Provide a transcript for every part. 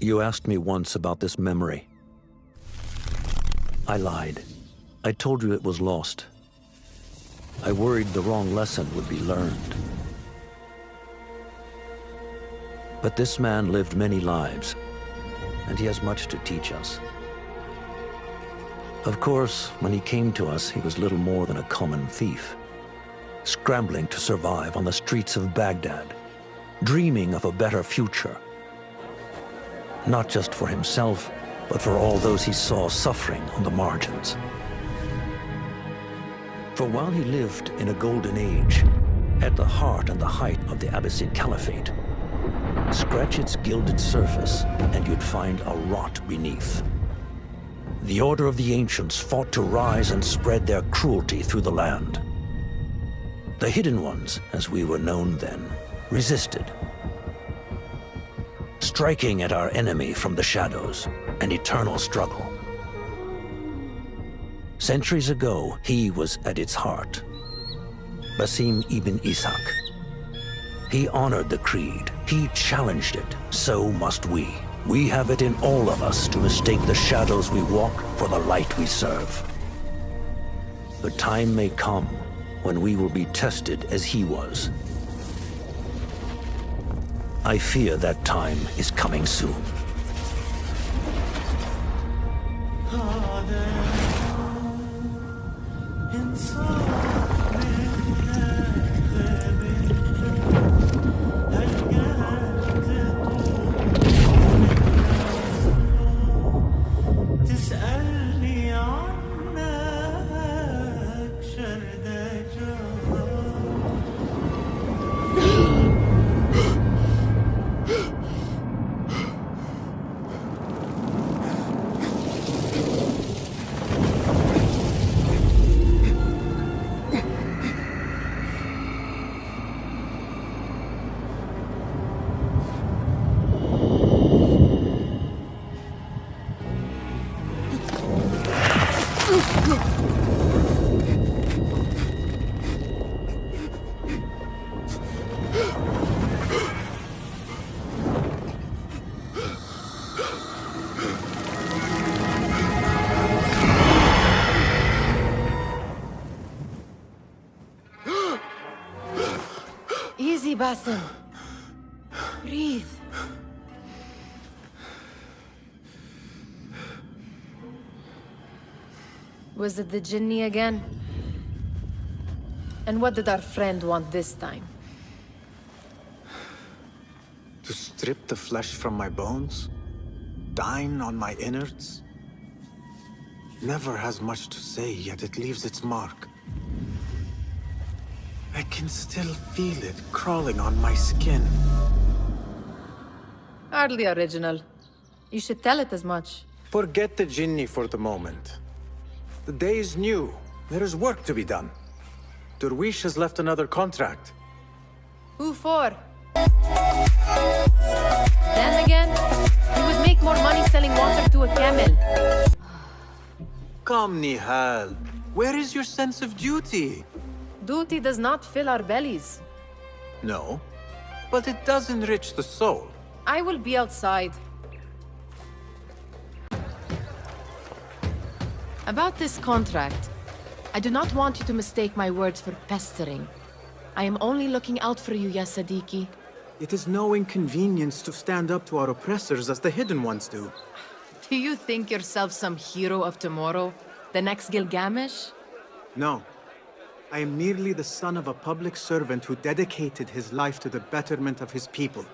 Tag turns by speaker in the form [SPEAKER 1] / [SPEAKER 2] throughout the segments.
[SPEAKER 1] You asked me once about this memory. I lied. I told you it was lost. I worried the wrong lesson would be learned. But this man lived many lives, and he has much to teach us. Of course, when he came to us, he was little more than a common thief, scrambling to survive on the streets of Baghdad, dreaming of a better future. Not just for himself, but for all those he saw suffering on the margins. For while he lived in a golden age, at the heart and the height of the Abbasid Caliphate, scratch its gilded surface and you'd find a rot beneath. The Order of the Ancients fought to rise and spread their cruelty through the land. The Hidden Ones, as we were known then, resisted, striking at our enemy from the shadows, an eternal struggle. Centuries ago, he was at its heart. Basim Ibn Ishaq. He honored the Creed. He challenged it. So must we. We have it in all of us to mistake the shadows we walk for the light we serve. The time may come when we will be tested as he was. I fear that time is coming soon.
[SPEAKER 2] Easy, Basim. Breathe. Was it the Jinni again? And what did our friend want this time?
[SPEAKER 3] To strip the flesh from my bones? Dine on my innards? Never has much to say, yet it leaves its mark. I can still feel it crawling on my skin.
[SPEAKER 2] Hardly original. You should tell it as much.
[SPEAKER 3] Forget the Jinni for the moment. The day is new. There is work to be done. Derwish has left another contract.
[SPEAKER 2] Who for? Then again, he would make more money selling water to a camel.
[SPEAKER 3] Come, Nihal. Where is your sense of duty?
[SPEAKER 2] Duty does not fill our bellies.
[SPEAKER 3] No, but it does enrich the soul.
[SPEAKER 2] I will be outside. About this contract, I do not want you to mistake my words for pestering. I am only looking out for you, ya Sadiki.
[SPEAKER 3] It is no inconvenience to stand up to our oppressors as the Hidden Ones do.
[SPEAKER 2] Do you think yourself some hero of tomorrow? The next Gilgamesh?
[SPEAKER 3] No. I am merely the son of a public servant who dedicated his life to the betterment of his people.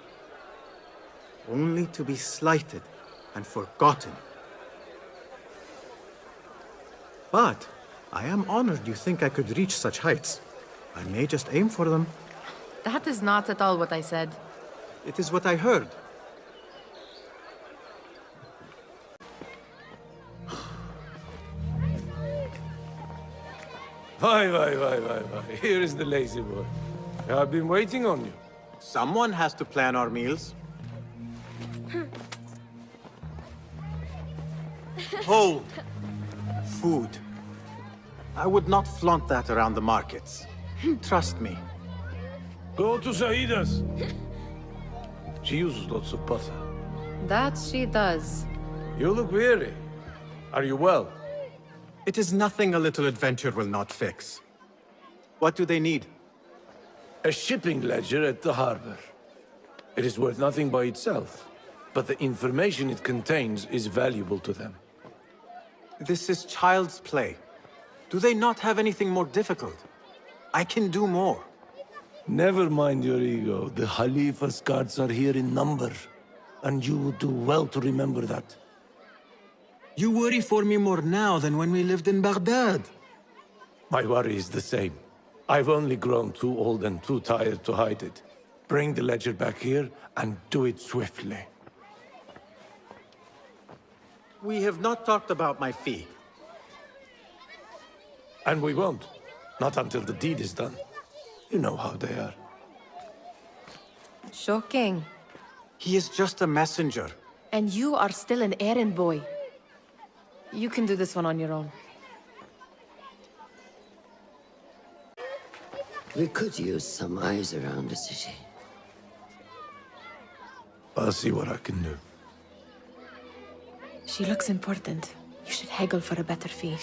[SPEAKER 3] Only to be slighted and forgotten. But I am honored you think I could reach such heights. I may just aim for them.
[SPEAKER 2] That is not at all what I said.
[SPEAKER 3] It is what I heard.
[SPEAKER 4] Why. Here is the lazy boy. I've been waiting on you.
[SPEAKER 3] Someone has to plan our meals. Hold. Food. I would not flaunt that around the markets. Trust me.
[SPEAKER 4] Go to Saida's. She uses lots of butter.
[SPEAKER 2] That she does.
[SPEAKER 4] You look weary. Are you well?
[SPEAKER 3] It is nothing a little adventure will not fix. What do they need?
[SPEAKER 4] A shipping ledger at the harbor. It is worth nothing by itself, but the information it contains is valuable to them.
[SPEAKER 3] This is child's play. Do they not have anything more difficult? I can do more.
[SPEAKER 4] Never mind your ego. The Khalifa's guards are here in number, and you would do well to remember that.
[SPEAKER 3] You worry for me more now than when we lived in Baghdad.
[SPEAKER 4] My worry is the same. I've only grown too old and too tired to hide it. Bring the ledger back here, and do it swiftly.
[SPEAKER 3] We have not talked about my fee.
[SPEAKER 4] And we won't. Not until the deed is done. You know how they are.
[SPEAKER 2] Shocking.
[SPEAKER 3] He is just a messenger.
[SPEAKER 2] And you are still an errand boy. You can do this one on your own.
[SPEAKER 5] We could use some eyes around the city.
[SPEAKER 4] I'll see what I can do.
[SPEAKER 2] She looks important. You should haggle for a better fee.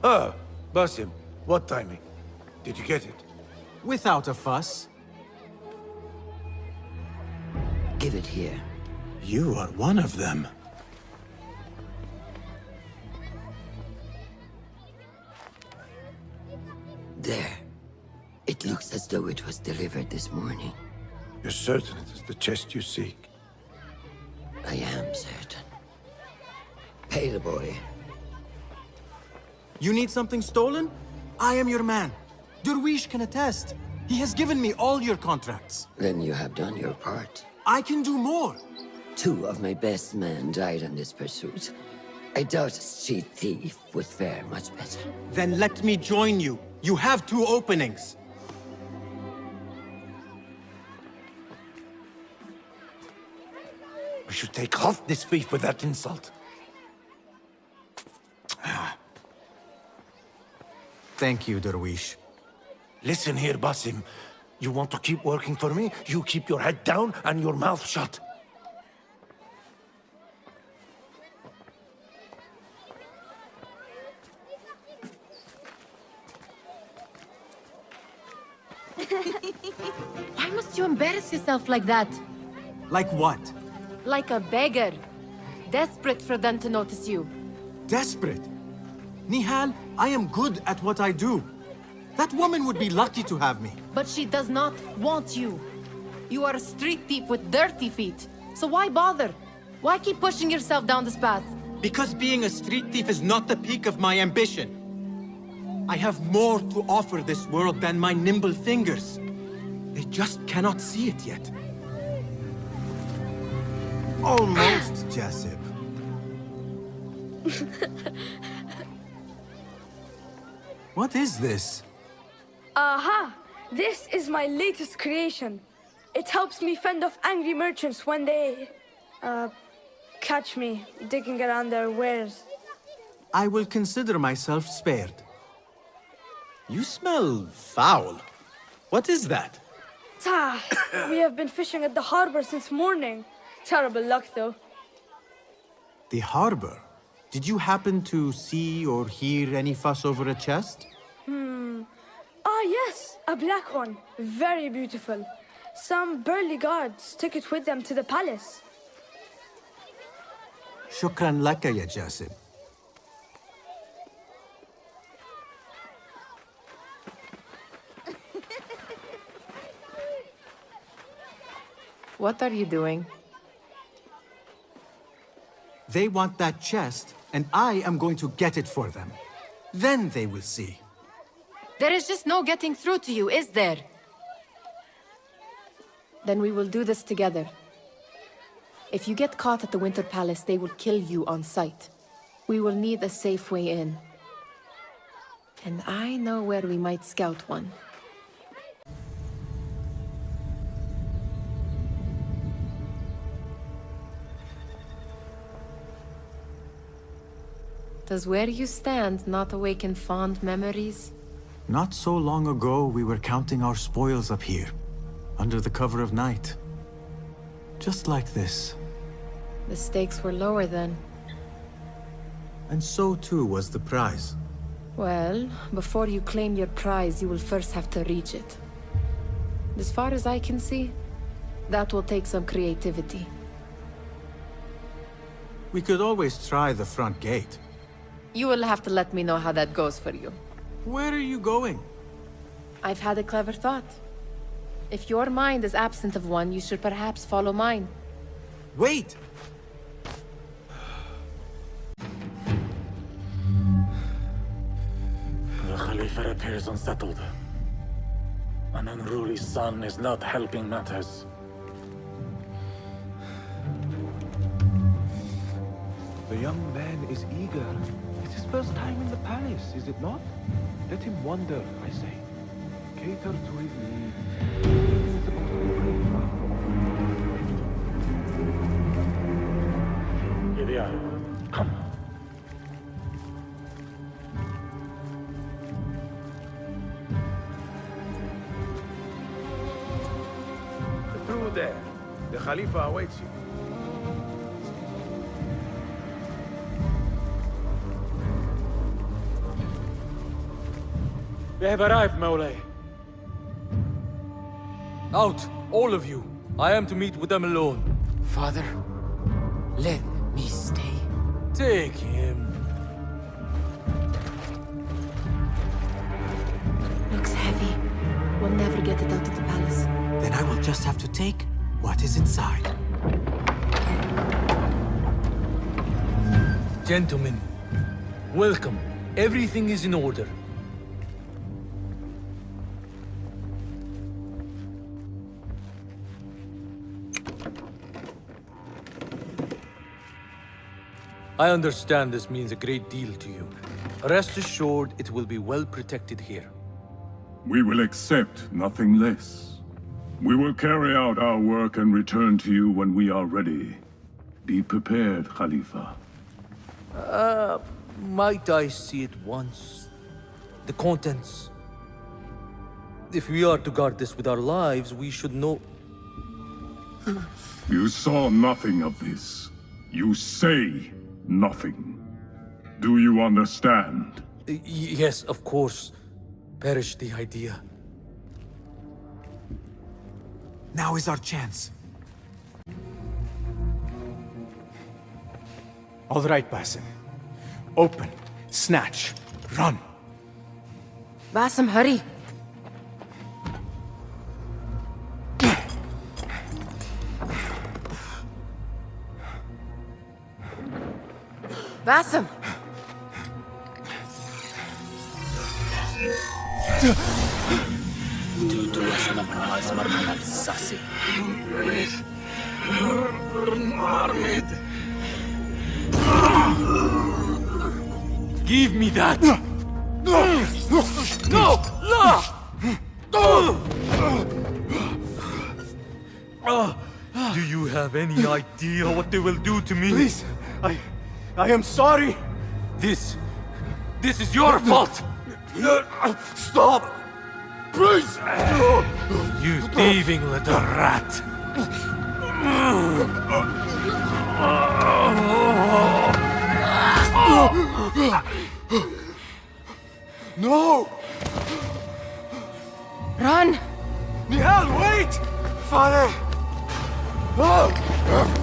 [SPEAKER 4] Ah, Basim, what timing? Did you get it?
[SPEAKER 3] Without a fuss.
[SPEAKER 5] Give it here.
[SPEAKER 3] You are one of them.
[SPEAKER 5] There. It looks as though it was delivered this morning.
[SPEAKER 4] You're certain it is the chest you seek?
[SPEAKER 5] I am certain. Pay the boy.
[SPEAKER 3] You need something stolen? I am your man. Derwish can attest. He has given me all your contracts.
[SPEAKER 5] Then you have done your part.
[SPEAKER 3] I can do more.
[SPEAKER 5] 2 of my best men died in this pursuit. I doubt a street thief would fare much better.
[SPEAKER 3] Then let me join you. You have 2 openings.
[SPEAKER 4] We should take off this thief with that insult.
[SPEAKER 3] Thank you, Derwish.
[SPEAKER 4] Listen here, Basim. You want to keep working for me? You keep your head down and your mouth shut.
[SPEAKER 2] Why must you embarrass yourself like that?
[SPEAKER 3] Like what?
[SPEAKER 2] Like a beggar. Desperate for them to notice you.
[SPEAKER 3] Desperate? Nihal, I am good at what I do. That woman would be lucky to have me.
[SPEAKER 2] But she does not want you. You are a street thief with dirty feet. So why bother? Why keep pushing yourself down this path?
[SPEAKER 3] Because being a street thief is not the peak of my ambition. I have more to offer this world than my nimble fingers. They just cannot see it yet. Almost, Jasip. What is this?
[SPEAKER 6] Aha! This is my latest creation. It helps me fend off angry merchants when they... catch me digging around their wares.
[SPEAKER 3] I will consider myself spared. You smell foul. What is that?
[SPEAKER 6] Tah! We have been fishing at the harbor since morning. Terrible luck, though.
[SPEAKER 3] The harbor? Did you happen to see or hear any fuss over a chest?
[SPEAKER 6] Ah, yes, a black one. Very beautiful. Some burly guards took it with them to the palace.
[SPEAKER 3] Shukran laka, ya Jasib.
[SPEAKER 2] What are you doing?
[SPEAKER 3] They want that chest, and I am going to get it for them. Then they will see.
[SPEAKER 2] There is just no getting through to you, is there? Then we will do this together. If you get caught at the Winter Palace, they will kill you on sight. We will need a safe way in. And I know where we might scout one. Does where you stand not awaken fond memories?
[SPEAKER 3] Not so long ago, we were counting our spoils up here, under the cover of night. Just like this.
[SPEAKER 2] The stakes were lower then.
[SPEAKER 3] And so too was the prize.
[SPEAKER 2] Well, before you claim your prize, you will first have to reach it. As far as I can see, that will take some creativity.
[SPEAKER 3] We could always try the front gate.
[SPEAKER 2] You will have to let me know how that goes for you.
[SPEAKER 3] Where are you going?
[SPEAKER 2] I've had a clever thought. If your mind is absent of one, you should perhaps follow mine.
[SPEAKER 3] Wait!
[SPEAKER 7] The Khalifa appears unsettled. An unruly son is not helping matters.
[SPEAKER 8] The young man is eager. It's his first time in the palace, is it not? Let him wander, I say. Cater to his needs.
[SPEAKER 7] Here they are. Come.
[SPEAKER 8] Through there. The Khalifa awaits you.
[SPEAKER 9] We have arrived, Mawlay. Out, all of you. I am to meet with them alone.
[SPEAKER 10] Father, let me stay.
[SPEAKER 9] Take him.
[SPEAKER 2] Looks heavy. We'll never get it out of the palace.
[SPEAKER 10] Then I will just have to take what is inside.
[SPEAKER 9] Gentlemen, welcome. Everything is in order. I understand this means a great deal to you. Rest assured, it will be well protected here.
[SPEAKER 11] We will accept nothing less. We will carry out our work and return to you when we are ready. Be prepared, Khalifa.
[SPEAKER 9] Might I see it once? The contents. If we are to guard this with our lives, we should know...
[SPEAKER 11] You saw nothing of this. You say nothing. Do you understand?
[SPEAKER 9] Yes, of course. Perish the idea.
[SPEAKER 10] Now is our chance.
[SPEAKER 3] All right, Basim. Open, snatch, run.
[SPEAKER 2] Basim, hurry! Basim!
[SPEAKER 9] Give me that! No! Do you have any idea what they will do to me?
[SPEAKER 3] Please, I am sorry.
[SPEAKER 9] This is your fault!
[SPEAKER 3] Stop! Please!
[SPEAKER 9] You thieving little rat!
[SPEAKER 3] No!
[SPEAKER 2] Run!
[SPEAKER 3] Nihal, wait! Father!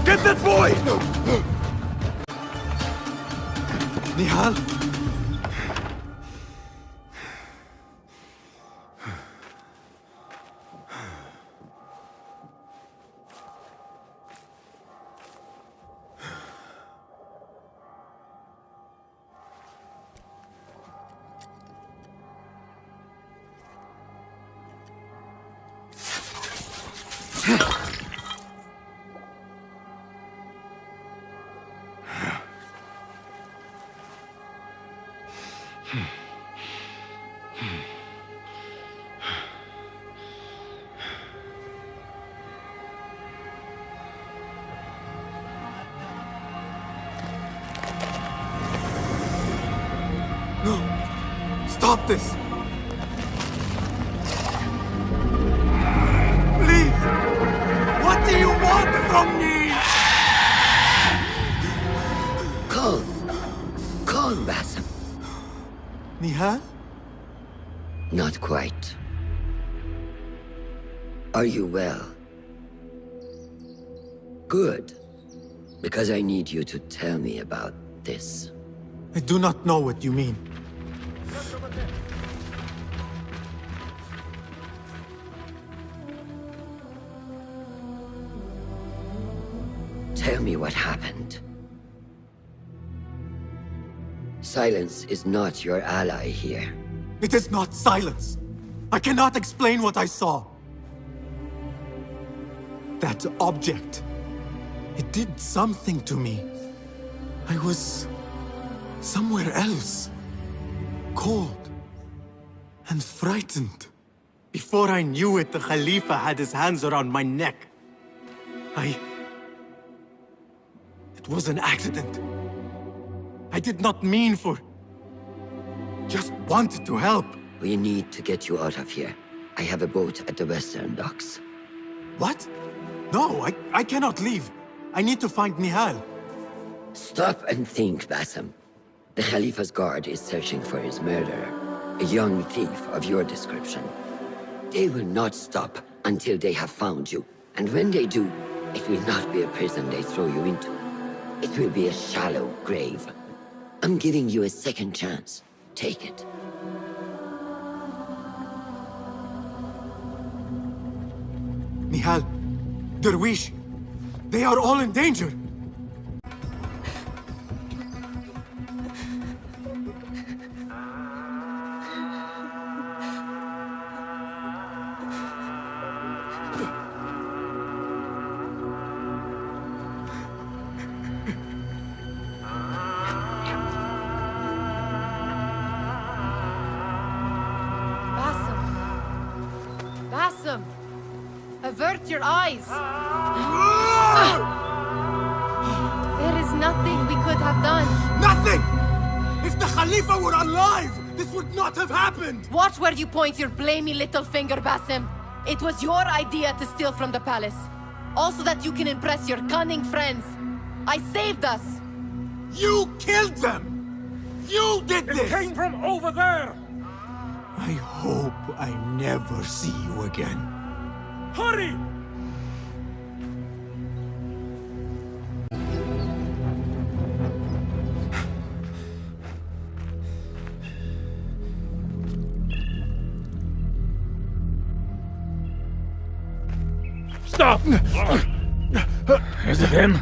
[SPEAKER 3] Get that boy! Nihal? No! Stop this! Please! What do you want from me? Nihal?
[SPEAKER 5] Not quite. Are you well? Good. Because I need you to tell me about this.
[SPEAKER 3] I do not know what you mean.
[SPEAKER 5] Tell me what happened. Silence is not your ally here.
[SPEAKER 3] It is not silence. I cannot explain what I saw. That object. It did something to me. I was somewhere else. Cold and frightened. Before I knew it, the Khalifa had his hands around my neck. It was an accident. I did not mean for... Just wanted to help.
[SPEAKER 5] We need to get you out of here. I have a boat at the western docks.
[SPEAKER 3] What? No, I cannot leave. I need to find Nihal.
[SPEAKER 5] Stop and think, Basim. The Khalifa's guard is searching for his murderer, a young thief of your description. They will not stop until they have found you. And when they do, it will not be a prison they throw you into. It will be a shallow grave. I'm giving you a second chance. Take it.
[SPEAKER 3] Nihal, Derwish, they are all in danger.
[SPEAKER 2] Avert your eyes! There is nothing we could have done.
[SPEAKER 3] Nothing! If the Khalifa were alive, this would not have happened!
[SPEAKER 2] Watch where you point your blamey little finger, Basim. It was your idea to steal from the palace. Also that you can impress your cunning friends. I saved us!
[SPEAKER 3] You killed them! You did this!
[SPEAKER 7] It came from over there!
[SPEAKER 3] I hope I never see you again.
[SPEAKER 7] Hurry! Stop! Is it him?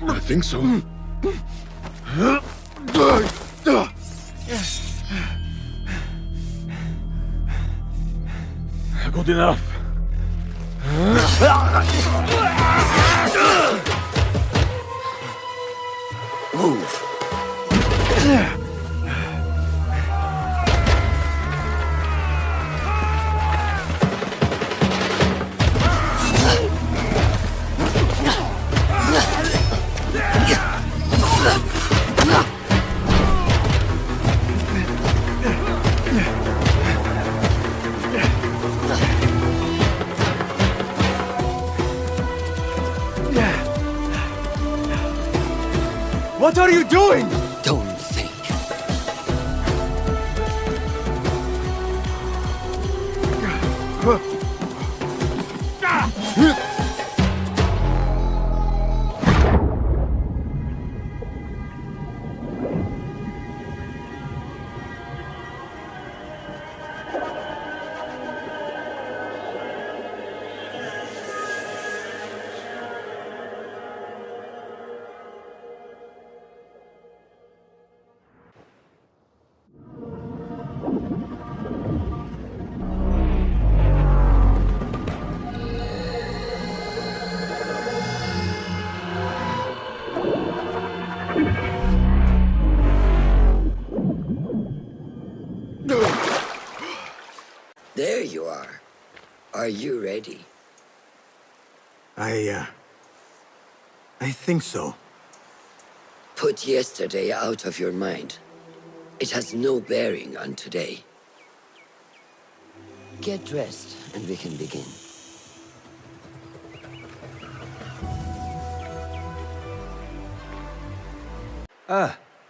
[SPEAKER 11] I think so.
[SPEAKER 7] Good enough.
[SPEAKER 5] Move.
[SPEAKER 3] What are you doing?
[SPEAKER 5] Don't think. There you are. Are you ready?
[SPEAKER 3] I think so.
[SPEAKER 5] Put yesterday out of your mind. It has no bearing on today. Get dressed, and we can begin.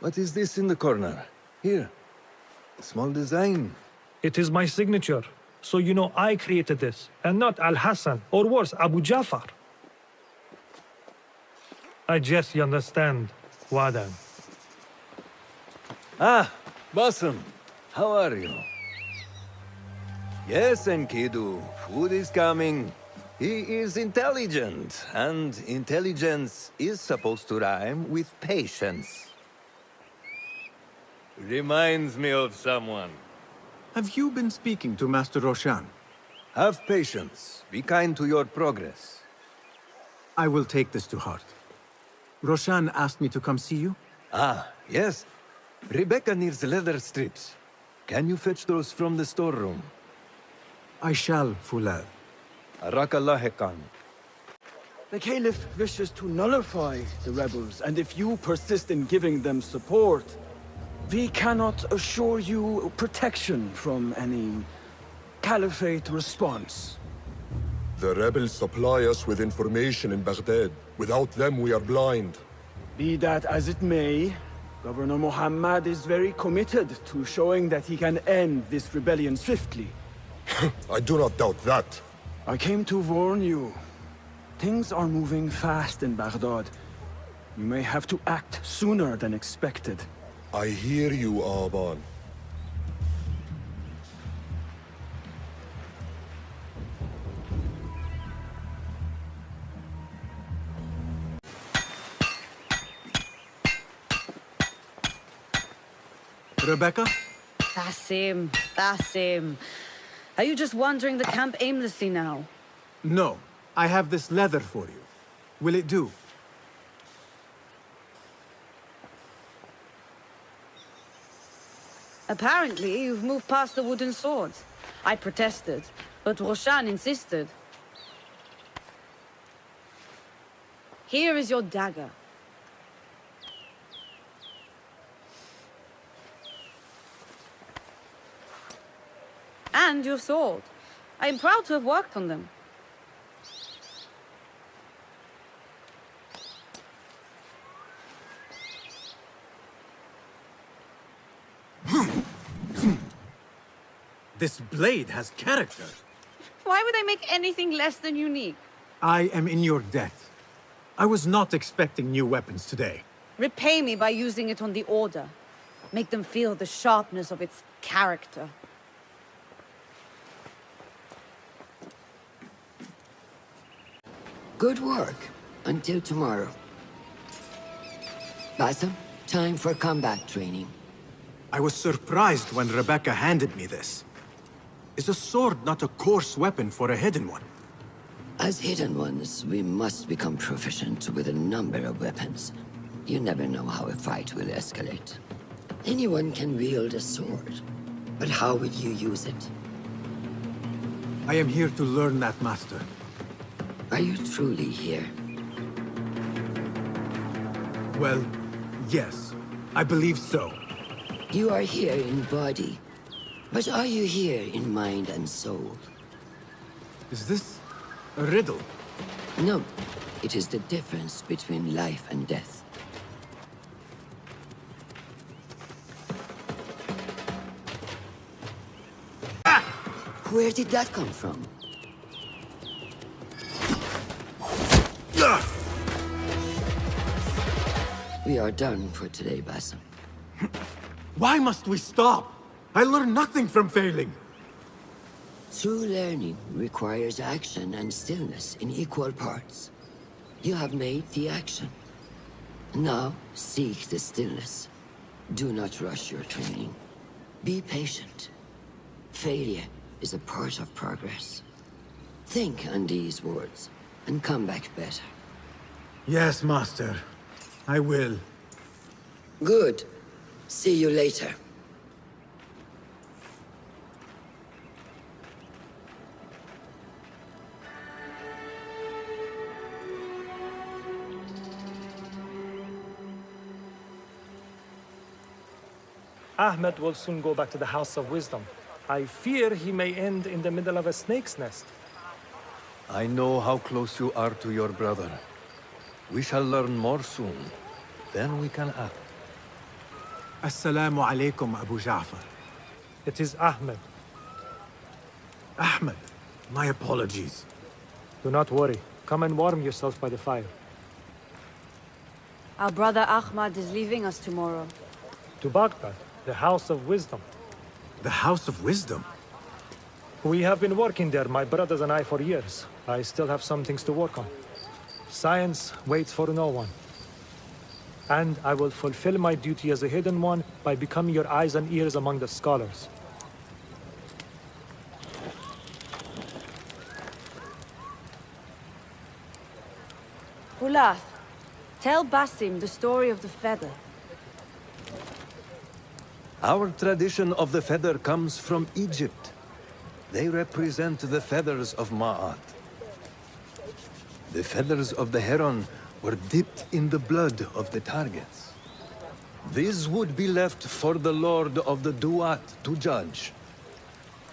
[SPEAKER 12] What is this in the corner? Here. Small design.
[SPEAKER 13] It is my signature. So you know I created this, and not Al-Hassan, or worse, Abu Jafar. I guess you understand, Wadan.
[SPEAKER 12] Ah, Basim. How are you? Yes, Enkidu. Food is coming. He is intelligent, and intelligence is supposed to rhyme with patience. Reminds me of someone.
[SPEAKER 3] Have you been speaking to Master Roshan?
[SPEAKER 12] Have patience. Be kind to your progress.
[SPEAKER 3] I will take this to heart. Roshan asked me to come see you?
[SPEAKER 12] Ah, yes. Rebecca needs leather strips. Can you fetch those from the storeroom?
[SPEAKER 3] I shall, Fulad.
[SPEAKER 12] Arakallah Khan.
[SPEAKER 14] The Caliph wishes to nullify the rebels, and if you persist in giving them support, we cannot assure you protection from any Caliphate response.
[SPEAKER 15] The rebels supply us with information in Baghdad. Without them, we are blind.
[SPEAKER 14] Be that as it may, Governor Muhammad is very committed to showing that he can end this rebellion swiftly.
[SPEAKER 15] I do not doubt that.
[SPEAKER 14] I came to warn you. Things are moving fast in Baghdad. You may have to act sooner than expected.
[SPEAKER 15] I hear you, Aban.
[SPEAKER 3] Rebecca?
[SPEAKER 16] Basim. Are you just wandering the camp aimlessly now?
[SPEAKER 3] No. I have this leather for you. Will it do?
[SPEAKER 16] Apparently, you've moved past the wooden swords. I protested, but Roshan insisted. Here is your dagger. And your sword. I am proud to have worked on them.
[SPEAKER 3] This blade has character.
[SPEAKER 16] Why would I make anything less than unique?
[SPEAKER 3] I am in your debt. I was not expecting new weapons today.
[SPEAKER 16] Repay me by using it on the Order. Make them feel the sharpness of its character.
[SPEAKER 5] Good work. Until tomorrow. Basim, time for combat training.
[SPEAKER 3] I was surprised when Rebecca handed me this. Is a sword not a coarse weapon for a hidden one?
[SPEAKER 5] As hidden ones, we must become proficient with a number of weapons. You never know how a fight will escalate. Anyone can wield a sword, but how will you use it?
[SPEAKER 3] I am here to learn that, Master.
[SPEAKER 5] Are you truly here?
[SPEAKER 3] Well, yes. I believe so.
[SPEAKER 5] You are here in body, but are you here in mind and soul?
[SPEAKER 3] Is this a riddle?
[SPEAKER 5] No. It is the difference between life and death. Ah! Where did that come from? We are done for today, Basim.
[SPEAKER 3] Why must we stop? I learned nothing from failing.
[SPEAKER 5] True learning requires action and stillness in equal parts. You have made the action. Now, seek the stillness. Do not rush your training. Be patient. Failure is a part of progress. Think on these words, and come back better.
[SPEAKER 3] Yes, Master. I will.
[SPEAKER 5] Good. See you later.
[SPEAKER 13] Ahmed will soon go back to the House of Wisdom. I fear he may end in the middle of a snake's nest.
[SPEAKER 12] I know how close you are to your brother. We shall learn more soon. Then we can act.
[SPEAKER 10] Assalamu alaikum, Abu Ja'far.
[SPEAKER 13] It is Ahmed.
[SPEAKER 10] Ahmed, my apologies.
[SPEAKER 13] Do not worry. Come and warm yourself by the fire.
[SPEAKER 16] Our brother Ahmad is leaving us tomorrow.
[SPEAKER 13] To Baghdad, the House of Wisdom.
[SPEAKER 10] The House of Wisdom?
[SPEAKER 13] We have been working there, my brothers and I, for years. I still have some things to work on. Science waits for no one. And I will fulfill my duty as a hidden one by becoming your eyes and ears among the scholars.
[SPEAKER 16] Hulath, tell Basim the story of the feather.
[SPEAKER 12] Our tradition of the feather comes from Egypt. They represent the feathers of Ma'at. The feathers of the heron were dipped in the blood of the targets. These would be left for the Lord of the Duat to judge.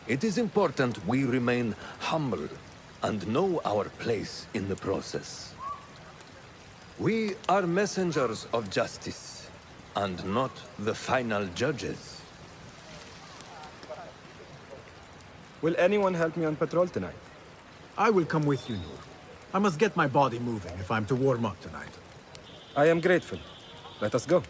[SPEAKER 12] It is important we remain humble and know our place in the process. We are messengers of justice, and not the final judges.
[SPEAKER 17] Will anyone help me on patrol tonight?
[SPEAKER 10] I will come with you, Noor. I must get my body moving if I'm to warm up tonight.
[SPEAKER 17] I am grateful. Let us go.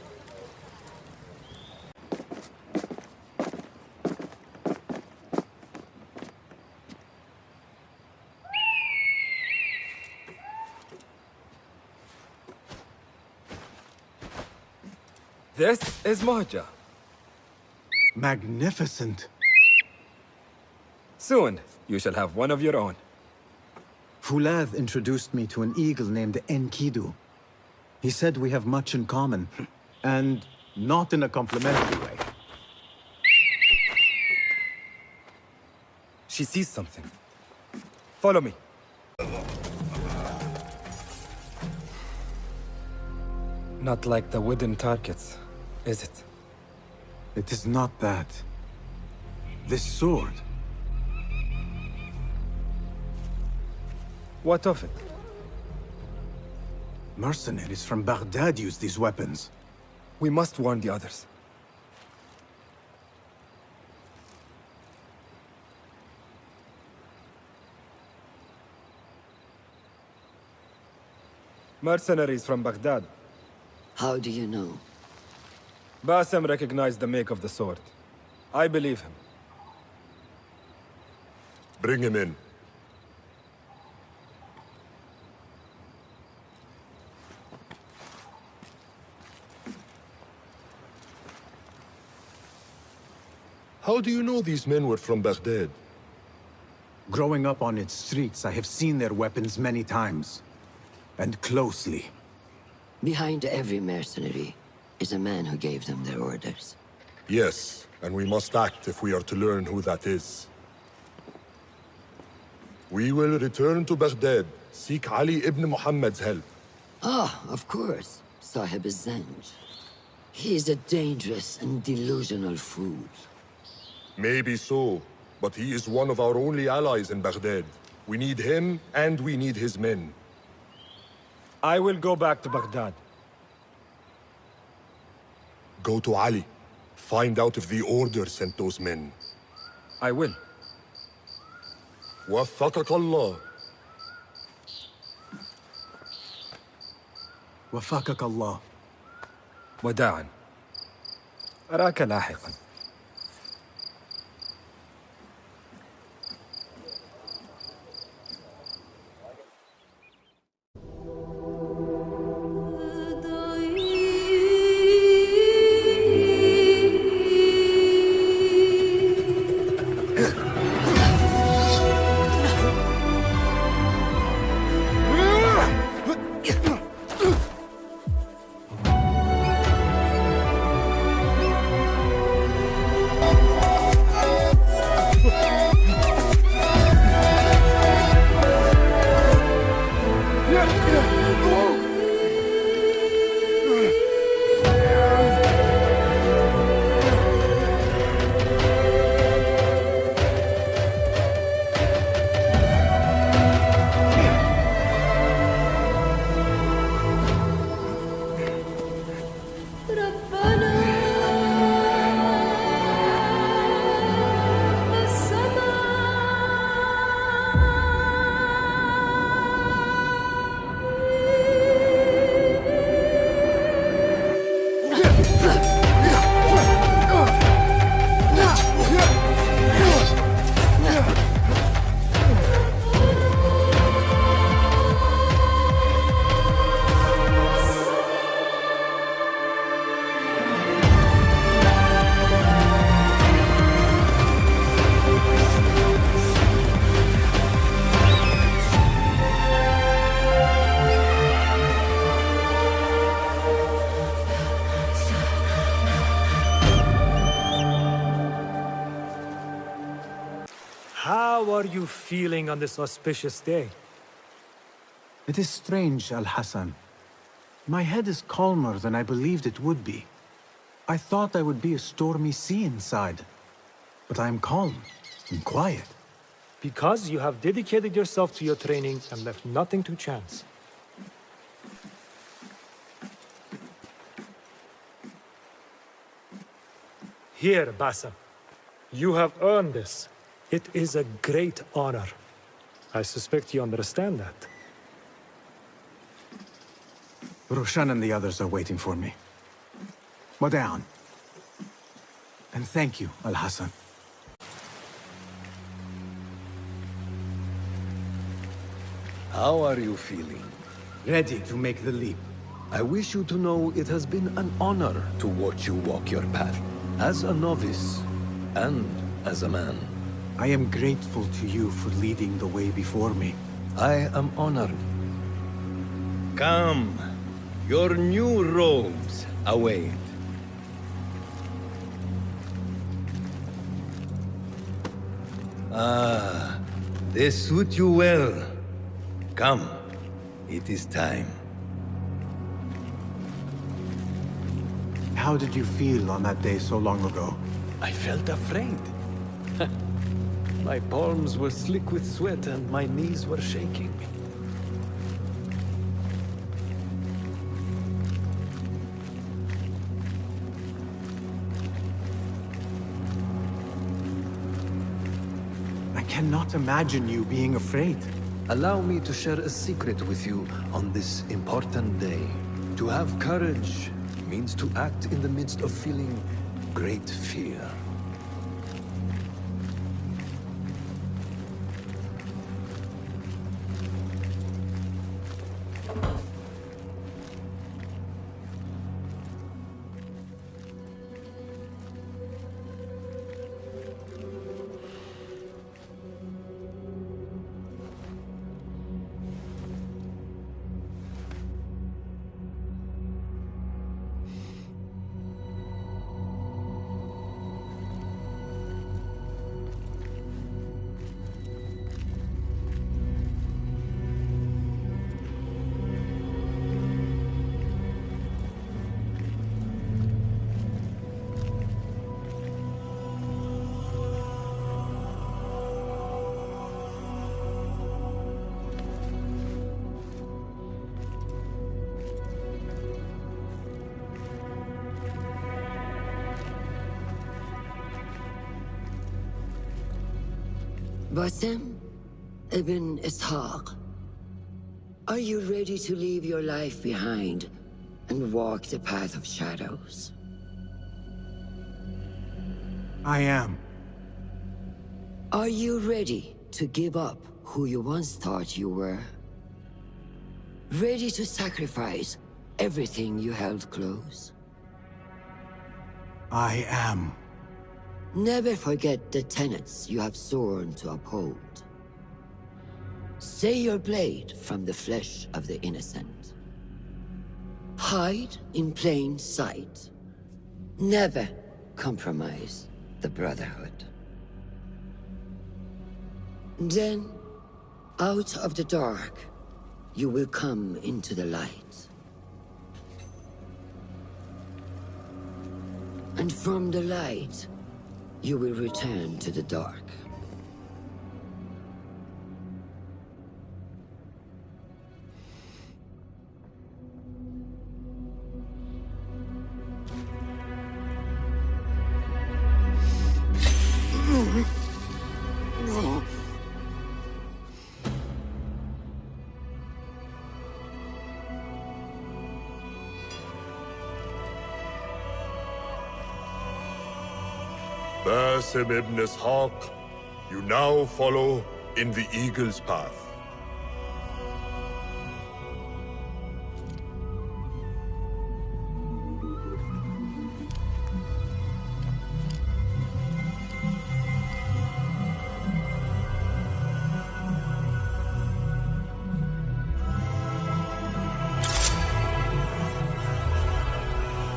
[SPEAKER 17] This is Mahja.
[SPEAKER 10] Magnificent.
[SPEAKER 17] Soon, you shall have one of your own.
[SPEAKER 10] Fulad introduced me to an eagle named Enkidu. He said we have much in common, and not in a complimentary way.
[SPEAKER 17] She sees something. Follow me. Not like the wooden targets, is it?
[SPEAKER 10] It is not that. This sword.
[SPEAKER 17] What of it?
[SPEAKER 10] Mercenaries from Baghdad use these weapons.
[SPEAKER 17] We must warn the others. Mercenaries from Baghdad.
[SPEAKER 5] How do you know?
[SPEAKER 17] Basim recognized the make of the sword. I believe him.
[SPEAKER 15] Bring him in. How do you know these men were from Baghdad?
[SPEAKER 10] Growing up on its streets, I have seen their weapons many times. And closely.
[SPEAKER 5] Behind every mercenary is a man who gave them their orders.
[SPEAKER 15] Yes, and we must act if we are to learn who that is. We will return to Baghdad, seek Ali ibn Muhammad's help.
[SPEAKER 5] Ah, of course. Sahib is Zanj. He is a dangerous and delusional fool.
[SPEAKER 15] Maybe so, but he is one of our only allies in Baghdad. We need him, and we need his men.
[SPEAKER 17] I will go back to Baghdad.
[SPEAKER 15] Go to Ali. Find out if the Order sent those men.
[SPEAKER 17] I will.
[SPEAKER 15] وفقك الله.
[SPEAKER 10] وفقك الله.
[SPEAKER 17] وداعا. أراك لاحقا.
[SPEAKER 13] How are you feeling on this auspicious day?
[SPEAKER 10] It is strange, Al-Hassan. My head is calmer than I believed it would be. I thought I would be a stormy sea inside. But I am calm and quiet.
[SPEAKER 13] Because you have dedicated yourself to your training and left nothing to chance. Here, Basim. You have earned this. It is a great honor. I suspect you understand that.
[SPEAKER 10] Roshan and the others are waiting for me. Modern. And thank you, Al-Hassan.
[SPEAKER 12] How are you feeling?
[SPEAKER 10] Ready to make the leap.
[SPEAKER 12] I wish you to know it has been an honor to watch you walk your path, as a novice and as a man.
[SPEAKER 10] I am grateful to you for leading the way before me.
[SPEAKER 12] I am honored. Come, your new robes await. Ah, they suit you well. Come, it is time.
[SPEAKER 10] How did you feel on that day so long ago?
[SPEAKER 4] I felt afraid. My palms were slick with sweat and my knees were shaking.
[SPEAKER 10] I cannot imagine you being afraid.
[SPEAKER 12] Allow me to share a secret with you on this important day. To have courage means to act in the midst of feeling great fear.
[SPEAKER 5] Basim Ibn Ishaq, are you ready to leave your life behind and walk the path of shadows?
[SPEAKER 10] I am.
[SPEAKER 5] Are you ready to give up who you once thought you were? Ready to sacrifice everything you held close?
[SPEAKER 10] I am.
[SPEAKER 5] Never forget the tenets you have sworn to uphold. Stay your blade from the flesh of the innocent. Hide in plain sight. Never compromise the Brotherhood. Then, out of the dark, you will come into the light. And from the light, you will return to the dark.
[SPEAKER 15] Basim Ibn Ishaq, you now follow in the Eagle's path.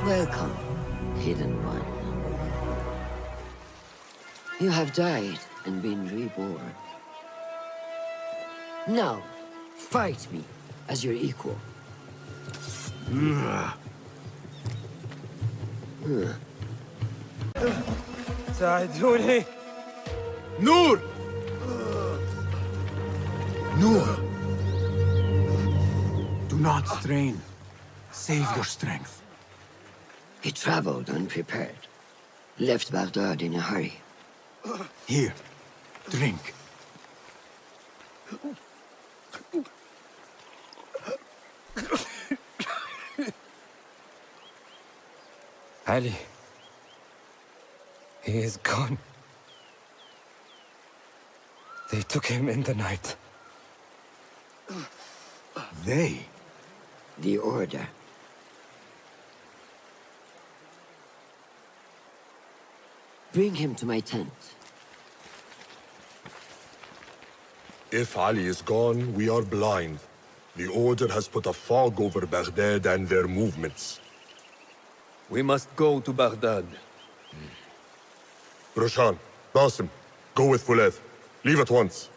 [SPEAKER 5] Welcome, Hidden One. You have died and been reborn. Now, fight me as your equal.
[SPEAKER 17] ساعدوني.
[SPEAKER 3] Noor! Noor! Do not strain. Save your strength.
[SPEAKER 5] He traveled unprepared. Left Baghdad in a hurry.
[SPEAKER 3] Here, drink.
[SPEAKER 17] Ali. He is gone. They took him in the night.
[SPEAKER 3] They?
[SPEAKER 5] The Order. Bring him to my tent.
[SPEAKER 15] If Ali is gone, we are blind. The Order has put a fog over Baghdad and their movements.
[SPEAKER 12] We must go to Baghdad.
[SPEAKER 15] Roshan, Basim, go with Fuled. Leave at once.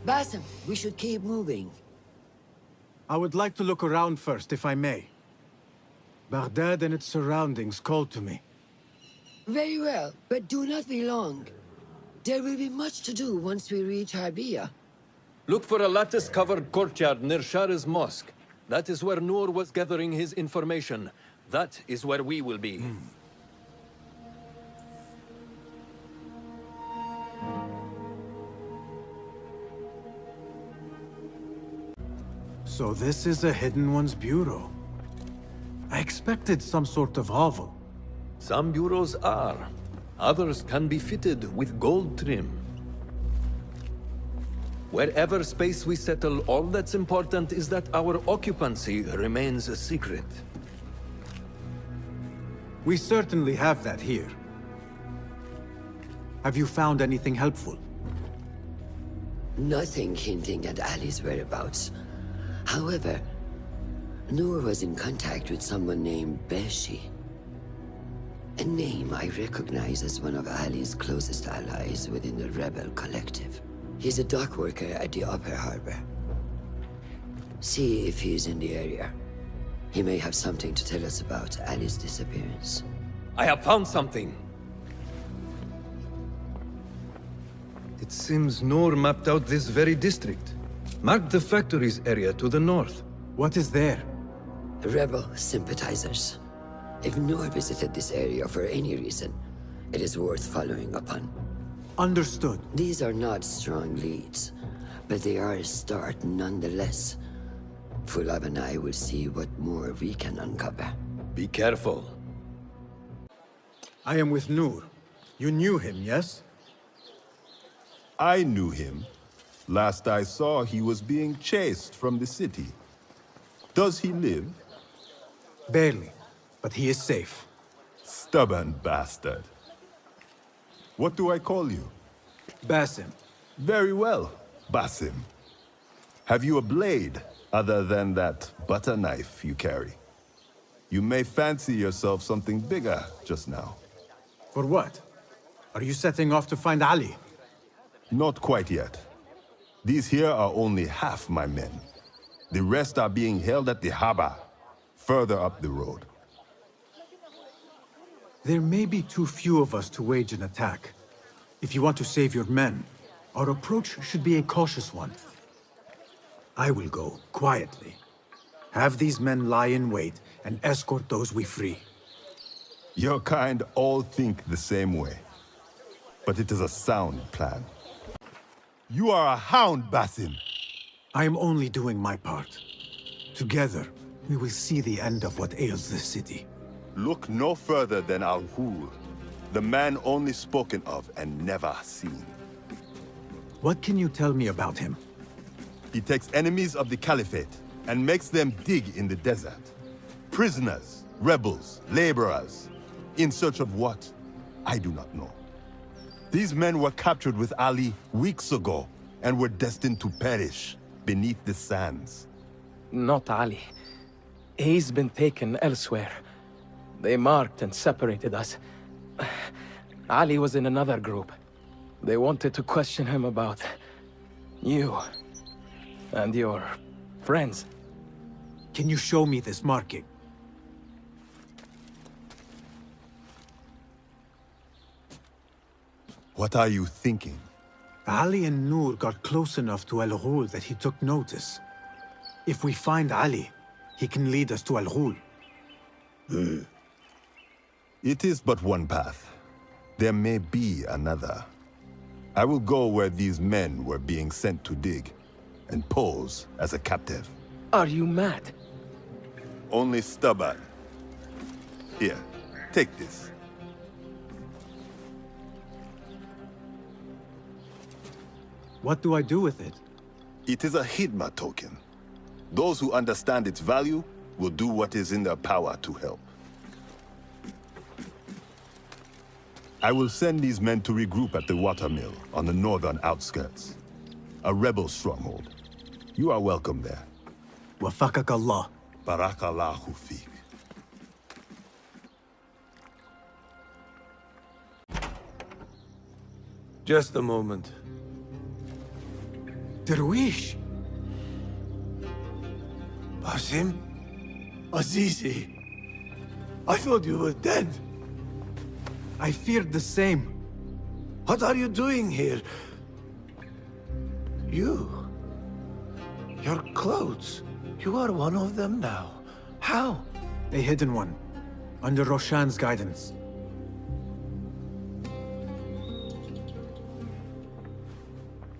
[SPEAKER 5] Basim, we should keep moving.
[SPEAKER 10] I would like to look around first, if I may. Baghdad and its surroundings call to me.
[SPEAKER 5] Very well, but do not be long. There will be much to do once we reach Harbiya.
[SPEAKER 12] Look for a lattice-covered courtyard near Shah's mosque. That is where Noor was gathering his information. That is where we will be.
[SPEAKER 10] So this is a Hidden One's bureau. I expected some sort of hovel.
[SPEAKER 12] Some bureaus are. Others can be fitted with gold trim. Wherever space we settle, all that's important is that our occupancy remains a secret.
[SPEAKER 10] We certainly have that here. Have you found anything helpful?
[SPEAKER 5] Nothing hinting at Ali's whereabouts. However, Noor was in contact with someone named Beshi. A name I recognize as one of Ali's closest allies within the rebel collective. He's a dock worker at the upper harbor. See if he's in the area. He may have something to tell us about Ali's disappearance.
[SPEAKER 12] I have found something. It seems Noor mapped out this very district. Mark the factories area to the north.
[SPEAKER 10] What is there?
[SPEAKER 5] Rebel sympathizers. If Noor visited this area for any reason, it is worth following upon.
[SPEAKER 10] Understood.
[SPEAKER 5] These are not strong leads, but they are a start nonetheless. Fulav and I will see what more we can uncover.
[SPEAKER 12] Be careful.
[SPEAKER 10] I am with Nur. You knew him, yes?
[SPEAKER 18] I knew him. Last I saw, he was being chased from the city. Does he live?
[SPEAKER 10] Barely, but he is safe.
[SPEAKER 18] Stubborn bastard. What do I call you?
[SPEAKER 10] Basim.
[SPEAKER 18] Very well, Basim. Have you a blade, other than that butter knife you carry? You may fancy yourself something bigger just now.
[SPEAKER 10] For what? Are you setting off to find Ali?
[SPEAKER 18] Not quite yet. These here are only half my men. The rest are being held at the harbor, further up the road.
[SPEAKER 10] There may be too few of us to wage an attack. If you want to save your men, our approach should be a cautious one. I will go, quietly. Have these men lie in wait and escort those we free.
[SPEAKER 18] Your kind all think the same way. But it is a sound plan. You are a hound, Basim!
[SPEAKER 10] I am only doing my part. Together, we will see the end of what ails this city.
[SPEAKER 18] Look no further than Al-Hul, the man only spoken of and never seen.
[SPEAKER 10] What can you tell me about him?
[SPEAKER 18] He takes enemies of the Caliphate and makes them dig in the desert. Prisoners, rebels, laborers. In search of what? I do not know. These men were captured with Ali weeks ago and were destined to perish beneath the sands.
[SPEAKER 19] Not Ali. He's been taken elsewhere. They marked and separated us. Ali was in another group. They wanted to question him about you and your friends.
[SPEAKER 10] Can you show me this marking?
[SPEAKER 18] What are you thinking?
[SPEAKER 10] Ali and Nur got close enough to Al-Ghul that he took notice. If we find Ali, he can lead us to Al-Ghul.
[SPEAKER 18] It is but one path. There may be another. I will go where these men were being sent to dig, and pose as a captive.
[SPEAKER 19] Are you mad?
[SPEAKER 18] Only stubborn. Here, take this.
[SPEAKER 10] What do I do with it?
[SPEAKER 18] It is a Hidma token. Those who understand its value will do what is in their power to help. I will send these men to regroup at the watermill on the northern outskirts. A rebel stronghold. You are welcome there.
[SPEAKER 10] Wafakak Allah.
[SPEAKER 18] Barakallahu feek.
[SPEAKER 4] Just a moment.
[SPEAKER 10] Darwish!
[SPEAKER 4] Basim? Azizi? I thought you were dead.
[SPEAKER 10] I feared the same.
[SPEAKER 4] What are you doing here? You? Your clothes? You are one of them now. How?
[SPEAKER 10] A hidden one. Under Roshan's guidance.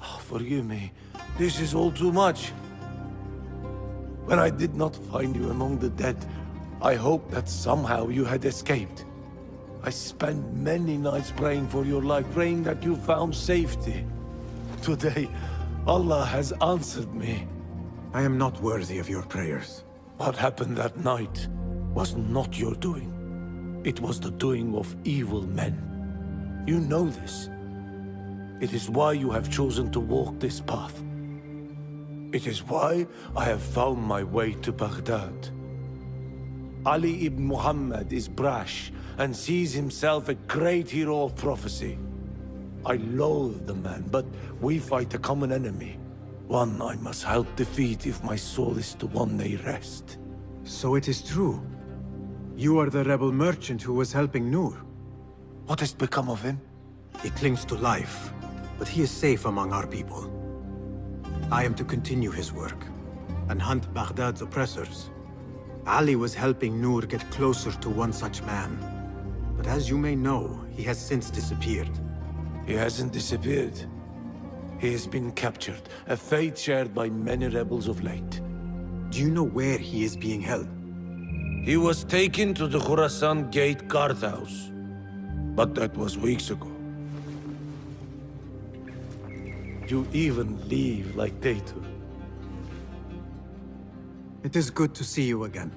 [SPEAKER 4] Oh, forgive me. This is all too much. When I did not find you among the dead, I hoped that somehow you had escaped. I spent many nights praying for your life, praying that you found safety. Today, Allah has answered me.
[SPEAKER 10] I am not worthy of your prayers.
[SPEAKER 4] What happened that night was not your doing. It was the doing of evil men. You know this. It is why you have chosen to walk this path. It is why I have found my way to Baghdad. Ali ibn Muhammad is brash and sees himself a great hero of prophecy. I loathe the man, but we fight a common enemy. One I must help defeat if my soul is to one day rest.
[SPEAKER 10] So it is true. You are the rebel merchant who was helping Nur.
[SPEAKER 4] What has become of him?
[SPEAKER 10] He clings to life, but he is safe among our people. I am to continue his work, and hunt Baghdad's oppressors. Ali was helping Nur get closer to one such man. But as you may know, he has since disappeared.
[SPEAKER 4] He hasn't disappeared. He has been captured, a fate shared by many rebels of late.
[SPEAKER 10] Do you know where he is being held?
[SPEAKER 4] He was taken to the Khurasan Gate guardhouse, but that was weeks ago. You even leave like they do.
[SPEAKER 10] It is good to see you again.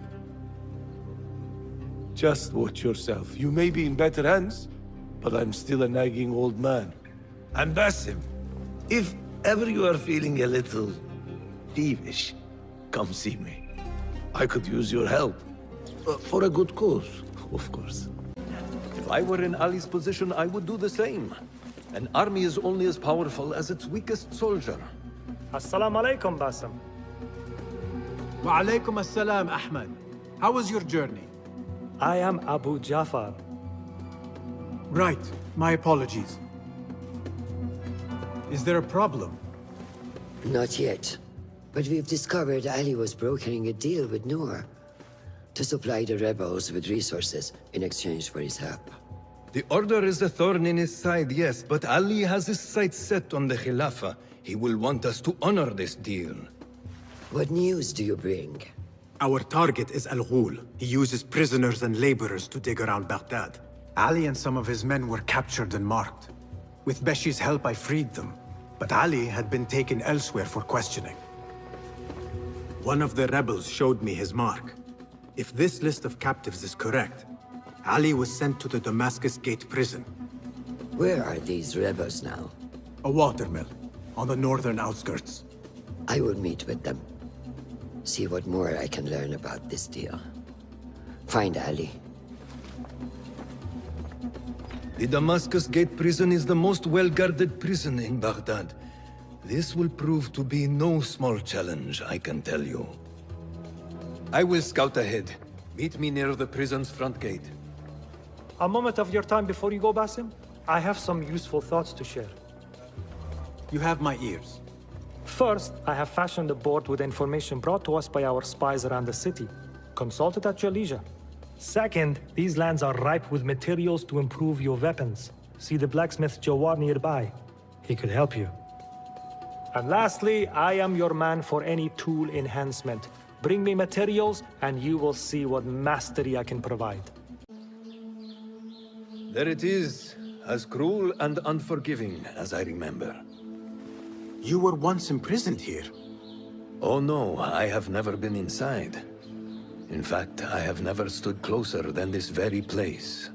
[SPEAKER 4] Just watch yourself. You may be in better hands, but I'm still a nagging old man. And Basim, if ever you are feeling a little peevish, come see me. I could use your help. For a good cause, of course.
[SPEAKER 12] If I were in Ali's position, I would do the same. An army is only as powerful as its weakest soldier.
[SPEAKER 13] Assalamu alaikum, Basim.
[SPEAKER 10] Wa alaikum assalam, Ahmed. How was your journey?
[SPEAKER 13] I am Abu Jafar.
[SPEAKER 10] Right. My apologies. Is there a problem?
[SPEAKER 5] Not yet. But we've discovered Ali was brokering a deal with Noor to supply the rebels with resources in exchange for his help.
[SPEAKER 12] The Order is a thorn in his side, yes, but Ali has his sights set on the Khilafah. He will want us to honor this deal.
[SPEAKER 5] What news do you bring?
[SPEAKER 10] Our target is Al-Ghul. He uses prisoners and laborers to dig around Baghdad. Ali and some of his men were captured and marked. With Beshi's help, I freed them. But Ali had been taken elsewhere for questioning. One of the rebels showed me his mark. If this list of captives is correct, Ali was sent to the Damascus Gate prison.
[SPEAKER 5] Where are these rebels now?
[SPEAKER 10] A watermill, on the northern outskirts.
[SPEAKER 5] I will meet with them. See what more I can learn about this deal. Find Ali.
[SPEAKER 12] The Damascus Gate prison is the most well-guarded prison in Baghdad. This will prove to be no small challenge, I can tell you. I will scout ahead. Meet me near the prison's front gate.
[SPEAKER 13] A moment of your time before you go, Basim. I have some useful thoughts to share.
[SPEAKER 10] You have my ears.
[SPEAKER 13] First, I have fashioned a board with information brought to us by our spies around the city. Consult it at your leisure. Second, these lands are ripe with materials to improve your weapons. See the blacksmith Jawar nearby. He could help you. And lastly, I am your man for any tool enhancement. Bring me materials, and you will see what mastery I can provide.
[SPEAKER 12] There it is, as cruel and unforgiving as I remember.
[SPEAKER 10] You were once imprisoned here.
[SPEAKER 12] Oh no, I have never been inside. In fact, I have never stood closer than this very place.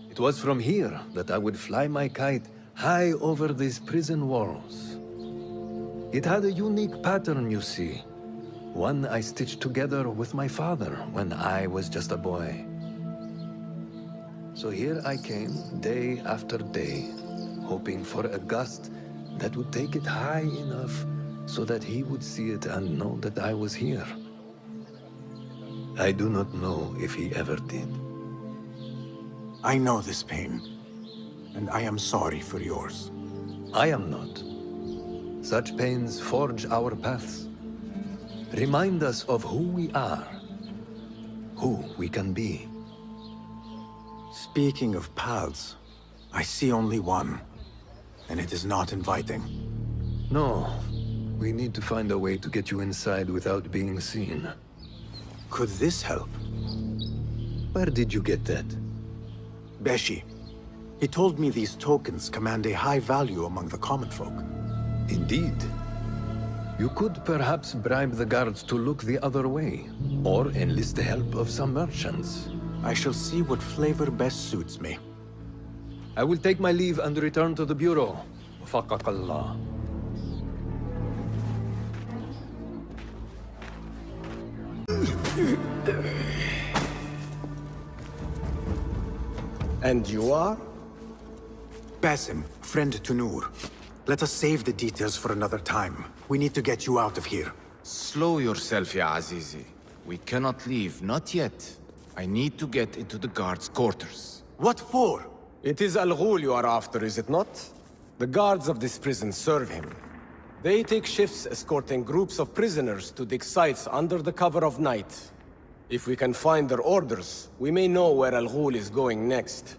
[SPEAKER 12] It was from here that I would fly my kite high over these prison walls. It had a unique pattern, you see. One I stitched together with my father when I was just a boy. So here I came, day after day, hoping for a gust that would take it high enough so that he would see it and know that I was here. I do not know if he ever did.
[SPEAKER 10] I know this pain, and I am sorry for yours.
[SPEAKER 12] I am not. Such pains forge our paths. Remind us of who we are, who we can be.
[SPEAKER 10] Speaking of paths, I see only one, and it is not inviting.
[SPEAKER 12] No, we need to find a way to get you inside without being seen.
[SPEAKER 10] Could this help?
[SPEAKER 12] Where did you get that?
[SPEAKER 10] Beshi. He told me these tokens command a high value among the common folk.
[SPEAKER 12] Indeed. You could perhaps bribe the guards to look the other way, or enlist the help of some merchants.
[SPEAKER 10] I shall see what flavor best suits me.
[SPEAKER 12] I will take my leave and return to the Bureau. Faqaqallah.
[SPEAKER 20] And you are?
[SPEAKER 10] Basim, friend to Noor. Let us save the details for another time. We need to get you out of here.
[SPEAKER 21] Slow yourself, ya Azizi. We cannot leave, not yet. I need to get into the guards' quarters.
[SPEAKER 10] What for?
[SPEAKER 20] It is Al-Ghul you are after, is it not? The guards of this prison serve him. They take shifts escorting groups of prisoners to dig sites under the cover of night. If we can find their orders, we may know where Al-Ghul is going next.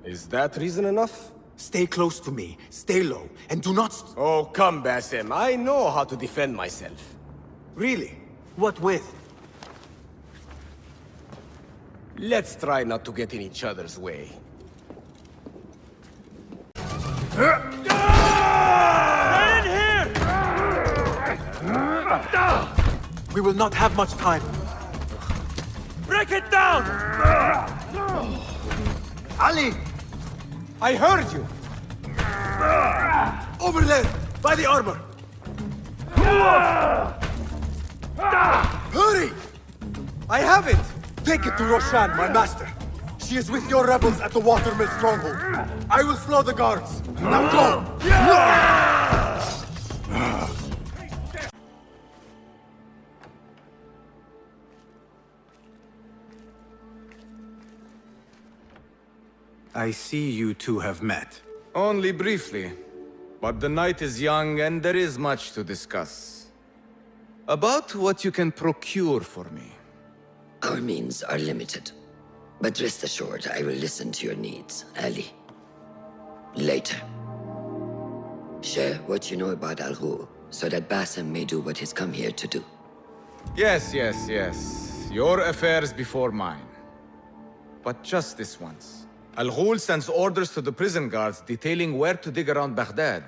[SPEAKER 20] Is that reason enough?
[SPEAKER 10] Stay close to me, stay low, and do not...
[SPEAKER 20] Oh, come, Basim. I know how to defend myself.
[SPEAKER 10] Really? What with?
[SPEAKER 20] Let's try not to get in each other's way.
[SPEAKER 10] We will not have much time.
[SPEAKER 13] Break it down!
[SPEAKER 10] Ali!
[SPEAKER 20] I heard you!
[SPEAKER 10] Over there, by the armor! Hurry!
[SPEAKER 20] I have it!
[SPEAKER 10] Take it to Roshan, my master. She is with your rebels at the Watermill stronghold. I will slow the guards. Now go! I see you two have met.
[SPEAKER 21] Only briefly. But the night is young and there is much to discuss. About what you can procure for me.
[SPEAKER 5] Our means are limited. But rest assured, I will listen to your needs, Ali. Later. Share what you know about Al-Ghul, so that Basim may do what he's come here to do.
[SPEAKER 21] Yes. Your affairs before mine. But just this once. Al-Ghul sends orders to the prison guards detailing where to dig around Baghdad.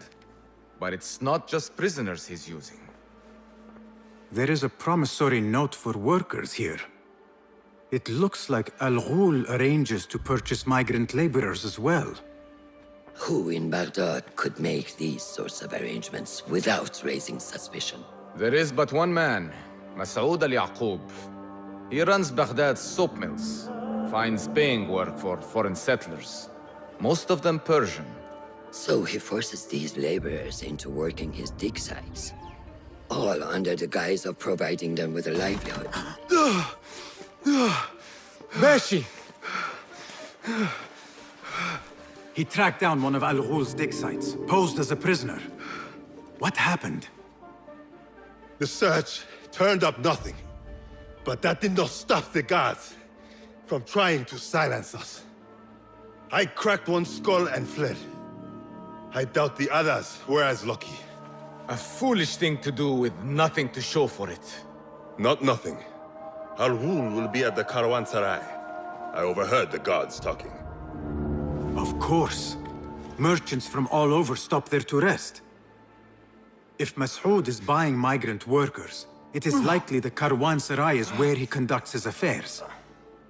[SPEAKER 21] But it's not just prisoners he's using.
[SPEAKER 10] There is a promissory note for workers here. It looks like Al-Ghul arranges to purchase migrant laborers as well.
[SPEAKER 5] Who in Baghdad could make these sorts of arrangements without raising suspicion?
[SPEAKER 21] There is but one man, Masoud al-Yaqub. He runs Baghdad's soap mills, finds paying work for foreign settlers, most of them Persian.
[SPEAKER 5] So he forces these laborers into working his dig sites, all under the guise of providing them with a livelihood.
[SPEAKER 10] Bashi! He tracked down one of Al-Ghul's dig sites, posed as a prisoner. What happened?
[SPEAKER 18] The search turned up nothing. But that did not stop the guards from trying to silence us. I cracked one skull and fled. I doubt the others were as lucky.
[SPEAKER 21] A foolish thing to do with nothing to show for it.
[SPEAKER 18] Not nothing. Al-Ghul will be at the Caravanserai. I overheard the guards talking.
[SPEAKER 10] Of course. Merchants from all over stop there to rest. If Masoud is buying migrant workers, it is likely the Caravanserai is where he conducts his affairs.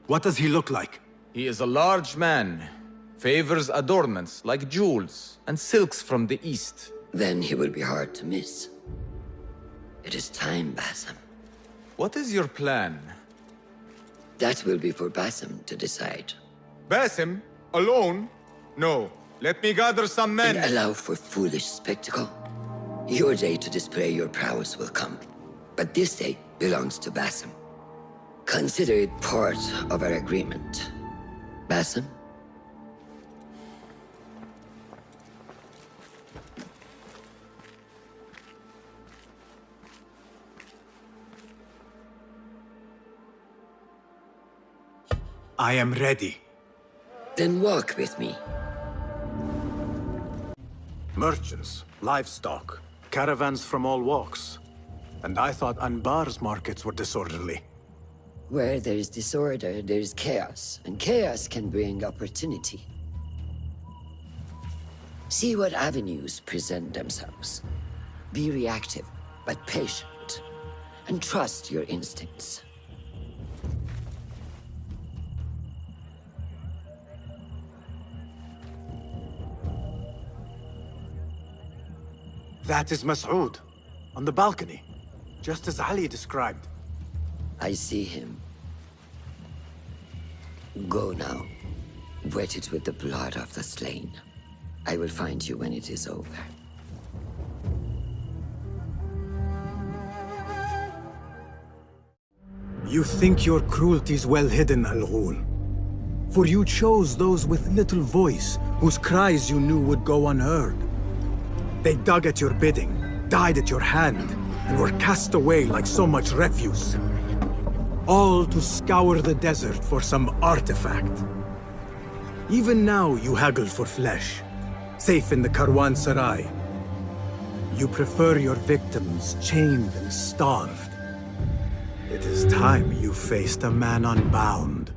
[SPEAKER 10] What does he look like?
[SPEAKER 21] He is a large man. Favors adornments like jewels and silks from the east.
[SPEAKER 5] Then he will be hard to miss. It is time, Basim.
[SPEAKER 21] What is your plan?
[SPEAKER 5] That will be for Basim to decide.
[SPEAKER 21] Basim? Alone? No. Let me gather some men.
[SPEAKER 5] And allow for foolish spectacle. Your day to display your prowess will come. But this day belongs to Basim. Consider it part of our agreement. Basim?
[SPEAKER 10] I am ready.
[SPEAKER 5] Then walk with me.
[SPEAKER 10] Merchants, livestock, caravans from all walks. And I thought Anbar's markets were disorderly.
[SPEAKER 5] Where there is disorder, there is chaos. And chaos can bring opportunity. See what avenues present themselves. Be reactive, but patient. And trust your instincts.
[SPEAKER 10] That is Masoud, on the balcony, just as Ali described.
[SPEAKER 5] I see him. Go now. Wet it with the blood of the slain. I will find you when it is over.
[SPEAKER 10] You think your cruelty is well hidden, Al-Ghul. For you chose those with little voice, whose cries you knew would go unheard. They dug at your bidding, died at your hand, and were cast away like so much refuse. All to scour the desert for some artifact. Even now you haggle for flesh, safe in the Caravanserai. You prefer your victims chained and starved, It is time you faced a man unbound.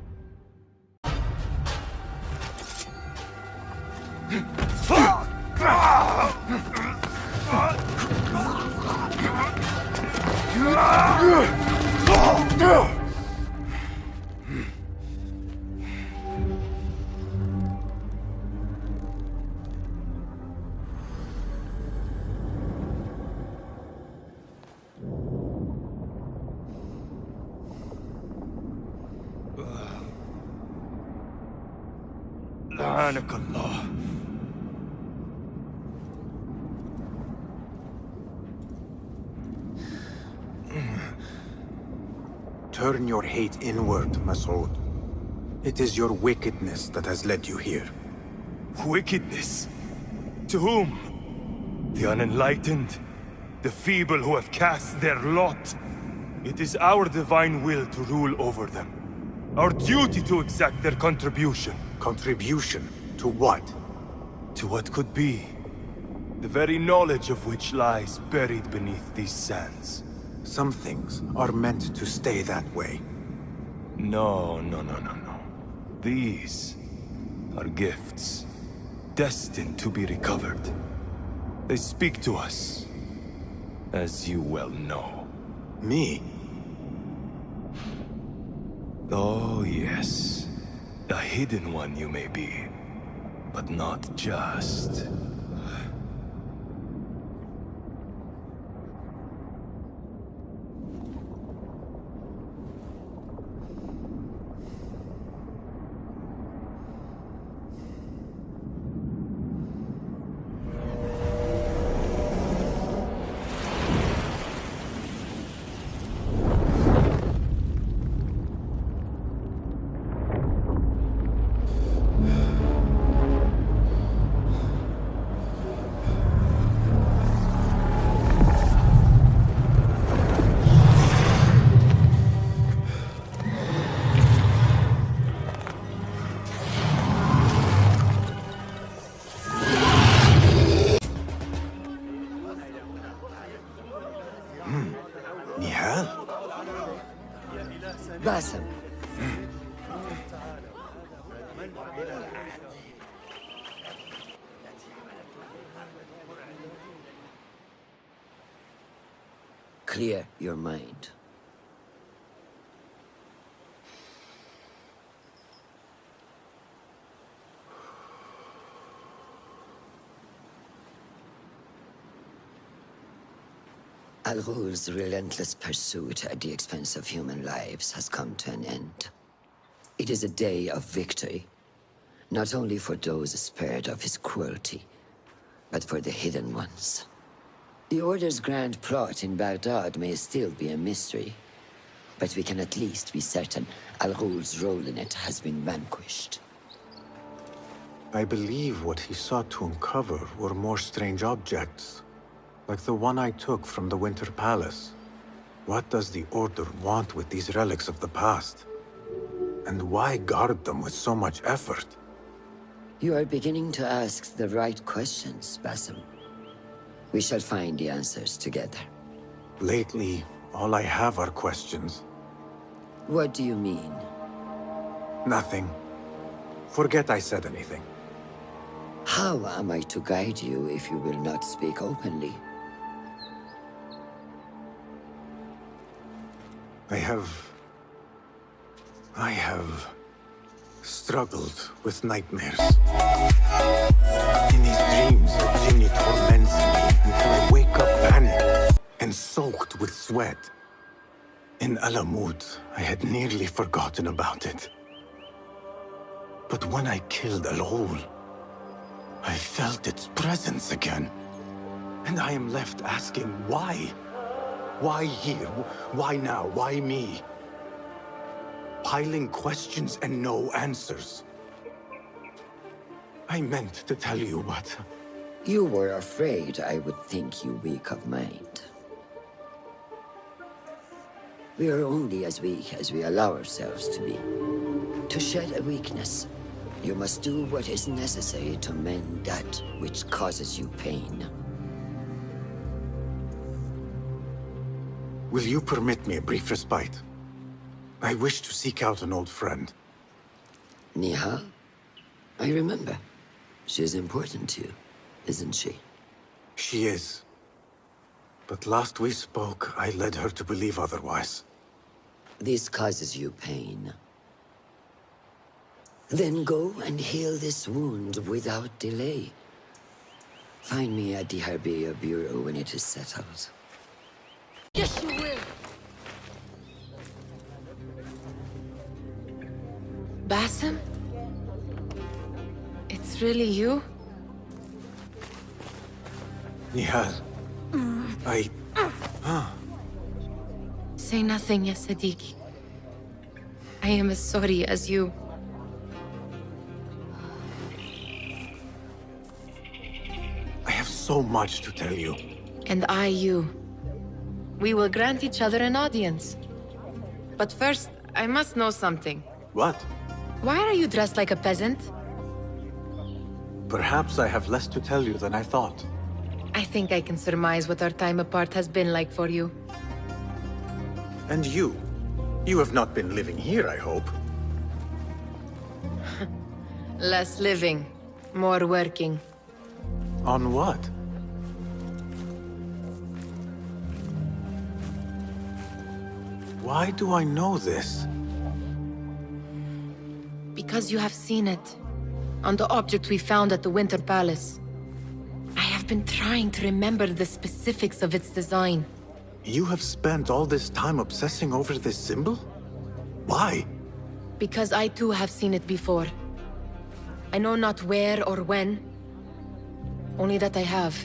[SPEAKER 8] لعنك الله.
[SPEAKER 10] Turn your hate inward, Masood. It is your wickedness that has led you here.
[SPEAKER 8] Wickedness? To whom? The unenlightened? The feeble who have cast their lot? It is our divine will to rule over them. Our duty to exact their contribution.
[SPEAKER 10] Contribution? To what?
[SPEAKER 8] To what could be. The very knowledge of which lies buried beneath these sands.
[SPEAKER 10] Some things are meant to stay that way.
[SPEAKER 8] No. These are gifts, destined to be recovered. They speak to us, as you well know.
[SPEAKER 10] Me?
[SPEAKER 8] Oh, yes. A hidden one you may be, but not just.
[SPEAKER 5] Basim. Clear your mind. Al-Ghul's relentless pursuit at the expense of human lives has come to an end. It is a day of victory, not only for those spared of his cruelty, but for the hidden ones. The Order's grand plot in Baghdad may still be a mystery, but we can at least be certain Al-Ghul's role in it has been vanquished.
[SPEAKER 10] I believe what he sought to uncover were more strange objects, like the one I took from the Winter Palace. What does the Order want with these relics of the past? And why guard them with so much effort?
[SPEAKER 5] You are beginning to ask the right questions, Basim. We shall find the answers together.
[SPEAKER 10] Lately, all I have are questions.
[SPEAKER 5] What do you mean?
[SPEAKER 10] Nothing. Forget I said anything.
[SPEAKER 5] How am I to guide you if you will not speak openly?
[SPEAKER 10] I have struggled with nightmares. In these dreams, a genie torments me until I wake up panicked and soaked with sweat. In Alamut, I had nearly forgotten about it. But when I killed Al-Ghul, I felt its presence again. And I am left asking why? Why here? Why now? Why me? Piling questions and no answers. I meant to tell you, but...
[SPEAKER 5] You were afraid I would think you weak of mind. We are only as weak as we allow ourselves to be. To shed a weakness, you must do what is necessary to mend that which causes you pain.
[SPEAKER 10] Will you permit me a brief respite? I wish to seek out an old friend.
[SPEAKER 5] Nihal? I remember. She's important to you, isn't she?
[SPEAKER 10] She is. But last we spoke, I led her to believe otherwise.
[SPEAKER 5] This causes you pain. Then go and heal this wound without delay. Find me at the Harbiya Bureau when it is settled.
[SPEAKER 6] Yes, you will.
[SPEAKER 2] Basim? It's really you?
[SPEAKER 10] Nihal.
[SPEAKER 2] Say nothing, ya Sadiqi. I am as sorry as you.
[SPEAKER 10] I have so much to tell you.
[SPEAKER 2] And I you. We will grant each other an audience. But first, I must know something.
[SPEAKER 10] What?
[SPEAKER 2] Why are you dressed like a peasant?
[SPEAKER 10] Perhaps I have less to tell you than I thought.
[SPEAKER 2] I think I can surmise what our time apart has been like for you.
[SPEAKER 10] And you? You have not been living here, I hope.
[SPEAKER 2] Less living, more working.
[SPEAKER 10] On what? Why do I know this?
[SPEAKER 2] Because you have seen it. On the object we found at the Winter Palace. I have been trying to remember the specifics of its design.
[SPEAKER 10] You have spent all this time obsessing over this symbol? Why?
[SPEAKER 2] Because I too have seen it before. I know not where or when. Only that I have.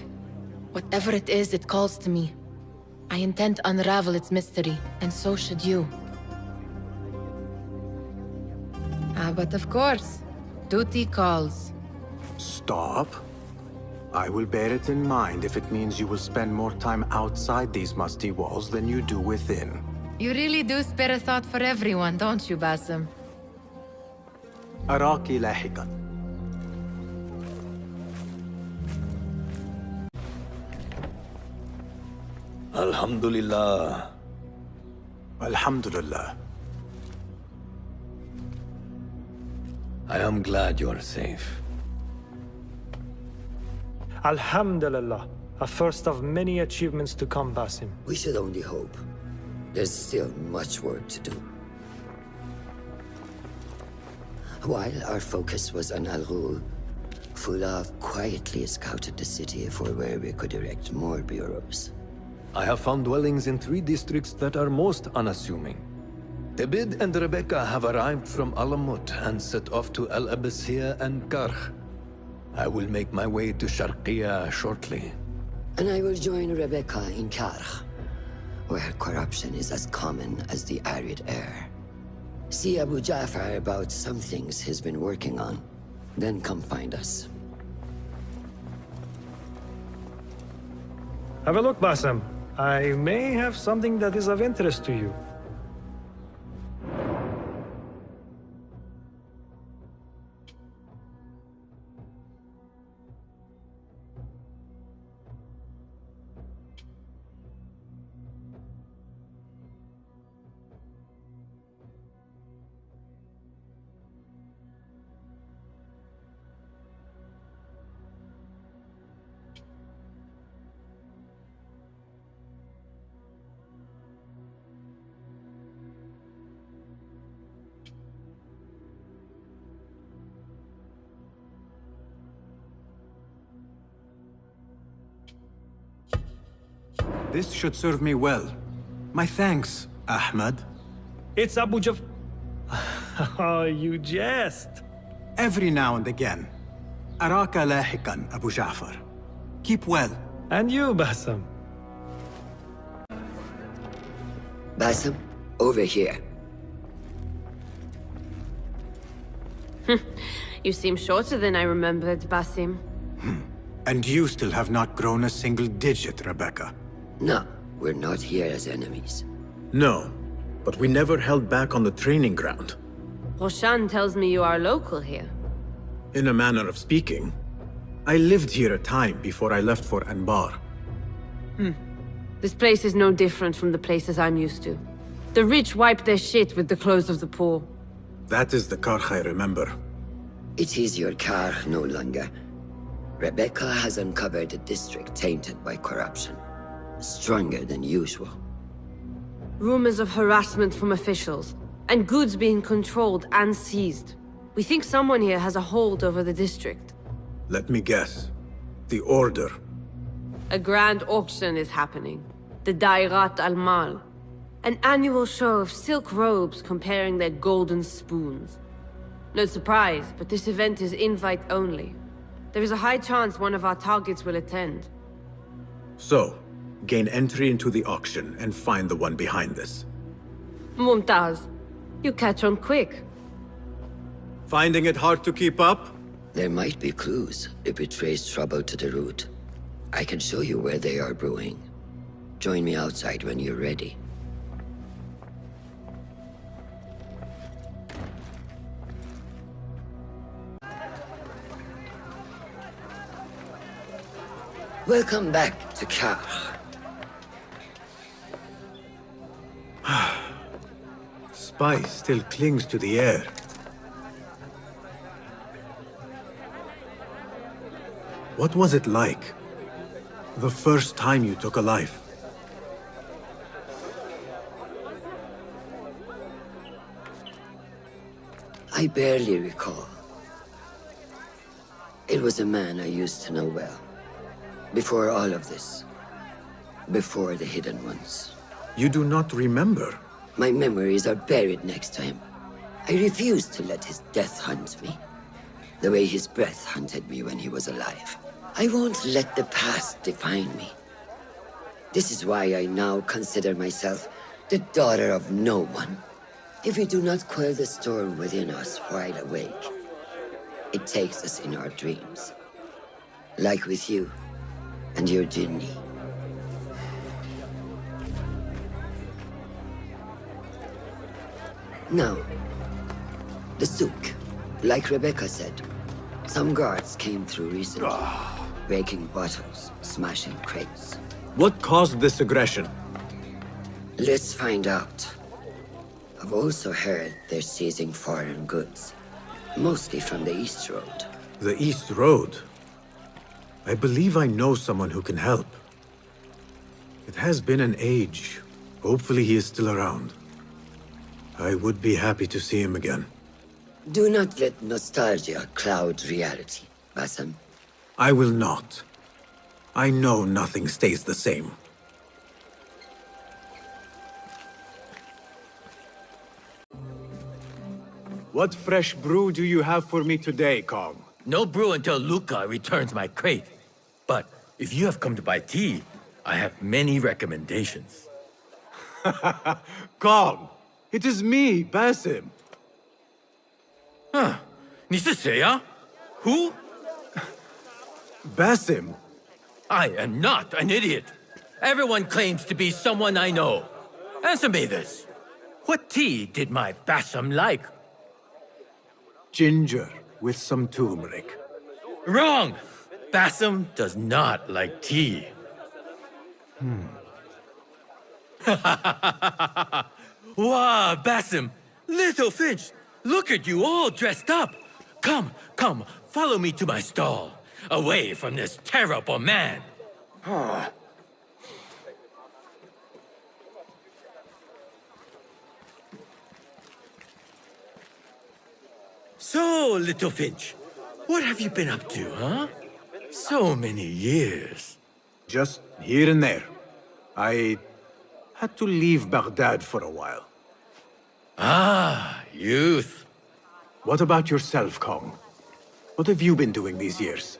[SPEAKER 2] Whatever it is, it calls to me. I intend to unravel its mystery, and so should you. But of course, duty calls.
[SPEAKER 10] Stop. I will bear it in mind if it means you will spend more time outside these musty walls than you do within.
[SPEAKER 2] You really do spare a thought for everyone, don't you, Basim?
[SPEAKER 10] أراك لاحقا.
[SPEAKER 4] Alhamdulillah.
[SPEAKER 10] Alhamdulillah.
[SPEAKER 4] I am glad you are safe.
[SPEAKER 13] Alhamdulillah. A first of many achievements to come, Basim.
[SPEAKER 5] We should only hope. There's still much work to do. While our focus was on Al Ghul, Fulaf quietly scouted the city for where we could erect more bureaus.
[SPEAKER 12] I have found dwellings in 3 districts that are most unassuming. Abid and Rebecca have arrived from Alamut and set off to Al Abbasiyah and Karkh. I will make my way to Sharqiya shortly.
[SPEAKER 5] And I will join Rebecca in Karkh, where corruption is as common as the arid air. See Abu Ja'far about some things he's been working on. Then come find us.
[SPEAKER 13] Have a look, Basim. I may have something that is of interest to you.
[SPEAKER 10] This should serve me well. My thanks, Ahmed.
[SPEAKER 13] It's Abu Jaf... Oh, you jest.
[SPEAKER 10] Every now and again. Araka lahikan, Abu Ja'far. Keep well.
[SPEAKER 13] And you, Basim.
[SPEAKER 5] Basim, over here.
[SPEAKER 1] You seem shorter than I remembered, Basim.
[SPEAKER 10] And you still have not grown a single digit, Rebecca.
[SPEAKER 5] No, we're not here as enemies.
[SPEAKER 22] No, but we never held back on the training ground.
[SPEAKER 1] Roshan tells me you are local here.
[SPEAKER 22] In a manner of speaking. I lived here a time before I left for Anbar.
[SPEAKER 1] This place is no different from the places I'm used to. The rich wipe their shit with the clothes of the poor.
[SPEAKER 22] That is the Karch I remember.
[SPEAKER 5] It is your Karch no longer. Rebecca has uncovered a district tainted by corruption. Stronger than usual.
[SPEAKER 1] Rumors of harassment from officials, and goods being controlled and seized. We think someone here has a hold over the district.
[SPEAKER 22] Let me guess. The Order.
[SPEAKER 1] A grand auction is happening. The Dairat al-Mal. An annual show of silk robes comparing their golden spoons. No surprise, but this event is invite only. There is a high chance one of our targets will attend.
[SPEAKER 22] So, gain entry into the auction and find the one behind this.
[SPEAKER 1] Mumtaz, you catch on quick.
[SPEAKER 22] Finding it hard to keep up?
[SPEAKER 5] There might be clues if we trace trouble to the root. I can show you where they are brewing. Join me outside when you're ready. Welcome back to Karch.
[SPEAKER 22] Spice still clings to the air. What was it like? The first time you took a life?
[SPEAKER 5] I barely recall. It was a man I used to know well. Before all of this. Before the Hidden Ones.
[SPEAKER 22] You do not remember?
[SPEAKER 5] My memories are buried next to him. I refuse to let his death hunt me. The way his breath hunted me when he was alive. I won't let the past define me. This is why I now consider myself the daughter of no one. If we do not quell the storm within us while awake, it takes us in our dreams. Like with you and your Jinni. Now, the souk, like Rebecca said, some guards came through recently, breaking bottles, smashing crates.
[SPEAKER 22] What caused this aggression?
[SPEAKER 5] Let's find out. I've also heard they're seizing foreign goods, mostly from the East Road.
[SPEAKER 22] The East Road? I believe I know someone who can help. It has been an age. Hopefully he is still around. I would be happy to see him again.
[SPEAKER 5] Do not let nostalgia cloud reality, Basim.
[SPEAKER 22] I will not. I know nothing stays the same. What fresh brew do you have for me today, Kong?
[SPEAKER 9] No brew until Luca returns my crate. But if you have come to buy tea, I have many recommendations.
[SPEAKER 22] Kong! It is me, Basim.
[SPEAKER 9] Huh. 你是谁啊? Who?
[SPEAKER 22] Basim.
[SPEAKER 9] I am not an idiot. Everyone claims to be someone I know. Answer me this. What tea did my Basim like?
[SPEAKER 22] Ginger with some turmeric.
[SPEAKER 9] Wrong! Basim does not like tea. Wow, Basim! Little Finch! Look at you all dressed up! Come, come, follow me to my stall. Away from this terrible man. So, Little Finch, what have you been up to, huh? So many years.
[SPEAKER 22] Just here and there. I had to leave Baghdad for a while.
[SPEAKER 9] Ah, youth.
[SPEAKER 22] What about yourself, Kong? What have you been doing these years?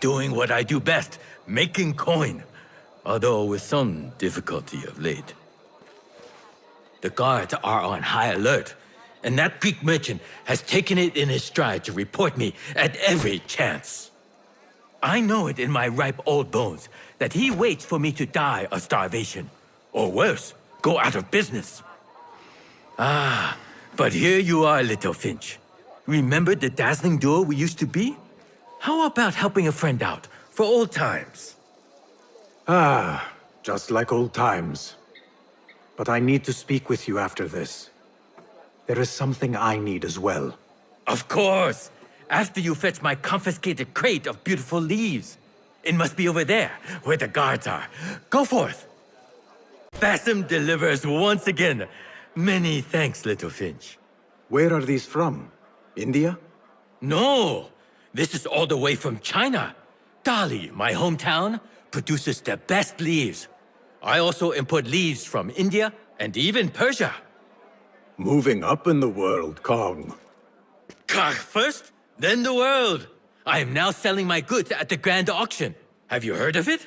[SPEAKER 9] Doing what I do best, making coin. Although with some difficulty of late. The guards are on high alert, and that Greek merchant has taken it in his stride to report me at every chance. I know it in my ripe old bones that he waits for me to die of starvation. Or worse, go out of business. Ah, but here you are, Little Finch. Remember the dazzling duo we used to be? How about helping a friend out, for old times?
[SPEAKER 22] Ah,
[SPEAKER 10] Just like old times. But I need to speak with you after this. There is something I need as well.
[SPEAKER 9] Of course! After you fetch my confiscated crate of beautiful leaves. It must be over there, where the guards are. Go forth! Basim delivers once again. Many thanks, little Finch.
[SPEAKER 10] Where are these from? India?
[SPEAKER 9] No! This is all the way from China. Dali, my hometown, produces the best leaves. I also import leaves from India and even Persia.
[SPEAKER 10] Moving up in the world, Kong.
[SPEAKER 9] First, then the world. I am now selling my goods at the grand auction. Have you heard of it?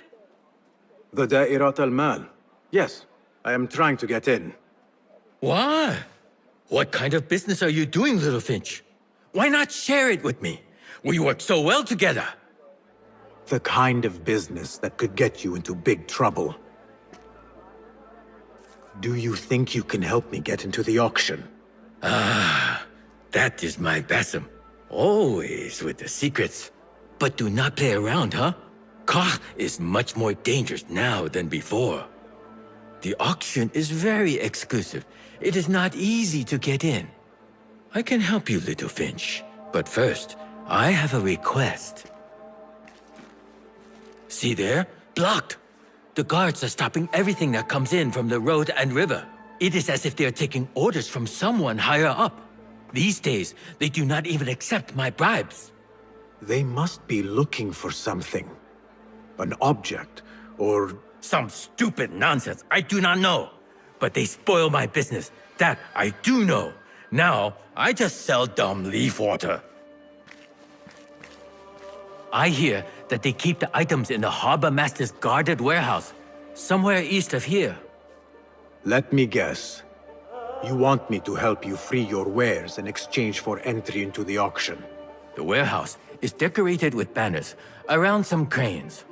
[SPEAKER 10] The Da'irat al-Mal. Yes, I am trying to get in.
[SPEAKER 9] Why? What kind of business are you doing, little Finch? Why not share it with me? We work so well together.
[SPEAKER 10] The kind of business that could get you into big trouble. Do you think you can help me get into the auction?
[SPEAKER 9] Ah, that is my Basim. Always with the secrets. But do not play around, huh? Kah is much more dangerous now than before. The auction is very exclusive. It is not easy to get in. I can help you, little Finch. But first, I have a request. See there? Blocked. The guards are stopping everything that comes in from the road and river. It is as if they are taking orders from someone higher up. These days, they do not even accept my bribes.
[SPEAKER 10] They must be looking for something. An object, or...
[SPEAKER 9] Some stupid nonsense, I do not know. But they spoil my business, that I do know. Now, I just sell dumb leaf water. I hear that they keep the items in the harbor master's guarded warehouse, somewhere east of here.
[SPEAKER 10] Let me guess. You want me to help you free your wares in exchange for entry into the auction.
[SPEAKER 9] The warehouse is decorated with banners around some cranes.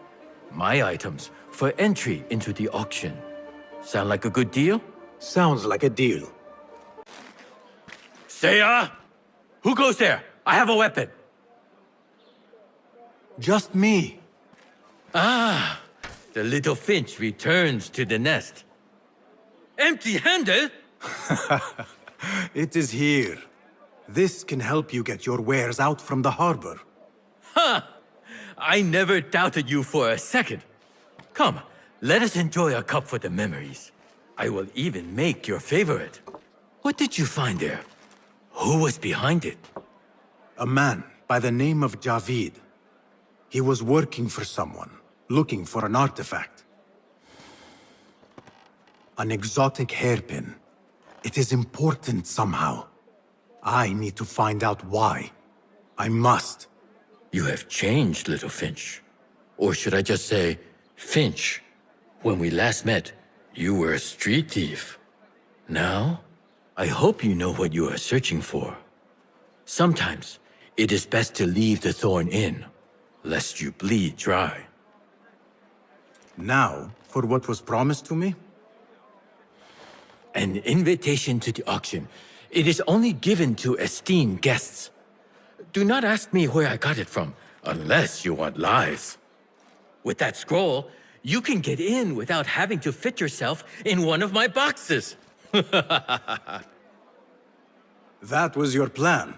[SPEAKER 9] My items for entry into the auction. Sound like a good deal?
[SPEAKER 10] Sounds like a deal.
[SPEAKER 9] Saya! Who goes there? I have a weapon.
[SPEAKER 10] Just me.
[SPEAKER 9] Ah, the little Finch returns to the nest. Empty-handed?
[SPEAKER 10] It is here. This can help you get your wares out from the harbor.
[SPEAKER 9] Ha! I never doubted you for a second. Come, let us enjoy a cup for the memories. I will even make your favorite. What did you find there? Who was behind it?
[SPEAKER 10] A man by the name of Javid. He was working for someone, looking for an artifact. An exotic hairpin. It is important somehow. I need to find out why. I must.
[SPEAKER 9] You have changed, little Finch. Or should I just say, Finch? When we last met, you were a street thief. Now, I hope you know what you are searching for. Sometimes, it is best to leave the thorn in, lest you bleed dry.
[SPEAKER 10] Now, for what was promised to me?
[SPEAKER 9] An invitation to the auction. It is only given to esteemed guests. Do not ask me where I got it from, unless you want lies. With that scroll, you can get in without having to fit yourself in one of my boxes.
[SPEAKER 10] That was your plan.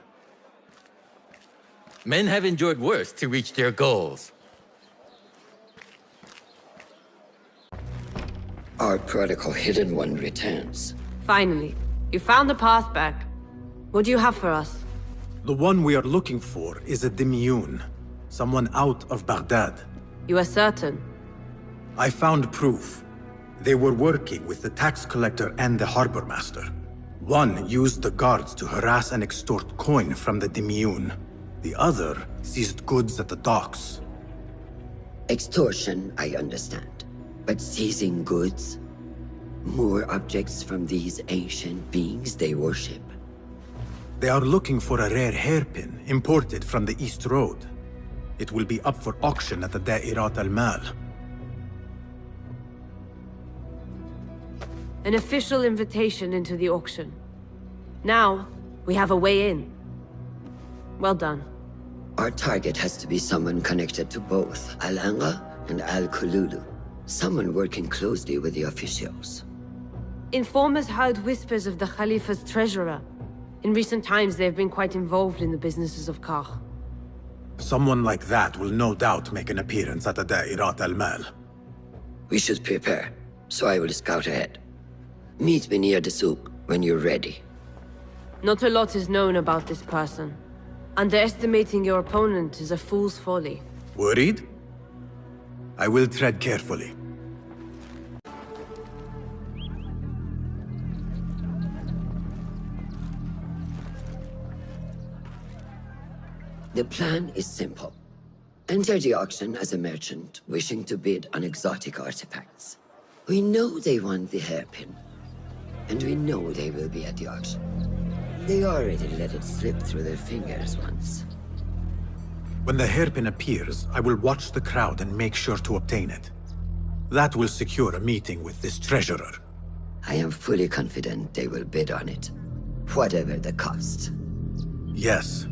[SPEAKER 9] Men have endured worse to reach their goals.
[SPEAKER 5] Our prodigal hidden one returns.
[SPEAKER 1] Finally, you found the path back. What do you have for us?
[SPEAKER 10] The one we are looking for is a Dimiyun, someone out of Baghdad.
[SPEAKER 1] You are certain?
[SPEAKER 10] I found proof. They were working with the tax collector and the harbor master. One used the guards to harass and extort coin from the Dimiyun. The other seized goods at the docks.
[SPEAKER 5] Extortion, I understand. But seizing goods? More objects from these ancient beings they worship.
[SPEAKER 10] They are looking for a rare hairpin imported from the East Road. It will be up for auction at the Da'irat al-Mal.
[SPEAKER 1] An official invitation into the auction. Now, we have a way in. Well done.
[SPEAKER 5] Our target has to be someone connected to both Al-Anga and Al-Kululu. Someone working closely with the officials.
[SPEAKER 1] Informers heard whispers of the Khalifa's treasurer. In recent times, they have been quite involved in the businesses of Kar.
[SPEAKER 22] Someone like that will no doubt make an appearance at the Da'irat al-Mal.
[SPEAKER 5] We should prepare, so I will scout ahead. Meet me near the souk when you're ready.
[SPEAKER 1] Not a lot is known about this person. Underestimating your opponent is a fool's folly.
[SPEAKER 22] Worried? I will tread carefully.
[SPEAKER 5] The plan is simple. Enter the auction as a merchant wishing to bid on exotic artifacts. We know they want the hairpin, and we know they will be at the auction. They already let it slip through their fingers once.
[SPEAKER 22] When the hairpin appears, I will watch the crowd and make sure to obtain it. That will secure a meeting with this treasurer.
[SPEAKER 5] I am fully confident they will bid on it, whatever the cost.
[SPEAKER 22] Yes.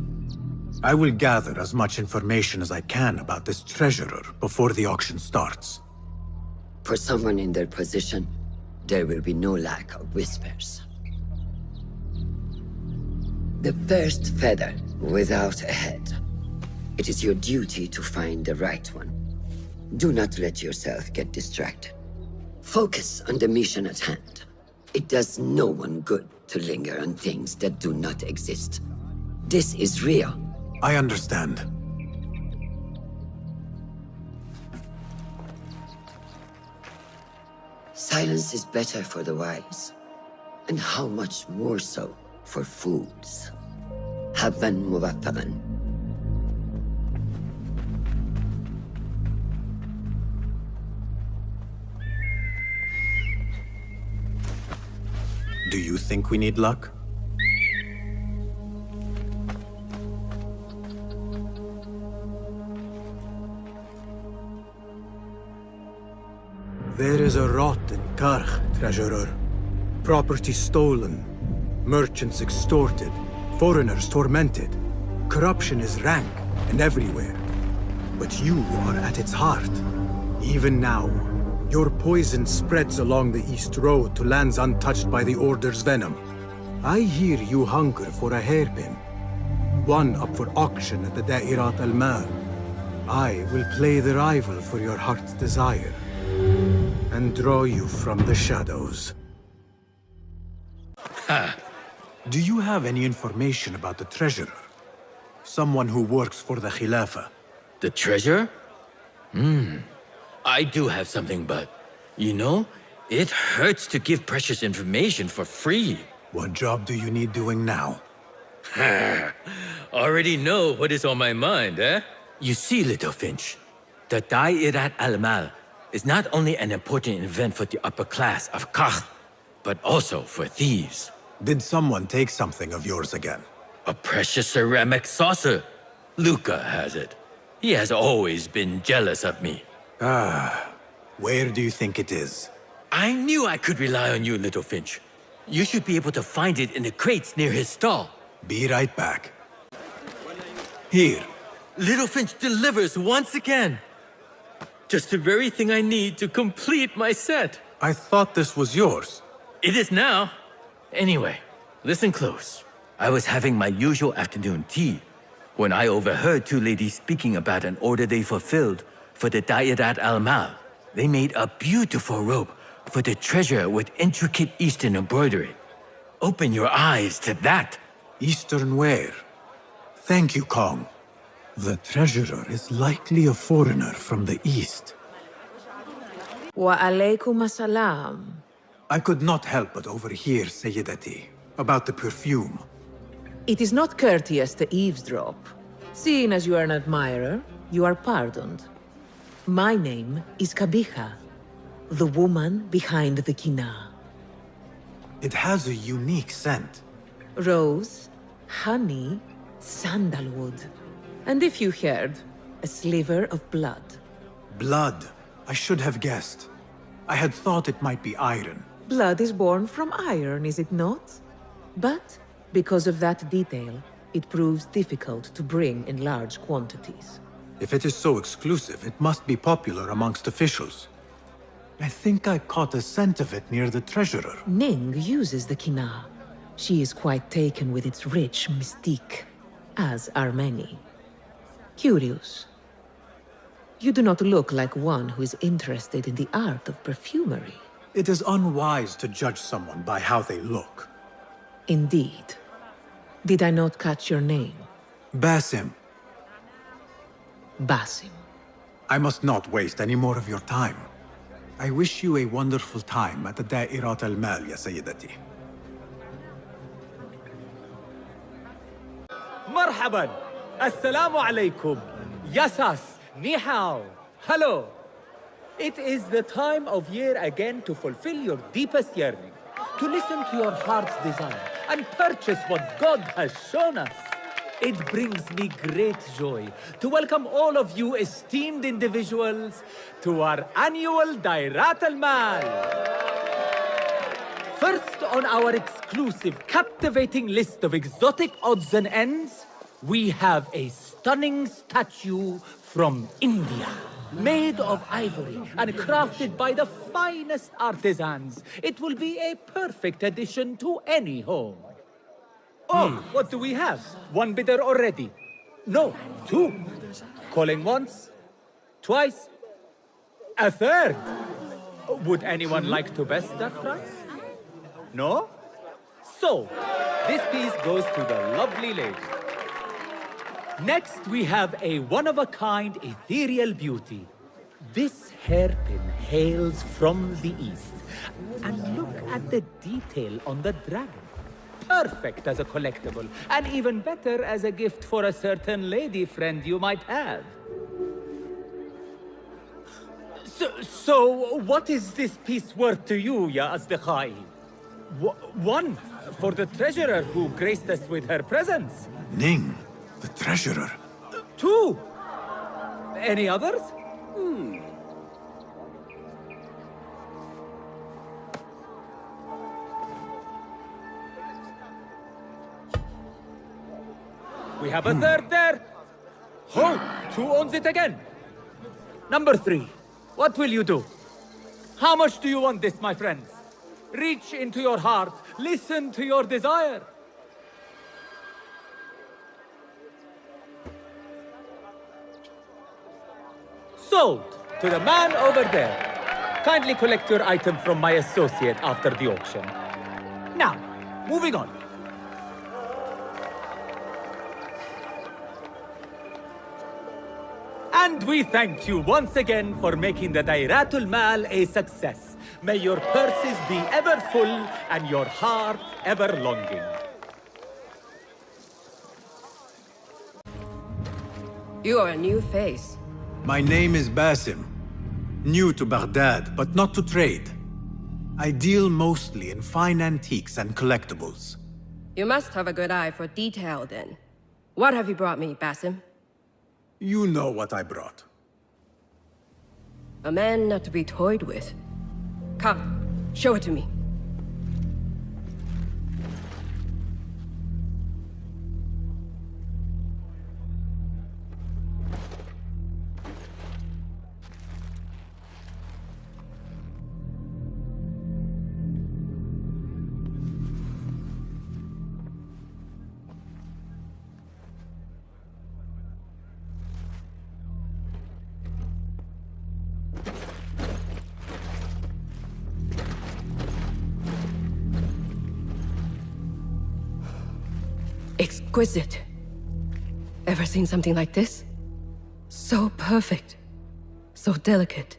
[SPEAKER 22] I will gather as much information as I can about this treasurer before the auction starts.
[SPEAKER 5] For someone in their position, there will be no lack of whispers. The first feather without a head. It is your duty to find the right one. Do not let yourself get distracted. Focus on the mission at hand. It does no one good to linger on things that do not exist. This is real.
[SPEAKER 22] I understand.
[SPEAKER 5] Silence is better for the wise, and how much more so for fools. Habban muwaffaqan.
[SPEAKER 22] Do you think we need luck? There is a rot in Karch, treasurer. Property stolen, merchants extorted, foreigners tormented. Corruption is rank and everywhere. But you are at its heart. Even now, your poison spreads along the East Road to lands untouched by the Order's venom. I hear you hunger for a hairpin. One up for auction at the Da'irat al-Mal. I will play the rival for your heart's desire, and draw you from the shadows.
[SPEAKER 9] Ha!
[SPEAKER 22] Do you have any information about the treasurer? Someone who works for the Khilafah.
[SPEAKER 9] The treasure? I do have something, but... You know, it hurts to give precious information for free.
[SPEAKER 22] What job do you need doing now?
[SPEAKER 9] Already know what is on my mind, eh? You see, little Finch, the Da'irat al-Mal is not only an important event for the upper class of Kach, but also for thieves.
[SPEAKER 22] Did someone take something of yours again?
[SPEAKER 9] A precious ceramic saucer. Luca has it. He has always been jealous of me.
[SPEAKER 22] Where do you think it is?
[SPEAKER 9] I knew I could rely on you, little Finch. You should be able to find it in the crates near his stall.
[SPEAKER 22] Be right back. Here.
[SPEAKER 9] Little Finch delivers once again. Just the very thing I need to complete my set.
[SPEAKER 22] I thought this was yours.
[SPEAKER 9] It is now. Anyway, listen close. I was having my usual afternoon tea when I overheard two ladies speaking about an order they fulfilled for the Da'irat al-Mal. They made a beautiful robe for the treasure with intricate Eastern embroidery. Open your eyes to that.
[SPEAKER 22] Eastern wear. Thank you, Kong. The treasurer is likely a foreigner from the East.
[SPEAKER 7] Wa alaykum assalam.
[SPEAKER 22] I could not help but overhear, Sayyidati, about the perfume.
[SPEAKER 7] It is not courteous to eavesdrop. Seeing as you are an admirer, you are pardoned. My name is Kabiha, the woman behind the Kina.
[SPEAKER 22] It has a unique scent.
[SPEAKER 7] Rose, honey, sandalwood. And if you heard, a sliver of blood.
[SPEAKER 22] Blood. I should have guessed. I had thought it might be iron.
[SPEAKER 7] Blood is born from iron, is it not? But, because of that detail, it proves difficult to bring in large quantities.
[SPEAKER 22] If it is so exclusive, it must be popular amongst officials.
[SPEAKER 10] I think I caught a scent of it near the treasurer.
[SPEAKER 7] Ning uses the Kina. She is quite taken with its rich mystique, as are many. Curious. You do not look like one who is interested in the art of perfumery.
[SPEAKER 10] It is unwise to judge someone by how they look.
[SPEAKER 7] Indeed. Did I not catch your name?
[SPEAKER 10] Basim.
[SPEAKER 7] Basim.
[SPEAKER 10] I must not waste any more of your time. I wish you a wonderful time at the Da'irat al-Mal, ya Sayyidati.
[SPEAKER 11] مرحبا. السلام عليكم. Yasas. Ni hao. Hello. It is the time of year again to fulfill your deepest yearning, to listen to your heart's desire, and purchase what God has shown us. It brings me great joy to welcome all of you esteemed individuals to our annual Dairat al-Mal. First on our exclusive, captivating list of exotic odds and ends, we have a stunning statue from India. Made of ivory and crafted by the finest artisans, it will be a perfect addition to any home. Oh, what do we have? One bidder already? No, two. Calling once, twice, a third. Would anyone like to best that price? No? So, this piece goes to the lovely lady. Next, we have a one-of-a-kind ethereal beauty. This hairpin hails from the east. And look at the detail on the dragon. Perfect as a collectible, and even better as a gift for a certain lady friend you might have. So what is this piece worth to you, ya Asdiqai? One, for the treasurer who graced us with her presence.
[SPEAKER 10] Ning, the treasurer.
[SPEAKER 11] Two. Any others? We have a third there. Oh, two owns it again. Number three, what will you do? How much do you want this, my friends? Reach into your heart, listen to your desire. Sold to the man over there. Kindly collect your item from my associate after the auction. Now, moving on. And we thank you once again for making the Dairatul Mal a success. May your purses be ever full and your heart ever longing.
[SPEAKER 1] You are a new face.
[SPEAKER 10] My name is Basim. New to Baghdad, but not to trade. I deal mostly in fine antiques and collectibles.
[SPEAKER 1] You must have a good eye for detail then. What have you brought me, Basim?
[SPEAKER 10] You know what I brought.
[SPEAKER 1] A man not to be toyed with. Come, show it to me. Exquisite. Ever seen something like this? So perfect. So delicate.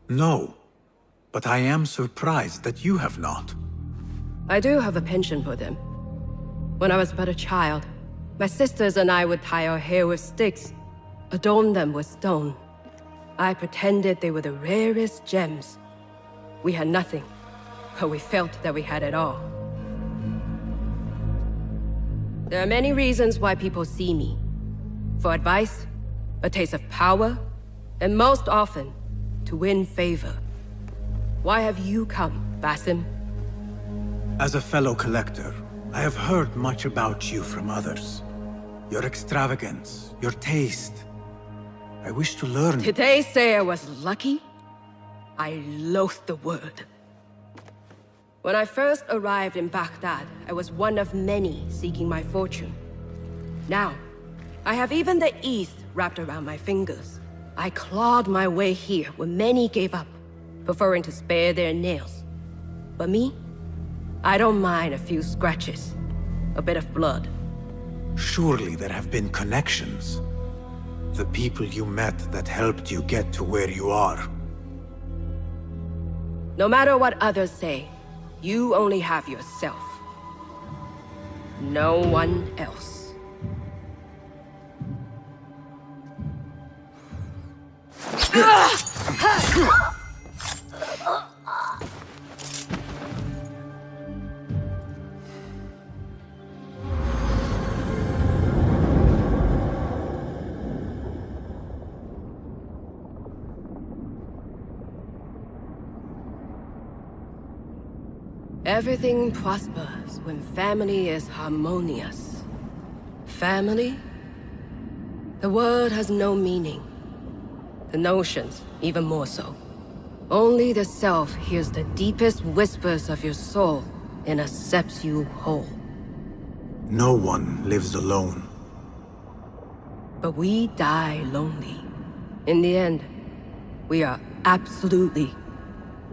[SPEAKER 10] No, but I am surprised that you have not.
[SPEAKER 1] I do have a penchant for them. When I was but a child, my sisters and I would tie our hair with sticks, adorn them with stone. I pretended they were the rarest gems. We had nothing, but we felt that we had it all. There are many reasons why people see me. For advice, a taste of power, and most often, to win favor. Why have you come, Basim?
[SPEAKER 10] As a fellow collector, I have heard much about you from others. Your extravagance, your taste. I wish to learn.
[SPEAKER 1] Did they say I was lucky?
[SPEAKER 14] I loathe the word. When I first arrived in Baghdad, I was one of many seeking my fortune. Now, I have even the East wrapped around my fingers. I clawed my way here when many gave up, preferring to spare their nails. But me? I don't mind a few scratches, a bit of blood.
[SPEAKER 10] Surely there have been connections. The people you met that helped you get to where you are.
[SPEAKER 14] No matter what others say, you only have yourself. No one else. Everything prospers when family is harmonious. Family? The word has no meaning. The notions, even more so. Only the self hears the deepest whispers of your soul and accepts you whole.
[SPEAKER 10] No one lives alone.
[SPEAKER 14] But we die lonely. In the end, we are absolutely,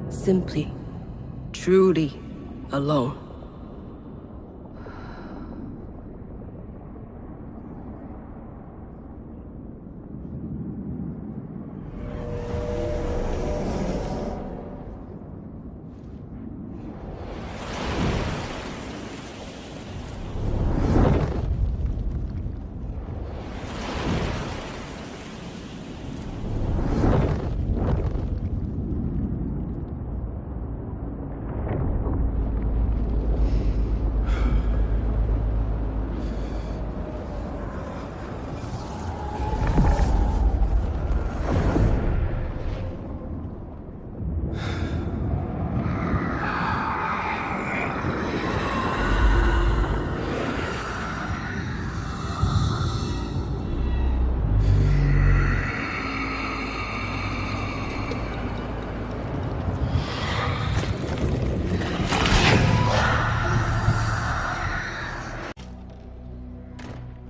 [SPEAKER 14] simply, truly alone.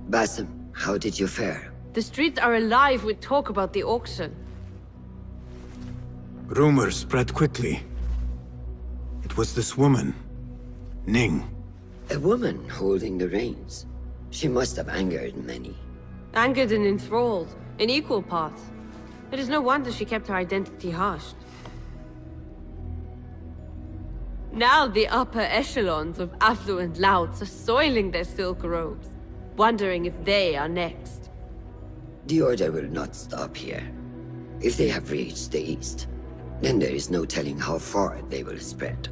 [SPEAKER 5] Basim, how did you fare?
[SPEAKER 1] The streets are alive with talk about the auction.
[SPEAKER 10] Rumors spread quickly. It was this woman, Ning.
[SPEAKER 5] A woman holding the reins. She must have angered many.
[SPEAKER 1] Angered and enthralled, in equal parts. It is no wonder she kept her identity hushed. Now the upper echelons of affluent louts are soiling their silk robes, wondering if they are next.
[SPEAKER 5] The Order will not stop here. If they have reached the East, then there is no telling how far they will spread.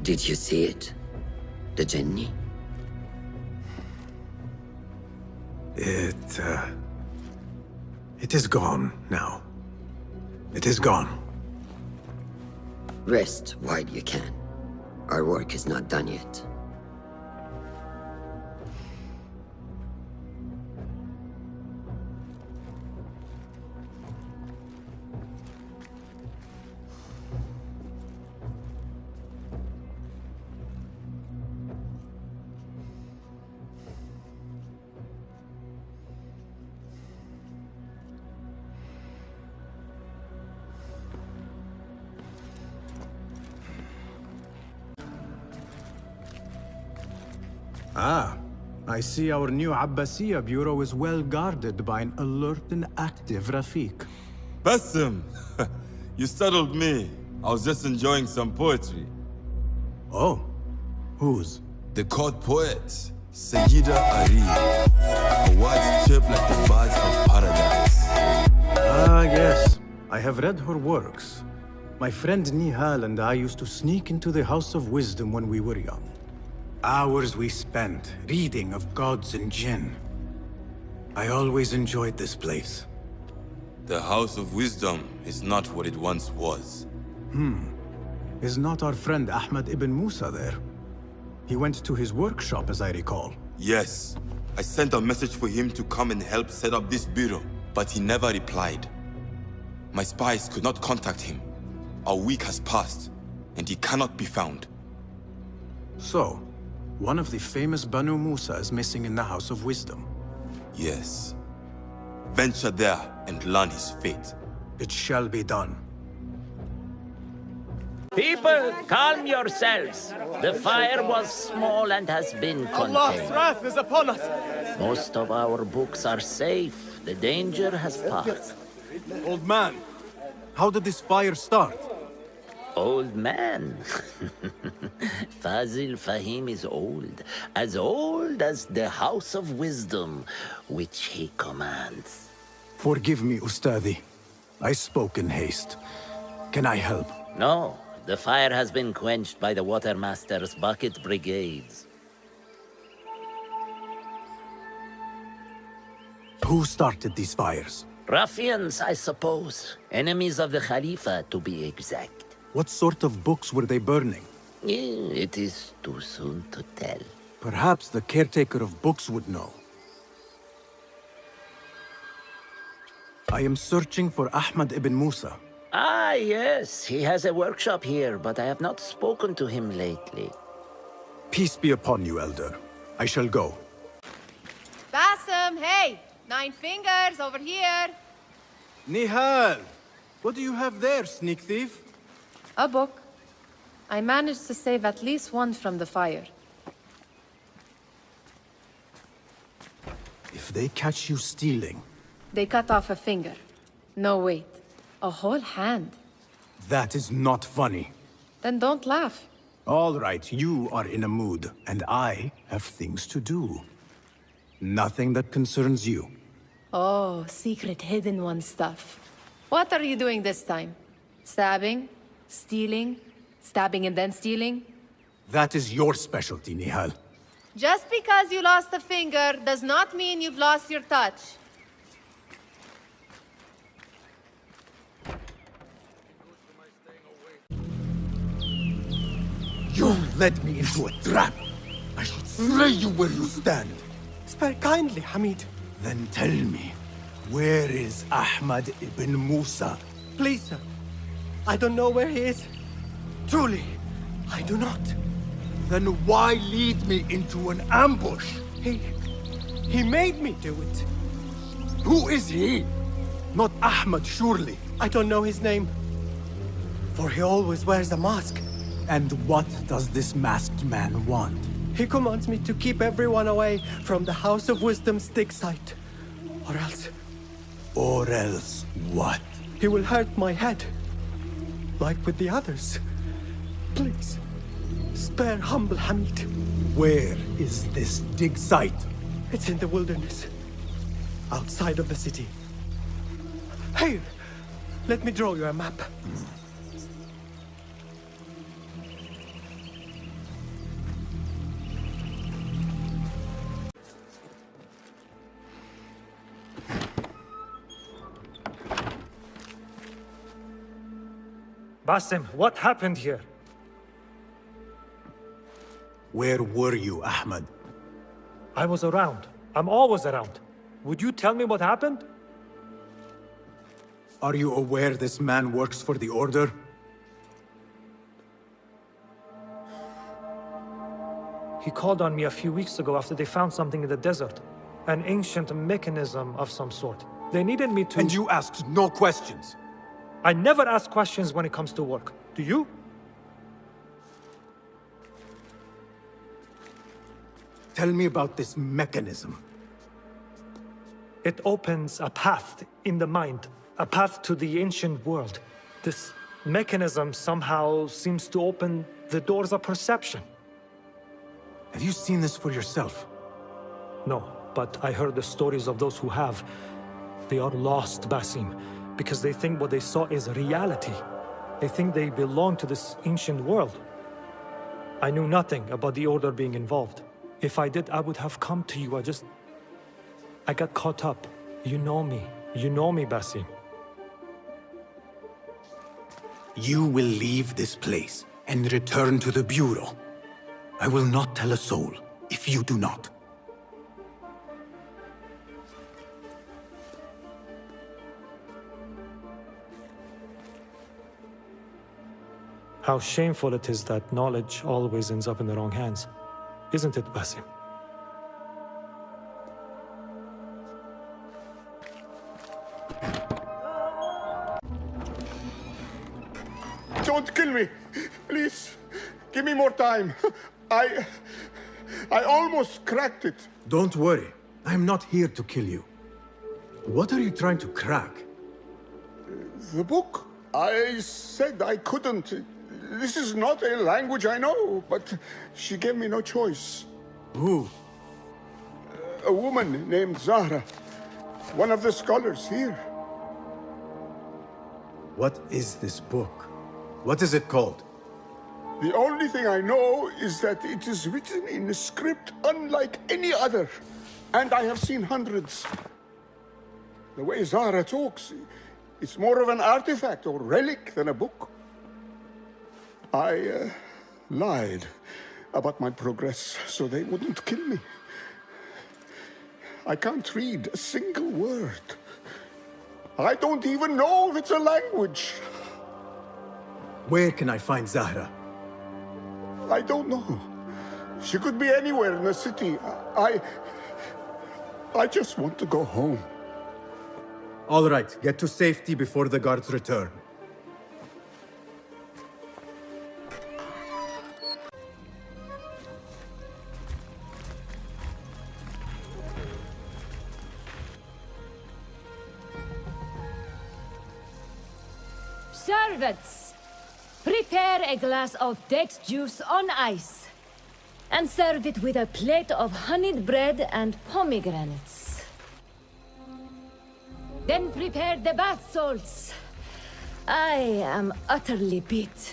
[SPEAKER 5] Did you see it? The Jinni?
[SPEAKER 10] It is gone now. It is gone.
[SPEAKER 5] Rest while you can. Our work is not done yet.
[SPEAKER 10] Ah, I see our new Abbasiyya bureau is well guarded by an alert and active Rafiq.
[SPEAKER 16] Basim! You startled me. I was just enjoying some poetry.
[SPEAKER 10] Oh? Whose?
[SPEAKER 16] The court poet, Sayyida Ari. Her words chirp like the birds of paradise.
[SPEAKER 10] Ah, yes. I have read her works. My friend Nihal and I used to sneak into the House of Wisdom when we were young. Hours we spent reading of gods and jinn. I always enjoyed this place.
[SPEAKER 16] The House of Wisdom is not what it once was.
[SPEAKER 10] Is not our friend Ahmad ibn Musa there? He went to his workshop, as I recall.
[SPEAKER 16] Yes. I sent a message for him to come and help set up this bureau. but he never replied. My spies could not contact him. A week has passed, and he cannot be found.
[SPEAKER 10] So, one of the famous Banu Musa is missing in the House of Wisdom.
[SPEAKER 16] Yes. Venture there and learn his fate.
[SPEAKER 10] It shall be done.
[SPEAKER 3] People, calm yourselves. The fire was small and has been contained.
[SPEAKER 20] Allah's wrath is upon us!
[SPEAKER 3] Most of our books are safe. The danger has passed.
[SPEAKER 10] Old man, how did this fire start?
[SPEAKER 3] Old man? Fazil Fahim is old as the House of Wisdom, which he commands.
[SPEAKER 10] Forgive me, Ustadi. I spoke in haste. Can I help?
[SPEAKER 3] No, the fire has been quenched by the Watermaster's bucket brigades.
[SPEAKER 10] Who started these fires?
[SPEAKER 3] Ruffians, I suppose. Enemies of the Khalifa, to be exact.
[SPEAKER 10] What sort of books were they burning?
[SPEAKER 3] It is too soon to tell.
[SPEAKER 10] Perhaps the caretaker of books would know. I am searching for Ahmad ibn Musa.
[SPEAKER 3] Ah, yes. He has a workshop here, but I have not spoken to him lately.
[SPEAKER 10] Peace be upon you, Elder. I shall go.
[SPEAKER 2] Basim, hey! 9 fingers, over here!
[SPEAKER 10] Nihal! What do you have there, sneak thief?
[SPEAKER 2] A book. I managed to save at least one from the fire.
[SPEAKER 10] If they catch you stealing...
[SPEAKER 2] They cut off a finger. No, wait. A whole hand.
[SPEAKER 10] That is not funny.
[SPEAKER 2] Then don't laugh.
[SPEAKER 10] All right, you are in a mood, and I have things to do. Nothing that concerns you.
[SPEAKER 2] Oh, secret hidden one stuff. What are you doing this time? Stabbing? Stealing? Stabbing and then stealing?
[SPEAKER 10] That is your specialty, Nihal.
[SPEAKER 2] Just because you lost a finger does not mean you've lost your touch.
[SPEAKER 10] You led me into a trap. I should slay you where you stand.
[SPEAKER 20] Spare kindly, Hamid.
[SPEAKER 10] Then tell me, where is Ahmad ibn Musa?
[SPEAKER 20] Please, sir. I don't know where he is. Truly, I do not.
[SPEAKER 10] Then why lead me into an ambush?
[SPEAKER 20] He made me do it.
[SPEAKER 10] Who is he? Not Ahmad, surely.
[SPEAKER 20] I don't know his name. For he always wears a mask.
[SPEAKER 10] And what does this masked man want?
[SPEAKER 20] He commands me to keep everyone away from the House of Wisdom's dig site. Or else...
[SPEAKER 10] Or else what?
[SPEAKER 20] He will hurt my head. Like with the others. Please, spare humble Hamid.
[SPEAKER 10] Where is this dig site?
[SPEAKER 20] It's in the wilderness. Outside of the city. Here, let me draw you a map.
[SPEAKER 13] Basim, what happened here?
[SPEAKER 10] Where were you, Ahmad?
[SPEAKER 13] I was around. I'm always around. Would you tell me what happened?
[SPEAKER 10] Are you aware this man works for the Order?
[SPEAKER 13] He called on me a few weeks ago after they found something in the desert. An ancient mechanism of some sort. They needed me to...
[SPEAKER 10] And you asked no questions?
[SPEAKER 13] I never ask questions when it comes to work. Do you?
[SPEAKER 10] Tell me about this mechanism.
[SPEAKER 13] It opens a path in the mind. A path to the ancient world. This mechanism somehow seems to open the doors of perception.
[SPEAKER 10] Have you seen this for yourself?
[SPEAKER 13] No, but I heard the stories of those who have. They are lost, Basim, because they think what they saw is reality. They think they belong to this ancient world. I knew nothing about the Order being involved. If I did, I would have come to you. I got caught up. You know me. You know me, Basim.
[SPEAKER 10] You will leave this place and return to the Bureau. I will not tell a soul if you do not.
[SPEAKER 13] How shameful it is that knowledge always ends up in the wrong hands. Isn't it, Basim?
[SPEAKER 15] Don't kill me! Please, give me more time. I almost cracked it.
[SPEAKER 22] Don't worry. I'm not here to kill you. What are you trying to crack?
[SPEAKER 15] The book. I said I couldn't. This is not a language I know, but she gave me no choice.
[SPEAKER 22] Who?
[SPEAKER 15] A woman named Zahra. One of the scholars here.
[SPEAKER 22] What is this book? What is it called?
[SPEAKER 15] The only thing I know is that it is written in a script unlike any other. And I have seen hundreds. The way Zahra talks, it's more of an artifact or relic than a book. I lied about my progress so they wouldn't kill me. I can't read a single word. I don't even know if it's a language.
[SPEAKER 22] Where can I find Zahra?
[SPEAKER 15] I don't know. She could be anywhere in the city. I just want to go home.
[SPEAKER 22] All right, get to safety before the guards return.
[SPEAKER 17] Servants, prepare a glass of date juice on ice, and serve it with a plate of honeyed bread and pomegranates. Then prepare the bath salts. I am utterly beat.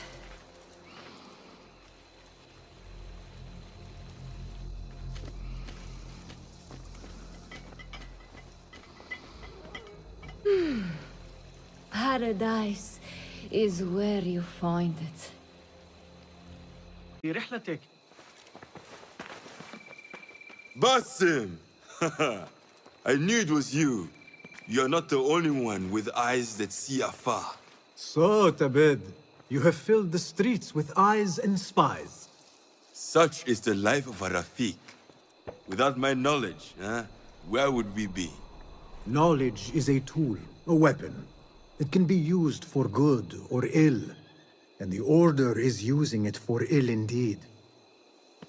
[SPEAKER 17] Paradise is where you find it.
[SPEAKER 16] Basim! I knew it was you. You're not the only one with eyes that see afar.
[SPEAKER 22] So, Tabid, you have filled the streets with eyes and spies.
[SPEAKER 16] Such is the life of a Rafiq. Without my knowledge, where would we be?
[SPEAKER 22] Knowledge is a tool, a weapon. It can be used for good or ill, and the Order is using it for ill indeed.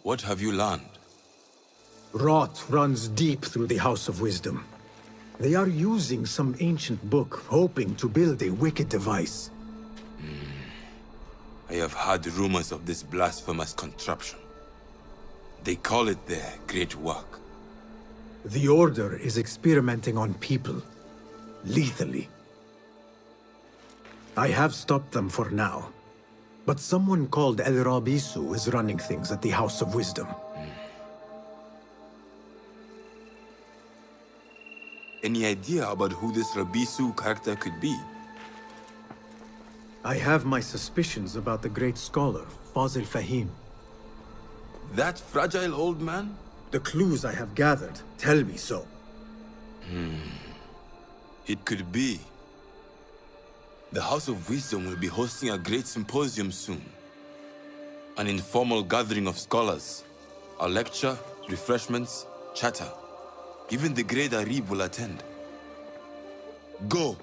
[SPEAKER 16] What have you learned?
[SPEAKER 22] Rot runs deep through the House of Wisdom. They are using some ancient book, hoping to build a wicked device.
[SPEAKER 16] I have heard rumors of this blasphemous contraption. They call it their great work.
[SPEAKER 22] The Order is experimenting on people, lethally. I have stopped them for now, but someone called El Rabisu is running things at the House of Wisdom.
[SPEAKER 16] Any idea about who this Rabisu character could be?
[SPEAKER 22] I have my suspicions about the great scholar, Fazil Fahim.
[SPEAKER 16] That fragile old man?
[SPEAKER 22] The clues I have gathered tell me so.
[SPEAKER 16] It could be. The House of Wisdom will be hosting a great symposium soon. An informal gathering of scholars. A lecture, refreshments, chatter. Even the great Arib will attend. Go!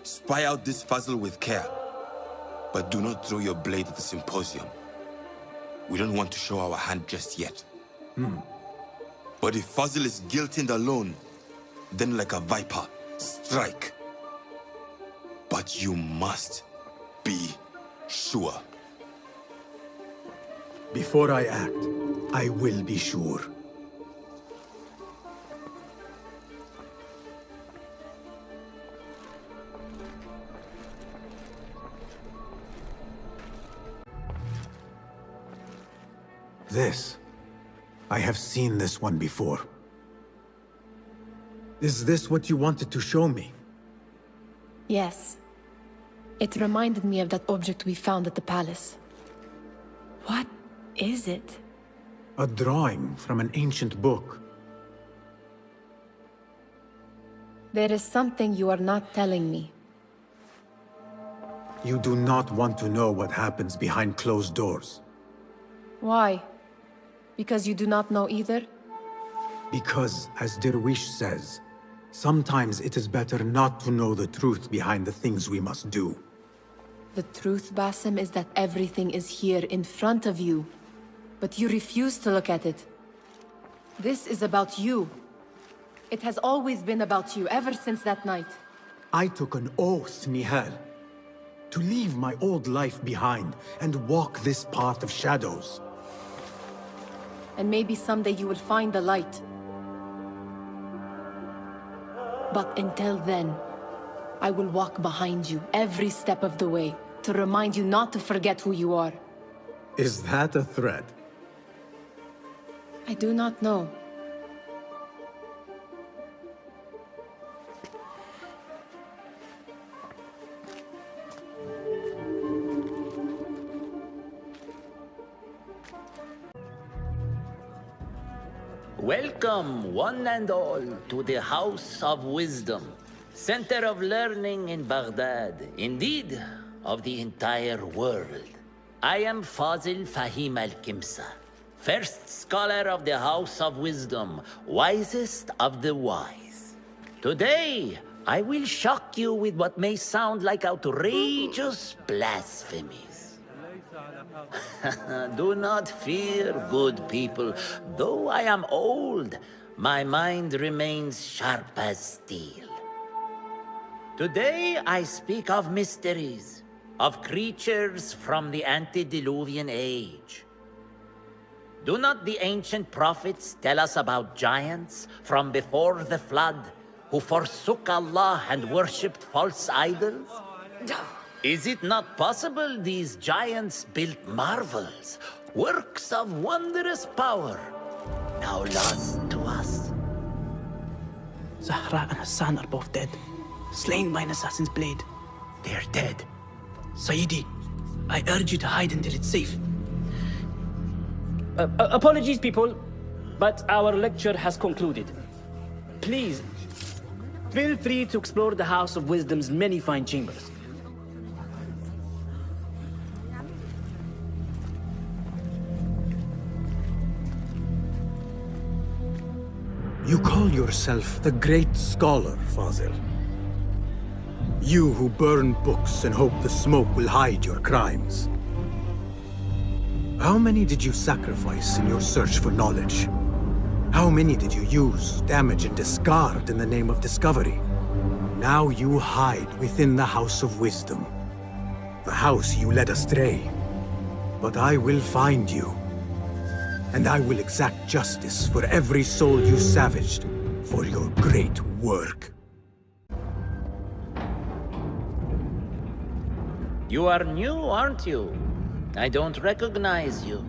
[SPEAKER 16] Spy out this puzzle with care. But do not throw your blade at the symposium. We don't want to show our hand just yet. But if Fazil is guilty and alone, then like a viper, strike. But you must be sure.
[SPEAKER 22] Before I act, I will be sure. This. I have seen this one before. Is this what you wanted to show me?
[SPEAKER 2] Yes. It reminded me of that object we found at the palace. What is it?
[SPEAKER 22] A drawing from an ancient book.
[SPEAKER 2] There is something you are not telling me.
[SPEAKER 22] You do not want to know what happens behind closed doors.
[SPEAKER 2] Why? Because you do not know either?
[SPEAKER 22] Because, as Derwish says, sometimes it is better not to know the truth behind the things we must do.
[SPEAKER 2] The truth, Basim, is that everything is here in front of you. But you refuse to look at it. This is about you. It has always been about you, ever since that night.
[SPEAKER 22] I took an oath, Nihal, to leave my old life behind and walk this path of shadows.
[SPEAKER 2] And maybe someday you will find the light. But until then, I will walk behind you every step of the way to remind you not to forget who you are.
[SPEAKER 22] Is that a threat?
[SPEAKER 2] I do not know.
[SPEAKER 3] Welcome, one and all, to the House of Wisdom, center of learning in Baghdad, indeed, of the entire world. I am Fazil Fahim al-Kimsa, first scholar of the House of Wisdom, wisest of the wise. Today, I will shock you with what may sound like outrageous blasphemies. Do not fear, good people. Though I am old, my mind remains sharp as steel. Today I speak of mysteries, of creatures from the antediluvian age. Do not the ancient prophets tell us about giants from before the flood who forsook Allah and worshipped false idols? Is it not possible these giants built marvels, works of wondrous power, now lost to us?
[SPEAKER 18] Zahra and Hassan are both dead, slain by an assassin's blade.
[SPEAKER 3] They're dead.
[SPEAKER 18] Sayyidi, I urge you to hide until it's safe.
[SPEAKER 19] Apologies, people, but our lecture has concluded. Please, feel free to explore the House of Wisdom's many fine chambers.
[SPEAKER 22] You call yourself the great scholar, Fazil. You who burn books and hope the smoke will hide your crimes. How many did you sacrifice in your search for knowledge? How many did you use, damage, and discard in the name of discovery? Now you hide within the House of Wisdom. The house you led astray. But I will find you. And I will exact justice for every soul you savaged for your great work.
[SPEAKER 3] You are new, aren't you? I don't recognize you.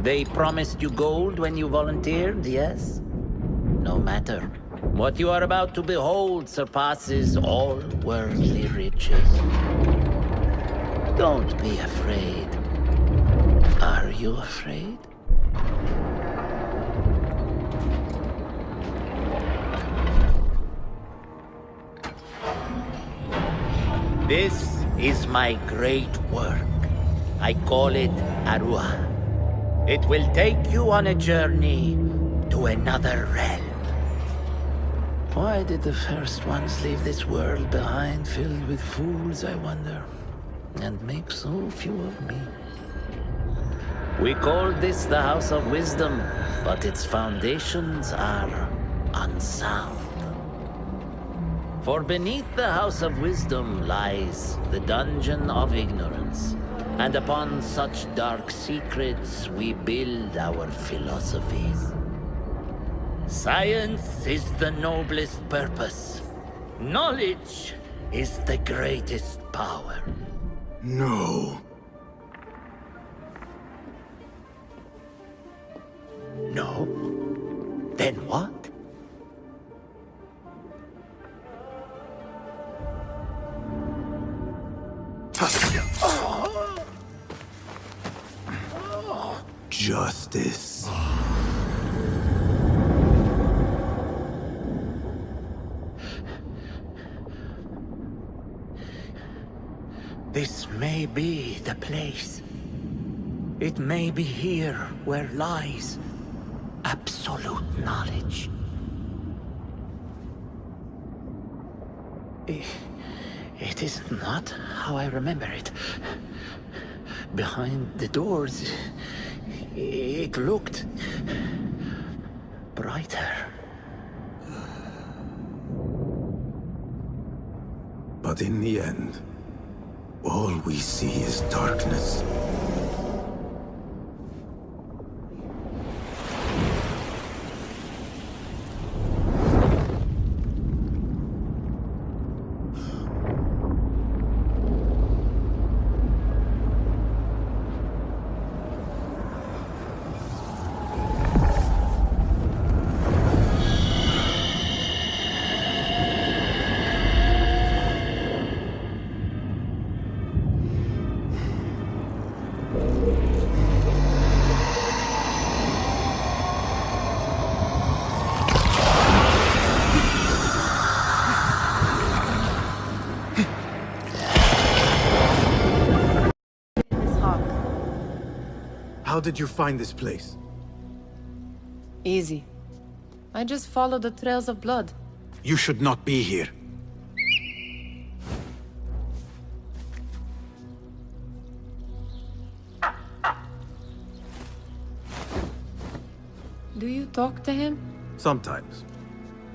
[SPEAKER 3] They promised you gold when you volunteered, yes? No matter. What you are about to behold surpasses all worldly riches. Don't be afraid. Are you afraid? This is my great work. I call it Arua. It will take you on a journey to another realm. Why did the first ones leave this world behind, filled with fools, I wonder? And make so few of me. We call this the House of Wisdom, but its foundations are unsound. For beneath the House of Wisdom lies the dungeon of ignorance, and upon such dark secrets we build our philosophies. Science is the noblest purpose. Knowledge is the greatest power.
[SPEAKER 22] No.
[SPEAKER 3] No? Then what?
[SPEAKER 22] Justice.
[SPEAKER 3] This may be the place. It may be here where lies absolute knowledge. It is not how I remember it. Behind the doors, it looked brighter.
[SPEAKER 22] But in the end, all we see is darkness. How did you find this place?
[SPEAKER 2] Easy. I just followed the trails of blood.
[SPEAKER 22] You should not be here.
[SPEAKER 2] Do you talk to him?
[SPEAKER 22] Sometimes.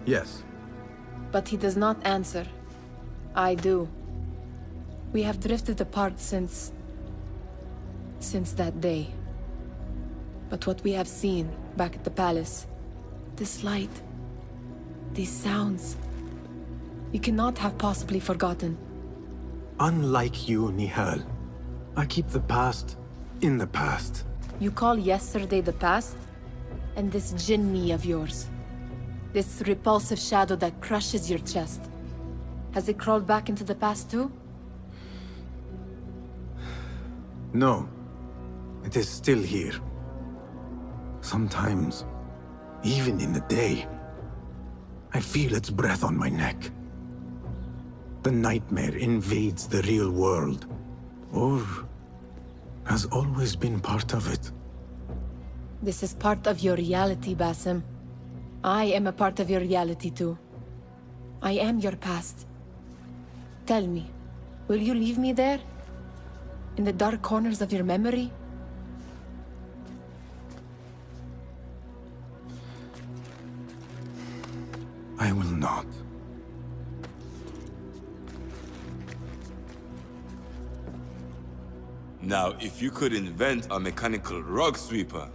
[SPEAKER 22] Yes.
[SPEAKER 2] But he does not answer. I do. We have drifted apart since that day. But what we have seen back at the palace, this light, these sounds, you cannot have possibly forgotten.
[SPEAKER 22] Unlike you, Nihal, I keep the past in the past.
[SPEAKER 2] You call yesterday the past? And this jinni of yours, this repulsive shadow that crushes your chest, has it crawled back into the past too?
[SPEAKER 22] No. It is still here. Sometimes, even in the day, I feel its breath on my neck. The nightmare invades the real world, or has always been part of it.
[SPEAKER 2] This is part of your reality, Basim. I am a part of your reality too. I am your past. Tell me, will you leave me there? In the dark corners of your memory?
[SPEAKER 22] I will not.
[SPEAKER 16] Now, if you could invent a mechanical rug sweeper...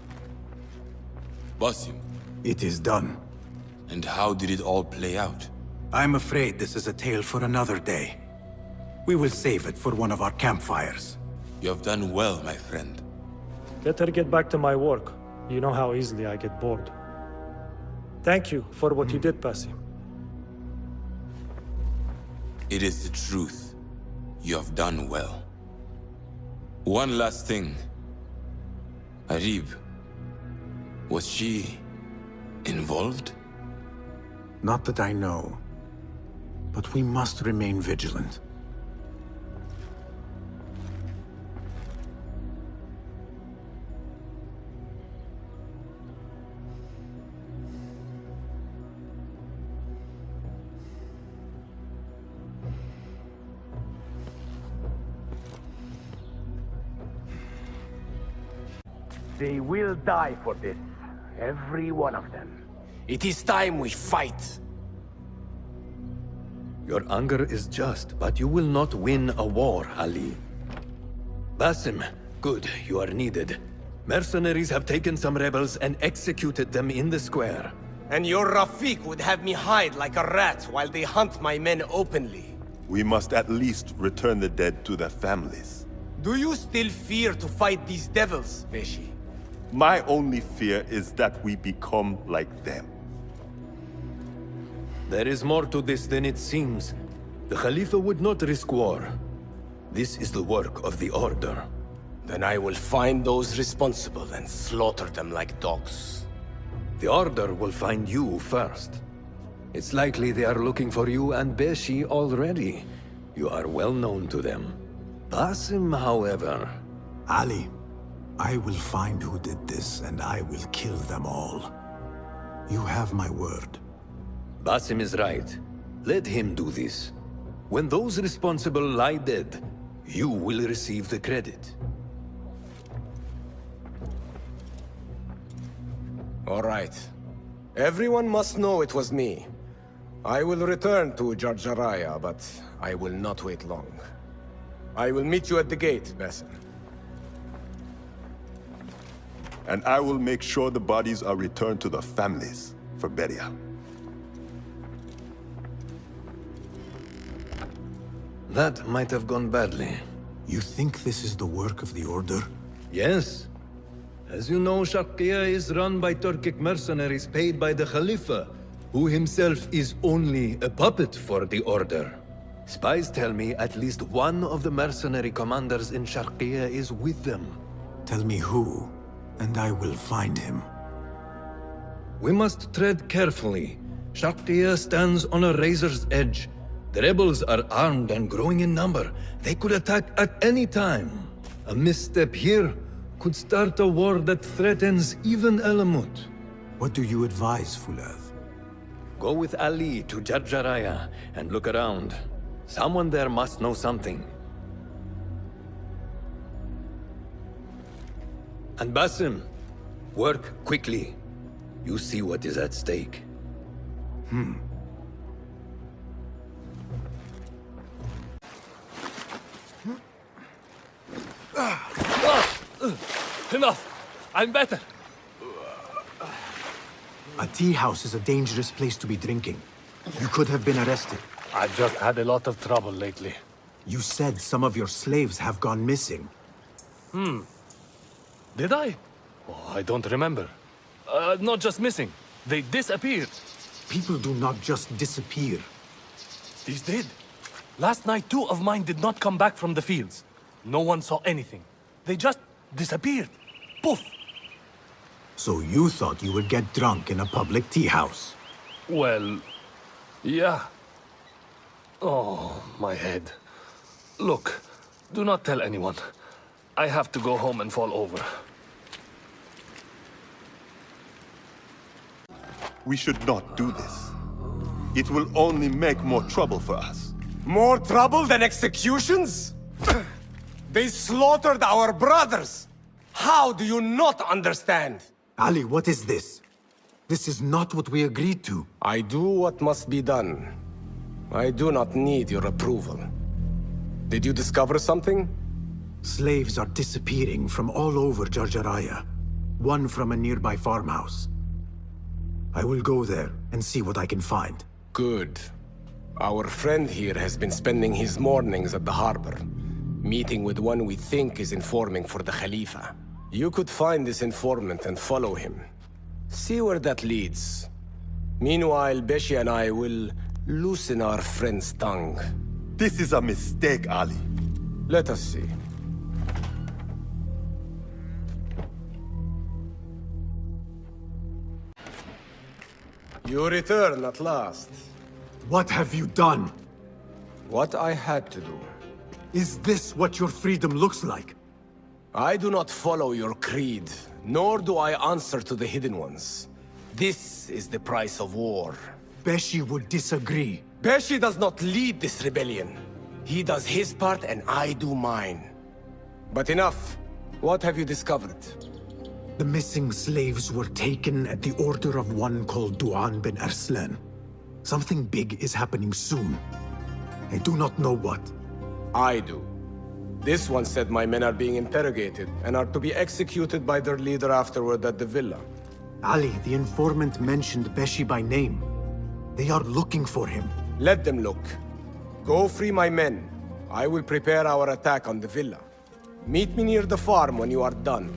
[SPEAKER 16] Basim.
[SPEAKER 22] It is done.
[SPEAKER 16] And how did it all play out?
[SPEAKER 22] I'm afraid this is a tale for another day. We will save it for one of our campfires.
[SPEAKER 16] You have done well, my friend.
[SPEAKER 13] Let her get back to my work. You know how easily I get bored. Thank you for what you did, Basim.
[SPEAKER 16] It is the truth. You have done well. One last thing. Arib, was she involved?
[SPEAKER 22] Not that I know. But we must remain vigilant.
[SPEAKER 8] They will die for this. Every one of them.
[SPEAKER 20] It is time we fight.
[SPEAKER 12] Your anger is just, but you will not win a war, Ali. Basim, good, you are needed. Mercenaries have taken some rebels and executed them in the square.
[SPEAKER 20] And your Rafiq would have me hide like a rat while they hunt my men openly.
[SPEAKER 21] We must at least return the dead to their families.
[SPEAKER 20] Do you still fear to fight these devils, Beshi?
[SPEAKER 21] My only fear is that we become like them.
[SPEAKER 12] There is more to this than it seems. The Khalifa would not risk war. This is the work of the Order.
[SPEAKER 20] Then I will find those responsible and slaughter them like dogs.
[SPEAKER 12] The Order will find you first. It's likely they are looking for you and Beshi already. You are well known to them. Basim, however...
[SPEAKER 10] Ali, I will find who did this, and I will kill them all. You have my word.
[SPEAKER 12] Basim is right. Let him do this. When those responsible lie dead, you will receive the credit.
[SPEAKER 20] All right. Everyone must know it was me. I will return to Jarjaraya, but I will not wait long. I will meet you at the gate, Basim.
[SPEAKER 21] And I will make sure the bodies are returned to the families for burial.
[SPEAKER 12] That might have gone badly.
[SPEAKER 10] You think this is the work of the Order?
[SPEAKER 12] Yes. As you know, Sharqiya is run by Turkic mercenaries paid by the Khalifa, who himself is only a puppet for the Order. Spies tell me at least one of the mercenary commanders in Sharqiya is with them.
[SPEAKER 10] Tell me who, and I will find him.
[SPEAKER 12] We must tread carefully. Sharqiya stands on a razor's edge. The rebels are armed and growing in number. They could attack at any time. A misstep here could start a war that threatens even Alamut.
[SPEAKER 10] What do you advise, Fulad?
[SPEAKER 12] Go with Ali to Jarjaraya and look around. Someone there must know something. And Basim, work quickly. You see what is at stake.
[SPEAKER 11] Enough! I'm better!
[SPEAKER 10] A tea house is a dangerous place to be drinking. You could have been arrested.
[SPEAKER 11] I've just had a lot of trouble lately.
[SPEAKER 10] You said some of your slaves have gone missing.
[SPEAKER 11] Did I? Oh, I don't remember. Not just missing. They disappeared.
[SPEAKER 10] People do not just disappear.
[SPEAKER 11] These did. Last night, 2 of mine did not come back from the fields. No one saw anything. They just disappeared. Poof!
[SPEAKER 10] So you thought you would get drunk in a public tea house?
[SPEAKER 11] Well, yeah. Oh, my head. Look, do not tell anyone. I have to go home and fall over.
[SPEAKER 21] We should not do this. It will only make more trouble for us.
[SPEAKER 20] More trouble than executions? They slaughtered our brothers! How do you not understand?
[SPEAKER 10] Ali, what is this? This is not what we agreed to.
[SPEAKER 20] I do what must be done. I do not need your approval. Did you discover something?
[SPEAKER 10] Slaves are disappearing from all over Jarjaraya. One from a nearby farmhouse. I will go there and see what I can find.
[SPEAKER 20] Good. Our friend here has been spending his mornings at the harbor, meeting with one we think is informing for the Khalifa. You could find this informant and follow him. See where that leads. Meanwhile, Beshi and I will loosen our friend's tongue.
[SPEAKER 21] This is a mistake, Ali.
[SPEAKER 20] Let us see. You return at last.
[SPEAKER 10] What have you done?
[SPEAKER 20] What I had to do.
[SPEAKER 10] Is this what your freedom looks like?
[SPEAKER 20] I do not follow your creed, nor do I answer to the Hidden Ones. This is the price of war.
[SPEAKER 10] Beshi would disagree.
[SPEAKER 20] Beshi does not lead this rebellion. He does his part and I do mine. But enough. What have you discovered?
[SPEAKER 10] The missing slaves were taken at the order of one called Duan bin Arslan. Something big is happening soon. I do not know what.
[SPEAKER 20] I do. This one said my men are being interrogated and are to be executed by their leader afterward at the villa.
[SPEAKER 10] Ali, the informant mentioned Beshi by name. They are looking for him.
[SPEAKER 20] Let them look. Go free my men. I will prepare our attack on the villa. Meet me near the farm when you are done.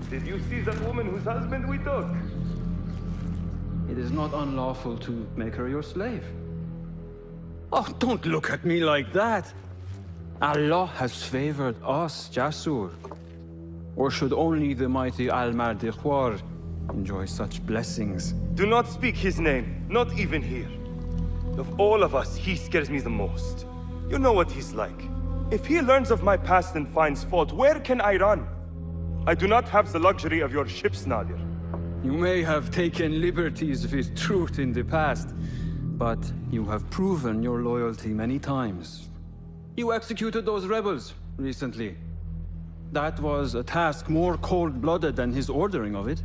[SPEAKER 4] Did you see that woman whose husband we took?
[SPEAKER 6] It is not unlawful to make her your slave.
[SPEAKER 4] Oh, don't look at me like that.
[SPEAKER 6] Allah has favored us, Jasur. Or should only the mighty Al-Mardikhwar enjoy such blessings. Do not speak his name, not even here. Of all of us, he scares me the most. You know what he's like. If he learns of my past and finds fault, where can I run? I do not have the luxury of your ships, Nadir.
[SPEAKER 4] You may have taken liberties with truth in the past, but you have proven your loyalty many times. You executed those rebels recently. That was a task more cold-blooded than his ordering of it.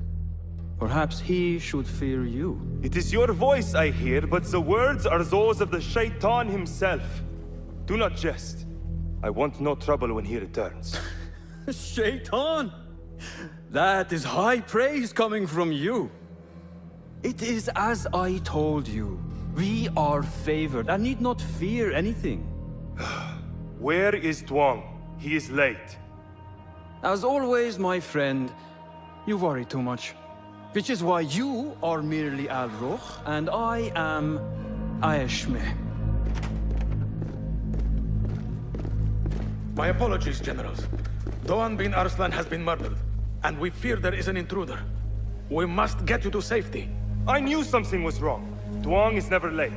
[SPEAKER 4] Perhaps he should fear you.
[SPEAKER 6] It is your voice I hear, but the words are those of the Shaitan himself. Do not jest. I want no trouble when he returns.
[SPEAKER 4] Shaitan! That is high praise coming from you. It is as I told you. We are favored and need not fear anything.
[SPEAKER 6] Where is Duang? He is late.
[SPEAKER 4] As always, my friend, you worry too much. Which is why you are merely Al-Ruh, and I am Aeshme.
[SPEAKER 7] My apologies, generals. Doğan bin Arslan has been murdered, and we fear there is an intruder. We must get you to safety.
[SPEAKER 6] I knew something was wrong. Duang is never late.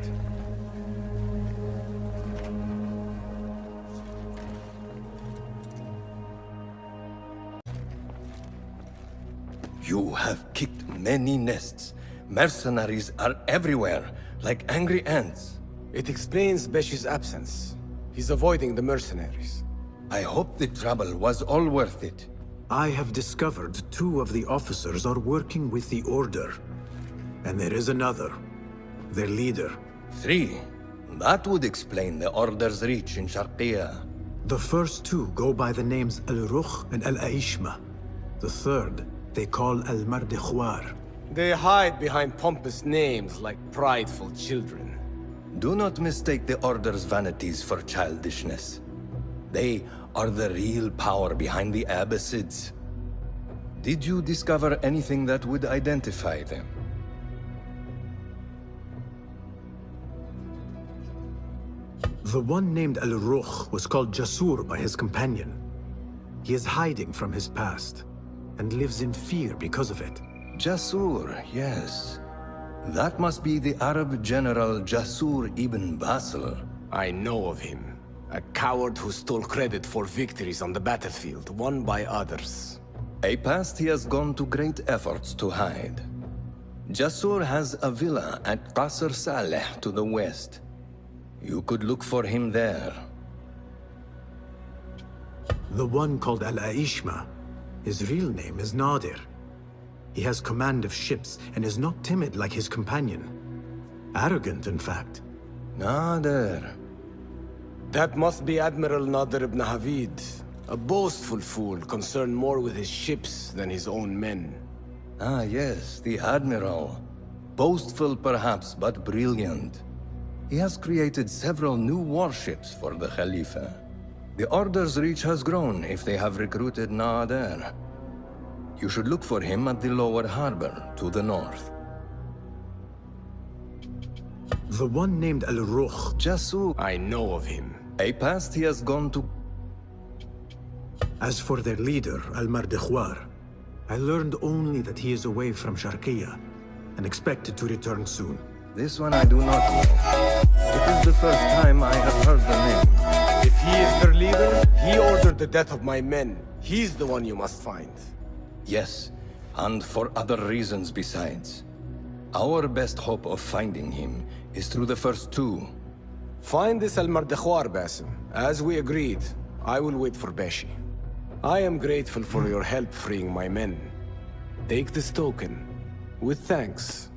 [SPEAKER 12] You have kicked many nests. Mercenaries are everywhere, like angry ants.
[SPEAKER 20] It explains Beshi's absence. He's avoiding the mercenaries.
[SPEAKER 12] I hope the trouble was all worth it.
[SPEAKER 22] I have discovered 2 of the officers are working with the Order. And there is another. Their leader.
[SPEAKER 12] 3? That would explain the Order's reach in Sharqiya.
[SPEAKER 22] The first 2 go by the names Al-Ruh and Al-Aishma. The third they call Al-Mardikhwar.
[SPEAKER 20] They hide behind pompous names like prideful children.
[SPEAKER 12] Do not mistake the Order's vanities for childishness. They are the real power behind the Abbasids. Did you discover anything that would identify them?
[SPEAKER 22] The one named Al-Ruh was called Jasur by his companion. He is hiding from his past, and lives in fear because of it.
[SPEAKER 12] Jasur, yes. That must be the Arab general Jasur ibn Basil.
[SPEAKER 20] I know of him. A coward who stole credit for victories on the battlefield, won by others.
[SPEAKER 12] A past he has gone to great efforts to hide. Jasur has a villa at Qasr Saleh to the west. You could look for him there.
[SPEAKER 22] The one called Al-Aishma, his real name is Nadir. He has command of ships and is not timid like his companion. Arrogant, in fact.
[SPEAKER 12] Nadir.
[SPEAKER 20] That must be Admiral Nadir ibn Havid. A boastful fool concerned more with his ships than his own men.
[SPEAKER 12] Ah, yes, the Admiral. Boastful perhaps, but brilliant. He has created several new warships for the Khalifa. The Order's reach has grown if they have recruited Nadir. You should look for him at the lower harbor, to the north.
[SPEAKER 22] The one named Al-Ruh.
[SPEAKER 12] Jasur.
[SPEAKER 20] I know of him.
[SPEAKER 12] A past he has gone to...
[SPEAKER 22] As for their leader, Al-Mardikhwar, I learned only that he is away from Sharqiya, and expected to return soon.
[SPEAKER 12] This one I do not know. It is the first time I have heard the name.
[SPEAKER 20] If he is their leader, he ordered the death of my men. He's the one you must find.
[SPEAKER 12] Yes, and for other reasons besides. Our best hope of finding him is through the first 2.
[SPEAKER 20] Find this Al-Mardikhwar, Basim. As we agreed, I will wait for Beshi. I am grateful for your help freeing my men. Take this token, with thanks.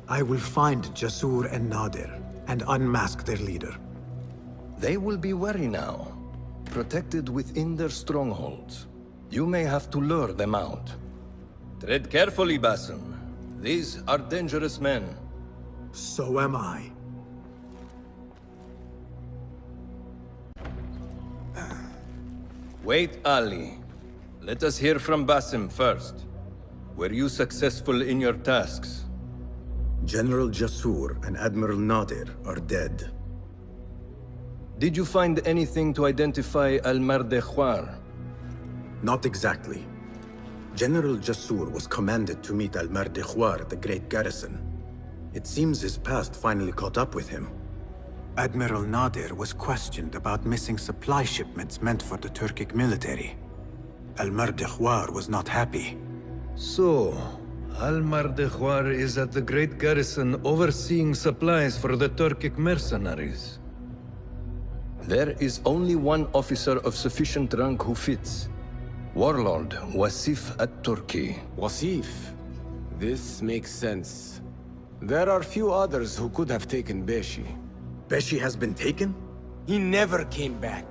[SPEAKER 22] I will find Jasur and Nadir, and unmask their leader.
[SPEAKER 12] They will be wary now, protected within their strongholds. You may have to lure them out. Tread carefully, Basim. These are dangerous men.
[SPEAKER 22] So am I.
[SPEAKER 12] Wait, Ali. Let us hear from Basim first. Were you successful in your tasks?
[SPEAKER 22] General Jasur and Admiral Nadir are dead.
[SPEAKER 12] Did you find anything to identify Al-Mardikhwar?
[SPEAKER 22] Not exactly. General Jasur was commanded to meet Al-Mardikhwar at the Great Garrison. It seems his past finally caught up with him. Admiral Nadir was questioned about missing supply shipments meant for the Turkic military. Al-Mardikhwar was not happy.
[SPEAKER 12] So, Al-Mardikhwar is at the Great Garrison overseeing supplies for the Turkic mercenaries. There is only one officer of sufficient rank who fits. Warlord Wasif at-Turki.
[SPEAKER 20] Wasif? This makes sense. There are few others who could have taken Beshi.
[SPEAKER 22] Beshi has been taken?
[SPEAKER 20] He never came back.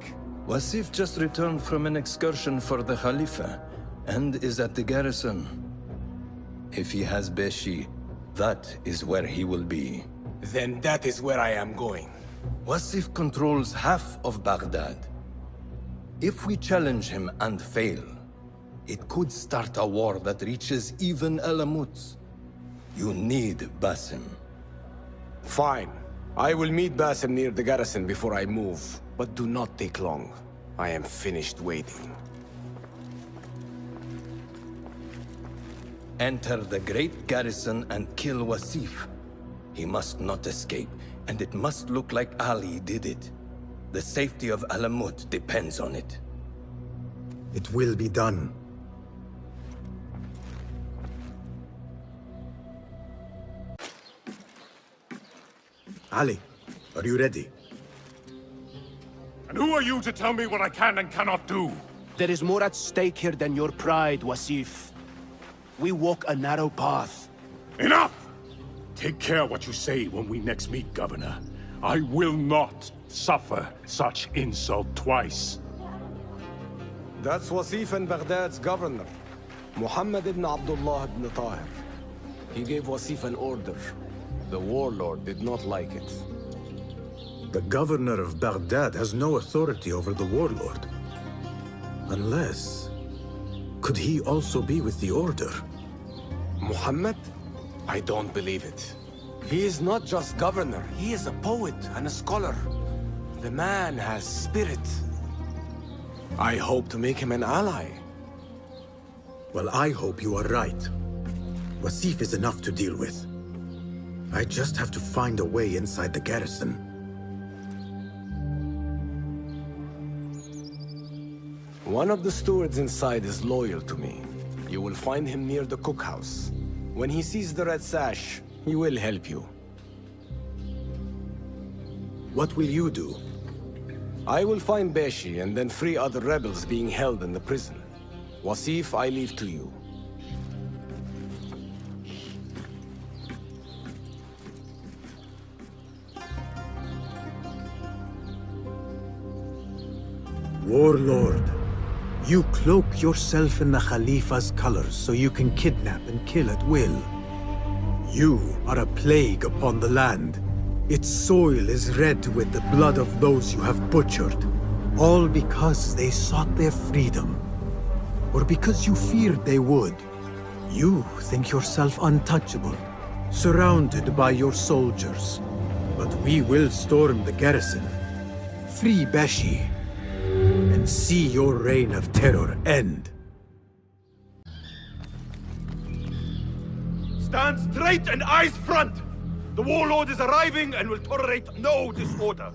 [SPEAKER 12] Wasif just returned from an excursion for the Khalifa, and is at the garrison. If he has Beshi, that is where he will be.
[SPEAKER 20] Then that is where I am going.
[SPEAKER 12] Wasif controls half of Baghdad. If we challenge him and fail, it could start a war that reaches even Alamut. You need Basim.
[SPEAKER 20] Fine. I will meet Basim near the garrison before I move, but do not take long. I am finished waiting.
[SPEAKER 12] Enter the great garrison and kill Wasif. He must not escape, and it must look like Ali did it. The safety of Alamut depends on it.
[SPEAKER 22] It will be done. Ali, are you ready?
[SPEAKER 9] And who are you to tell me what I can and cannot do?
[SPEAKER 14] There is more at stake here than your pride, Wasif. We walk a narrow path.
[SPEAKER 9] Enough! Take care what you say when we next meet, Governor. I will not suffer such insult twice.
[SPEAKER 20] That's Wasif and Baghdad's governor, Muhammad ibn Abdullah ibn Tahir. He gave Wasif an order. The warlord did not like it.
[SPEAKER 22] The governor of Baghdad has no authority over the warlord. Unless... could he also be with the order?
[SPEAKER 20] Muhammad? I don't believe it. He is not just governor, he is a poet and a scholar. The man has spirit. I hope to make him an ally.
[SPEAKER 22] Well, I hope you are right. Wasif is enough to deal with. I just have to find a way inside the garrison.
[SPEAKER 20] One of the stewards inside is loyal to me. You will find him near the cookhouse. When he sees the red sash, he will help you.
[SPEAKER 22] What will you do?
[SPEAKER 20] I will find Beshi and then free other rebels being held in the prison. Wasif, I leave to you.
[SPEAKER 22] Warlord, you cloak yourself in the Khalifa's colors so you can kidnap and kill at will. You are a plague upon the land. Its soil is red with the blood of those you have butchered, all because they sought their freedom, or because you feared they would. You think yourself untouchable, surrounded by your soldiers. But we will storm the garrison, free Beshi, and see your reign of terror end.
[SPEAKER 9] Stand straight and eyes front! The warlord is arriving and will tolerate no disorder.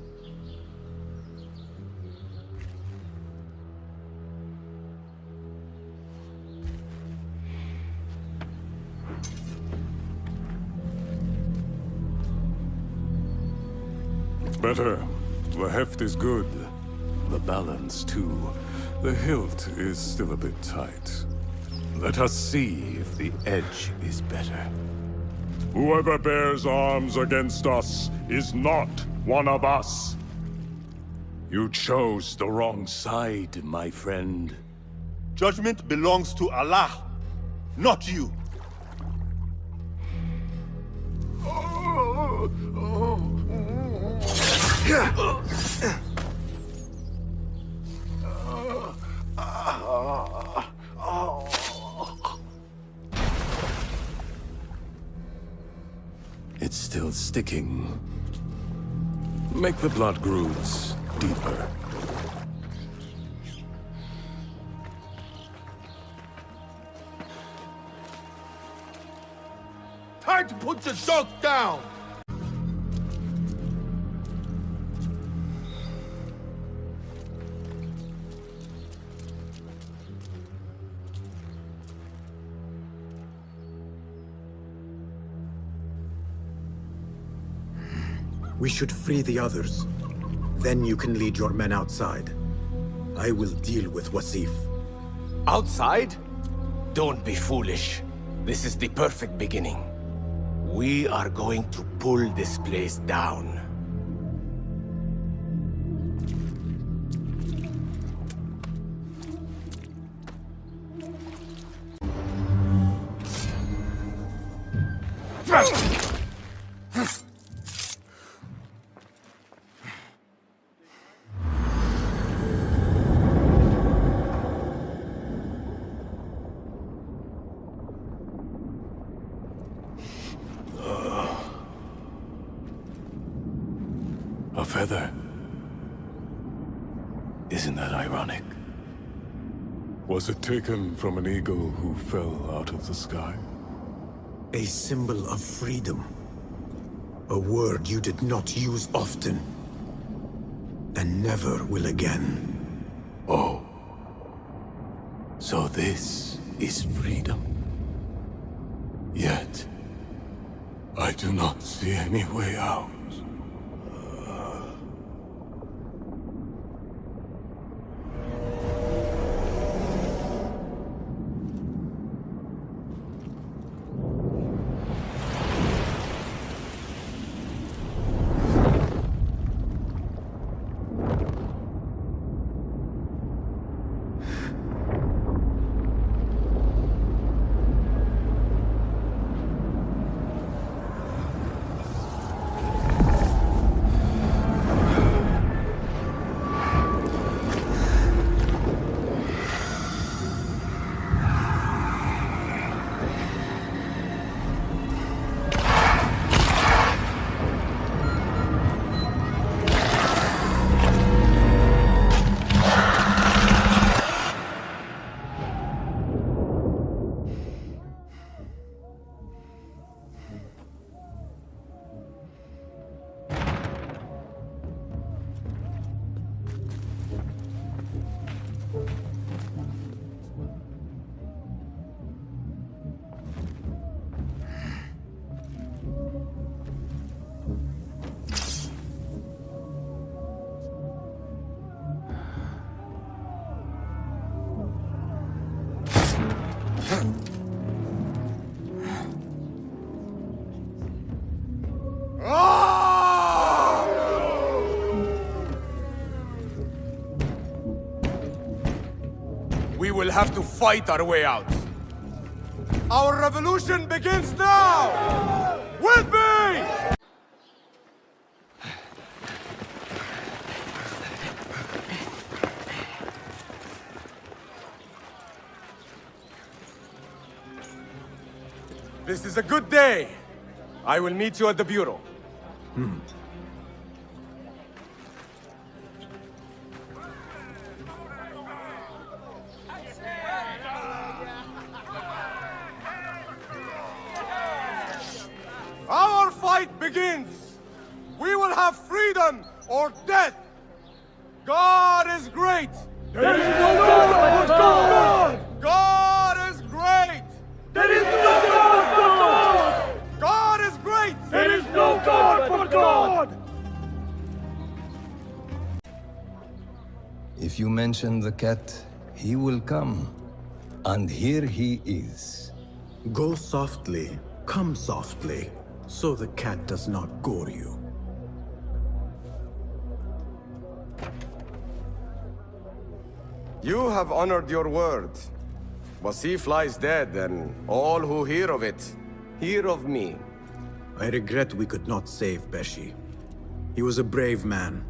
[SPEAKER 9] Better. The heft is good. The balance, too. The hilt is still a bit tight. Let us see if the edge is better. Whoever bears arms against us is not one of us. You chose the wrong side, my friend.
[SPEAKER 6] Judgment belongs to Allah, not you.
[SPEAKER 9] It's still sticking. Make the blood grooves deeper.
[SPEAKER 7] time to put your dog down!
[SPEAKER 22] We should free the others. Then you can lead your men outside. I will deal with Wasif.
[SPEAKER 14] Outside? Don't be foolish. This is the perfect beginning. We are going to pull this place down.
[SPEAKER 9] A feather. Isn't that ironic? Was it taken from an eagle who fell out of the sky?
[SPEAKER 22] A symbol of freedom. A word you did not use often. And never will again.
[SPEAKER 9] Oh. So this is freedom. Yet, I do not see any way out.
[SPEAKER 7] We will have to fight our way out. Our revolution begins now! With me! This is a good day. I will meet you at the Bureau. Our fight begins! We will have freedom or death! God is great!
[SPEAKER 1] There is no God but God!
[SPEAKER 7] God is great!
[SPEAKER 1] There is no God but God!
[SPEAKER 7] God is great!
[SPEAKER 1] There is no God but God!
[SPEAKER 12] If you mention the cat, he will come. And here he is.
[SPEAKER 22] Go softly, come softly, so the cat does not gore you.
[SPEAKER 20] You have honored your word. Wasif lies dead, and all who hear of it, hear of me.
[SPEAKER 22] I regret we could not save Beshi. He was a brave man.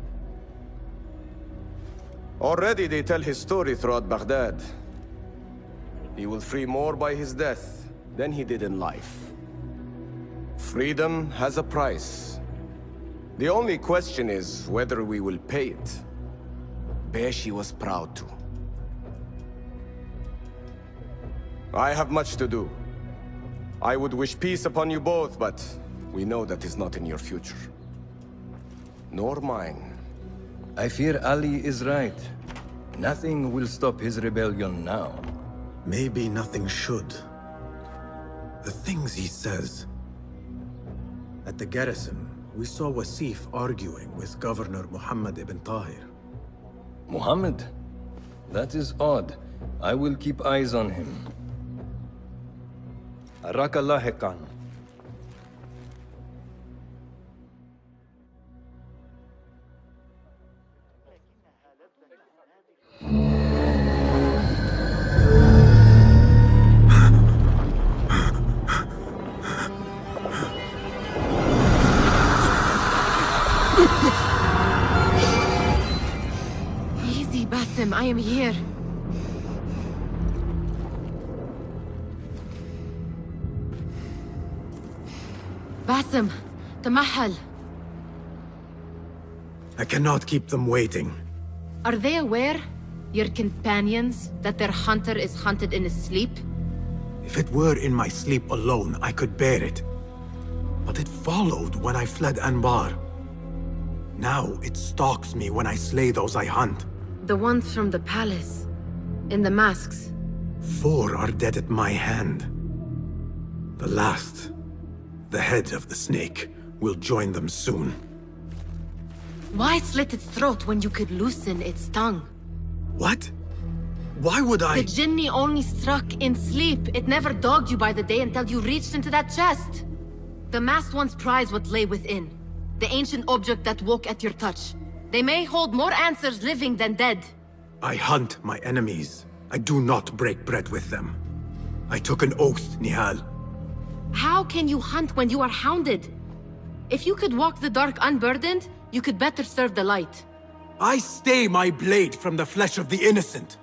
[SPEAKER 20] Already they tell his story throughout Baghdad. He will free more by his death than he did in life. Freedom has a price. The only question is whether we will pay it. Beshi was proud to. I have much to do. I would wish peace upon you both, but we know that is not in your future. Nor mine.
[SPEAKER 12] I fear Ali is right. Nothing will stop his rebellion now.
[SPEAKER 22] Maybe nothing should. The things he says. At the garrison, we saw Wasif arguing with Governor Muhammad ibn Tahir.
[SPEAKER 12] Muhammad? That is odd. I will keep eyes on him. Arakallah Khan.
[SPEAKER 2] Easy, Basim. I am here. Basim, the Mahal.
[SPEAKER 22] I cannot keep them waiting.
[SPEAKER 2] Are they aware, your companions, that their hunter is hunted in his sleep?
[SPEAKER 22] If it were in my sleep alone, I could bear it. But it followed when I fled Anbar. Now it stalks me when I slay those I hunt.
[SPEAKER 2] The ones from the palace, in the masks.
[SPEAKER 22] 4 are dead at my hand. The last, the head of the snake, will join them soon.
[SPEAKER 2] Why slit its throat when you could loosen its tongue?
[SPEAKER 22] What? Why would I?
[SPEAKER 2] The Jinni only struck in sleep. It never dogged you by the day until you reached into that chest. The masked ones prize what lay within. The ancient object that woke at your touch. They may hold more answers living than dead.
[SPEAKER 22] I hunt my enemies. I do not break bread with them. I took an oath, Nihal.
[SPEAKER 2] How can you hunt when you are hounded? If you could walk the dark unburdened, you could better serve the light.
[SPEAKER 22] I stay my blade from the flesh of the innocent,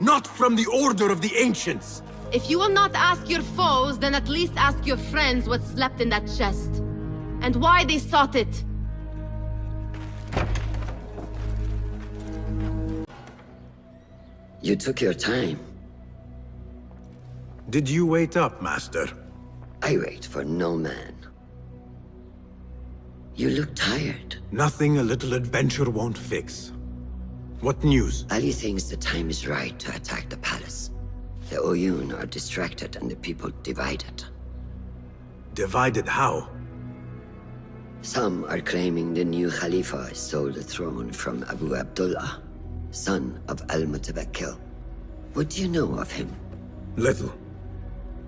[SPEAKER 22] not from the order of the ancients.
[SPEAKER 2] If you will not ask your foes, then at least ask your friends what slept in that chest. And why they sought it.
[SPEAKER 5] You took your time.
[SPEAKER 22] Did you wait up, Master?
[SPEAKER 5] I wait for no man. You look tired.
[SPEAKER 22] Nothing a little adventure won't fix. What news?
[SPEAKER 5] Ali thinks the time is right to attack the palace. The Oyun are distracted and the people divided.
[SPEAKER 22] Divided how?
[SPEAKER 5] Some are claiming the new Khalifa stole the throne from Abu Abdullah, son of Al-Mutawakkil. What do you know of him?
[SPEAKER 22] Little.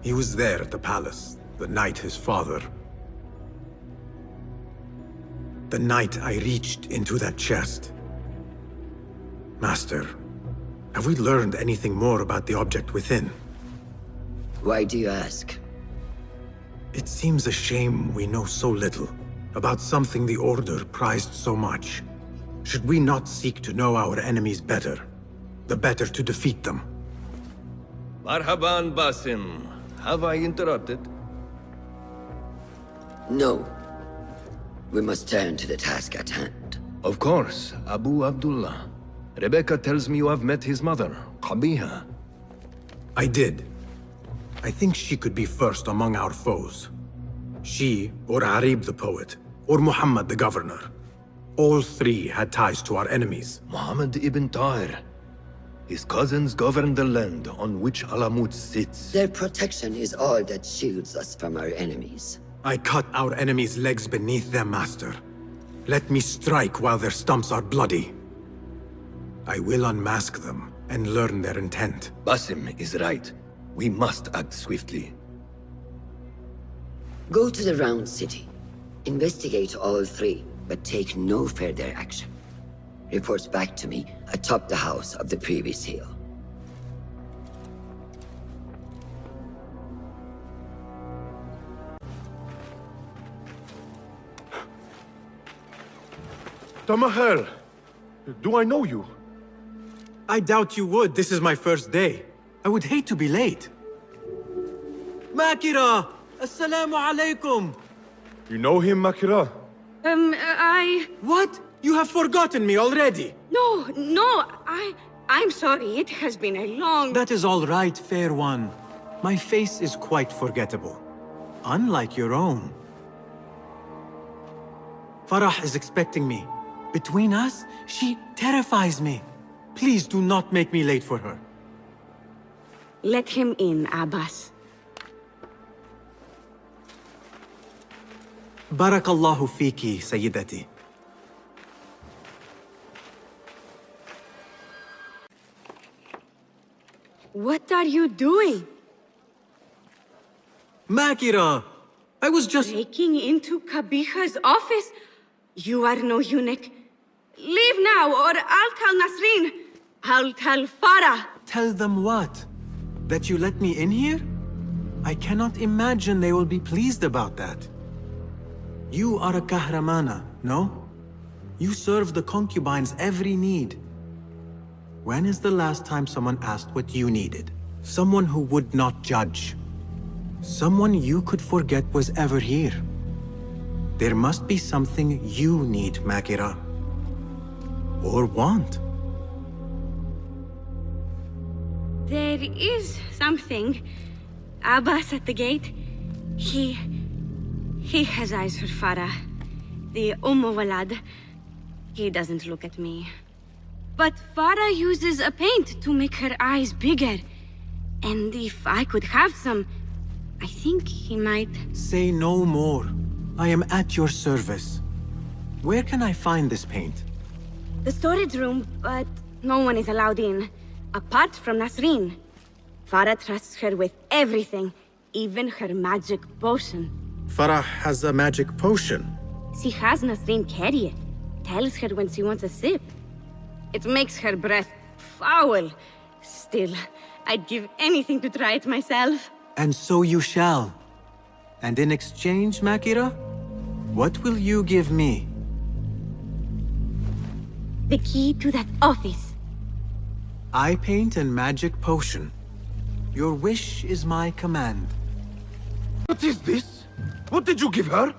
[SPEAKER 22] He was there at the palace, the night his father... The night I reached into that chest. Master, have we learned anything more about the object within?
[SPEAKER 5] Why do you ask?
[SPEAKER 22] It seems a shame we know so little about something the Order prized so much. Should we not seek to know our enemies better, the better to defeat them?
[SPEAKER 12] Marhaban, Basim. Have I interrupted?
[SPEAKER 5] No. We must turn to the task at hand.
[SPEAKER 12] Of course, Abu Abdullah. Rebecca tells me you have met his mother, Qabiha.
[SPEAKER 22] I did. I think she could be first among our foes. She, or Arib the poet, or Muhammad the governor. All 3 had ties to our enemies.
[SPEAKER 12] Muhammad ibn Tahir. His cousins govern the land on which Alamut sits.
[SPEAKER 5] Their protection is all that shields us from our enemies.
[SPEAKER 22] I cut our enemies' legs beneath them, Master. Let me strike while their stumps are bloody. I will unmask them and learn their intent.
[SPEAKER 12] Basim is right. We must act swiftly.
[SPEAKER 5] Go to the Round City. Investigate all 3, but take no further action. Reports back to me atop the house of the previous hill.
[SPEAKER 6] Tamahel! Do I know you?
[SPEAKER 22] I doubt you would. This is my first day. I would hate to be late. Makira! Assalamu alaikum!
[SPEAKER 6] You know him, Makira?
[SPEAKER 22] What? You have forgotten me already!
[SPEAKER 15] No, I'm sorry. It has been a long...
[SPEAKER 22] That is all right, fair one. My face is quite forgettable.
[SPEAKER 10] unlike your own. Farah is expecting me. Between us, she terrifies me. Please do not make me late for her.
[SPEAKER 15] Let him in, Abbas.
[SPEAKER 10] Barakallahu fiki, Sayyidati.
[SPEAKER 15] What are you doing?
[SPEAKER 10] Makira! I was just...
[SPEAKER 15] Breaking into Qabiha's office? You are no eunuch. Leave now, or I'll tell Nasreen. I'll tell Farah.
[SPEAKER 10] Tell them what? That you let me in here? I cannot imagine they will be pleased about that. You are a kahramana, no? You serve the concubines every need. When is the last time someone asked what you needed? Someone who would not judge. Someone you could forget was ever here. There must be something you need, Makira. Or want.
[SPEAKER 15] There is something. Abbas at the gate. He has eyes for Farah. The Walad. He doesn't look at me. But Farah uses a paint to make her eyes bigger. And if I could have some, I think he might...
[SPEAKER 10] Say no more. I am at your service. Where can I find this paint?
[SPEAKER 15] The storage room, but no one is allowed in. Apart from Nasreen. Farah trusts her with everything, even her magic potion.
[SPEAKER 22] Farah has a magic potion.
[SPEAKER 15] She has Nasreen carry it. Tells her when she wants a sip. It makes her breath foul. Still, I'd give anything to try it myself.
[SPEAKER 10] And so you shall. And in exchange, Makira, what will you give me?
[SPEAKER 15] The key to that office.
[SPEAKER 10] Eye paint and magic potion. Your wish is my command.
[SPEAKER 1] What is this? What did you give her?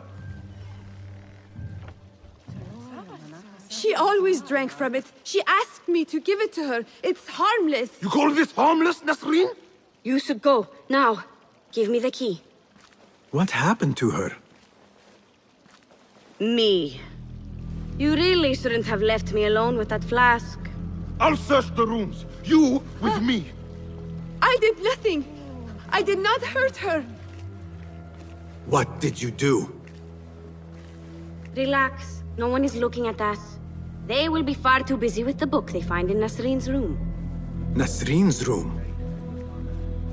[SPEAKER 17] She always drank from it. She asked me to give it to her. It's harmless.
[SPEAKER 1] You call this harmless, Nasreen?
[SPEAKER 15] You should go, now. Give me the key.
[SPEAKER 10] What happened to her?
[SPEAKER 15] Me. You really shouldn't have left me alone with that flask.
[SPEAKER 1] I'll search the rooms. You with me.
[SPEAKER 17] I did nothing. I did not hurt her.
[SPEAKER 22] What did you do?
[SPEAKER 15] Relax. No one is looking at us. They will be far too busy with the book they find in Nasreen's room.
[SPEAKER 22] Nasreen's room?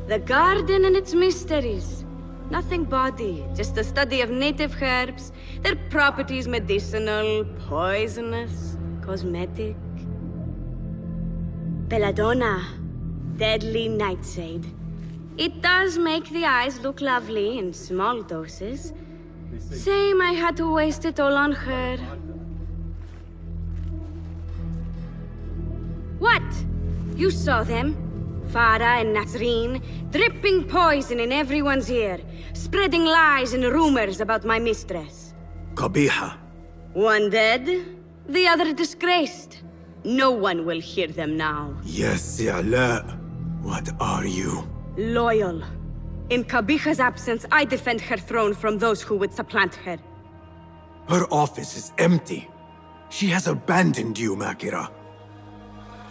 [SPEAKER 15] The garden and its mysteries. Nothing bawdy, just a study of native herbs, their properties medicinal, poisonous, cosmetic. Belladonna, deadly nightshade. It does make the eyes look lovely in small doses. Shame I had to waste it all on her. What? You saw them? Farah and Nasreen, dripping poison in everyone's ear, spreading lies and rumors about my mistress.
[SPEAKER 22] Qabiha.
[SPEAKER 15] One dead, the other disgraced. No one will hear them now.
[SPEAKER 22] Yes, Ya'la. What are you?
[SPEAKER 15] Loyal. In Qabiha's absence, I defend her throne from those who would supplant her.
[SPEAKER 22] Her office is empty. She has abandoned you, Makira.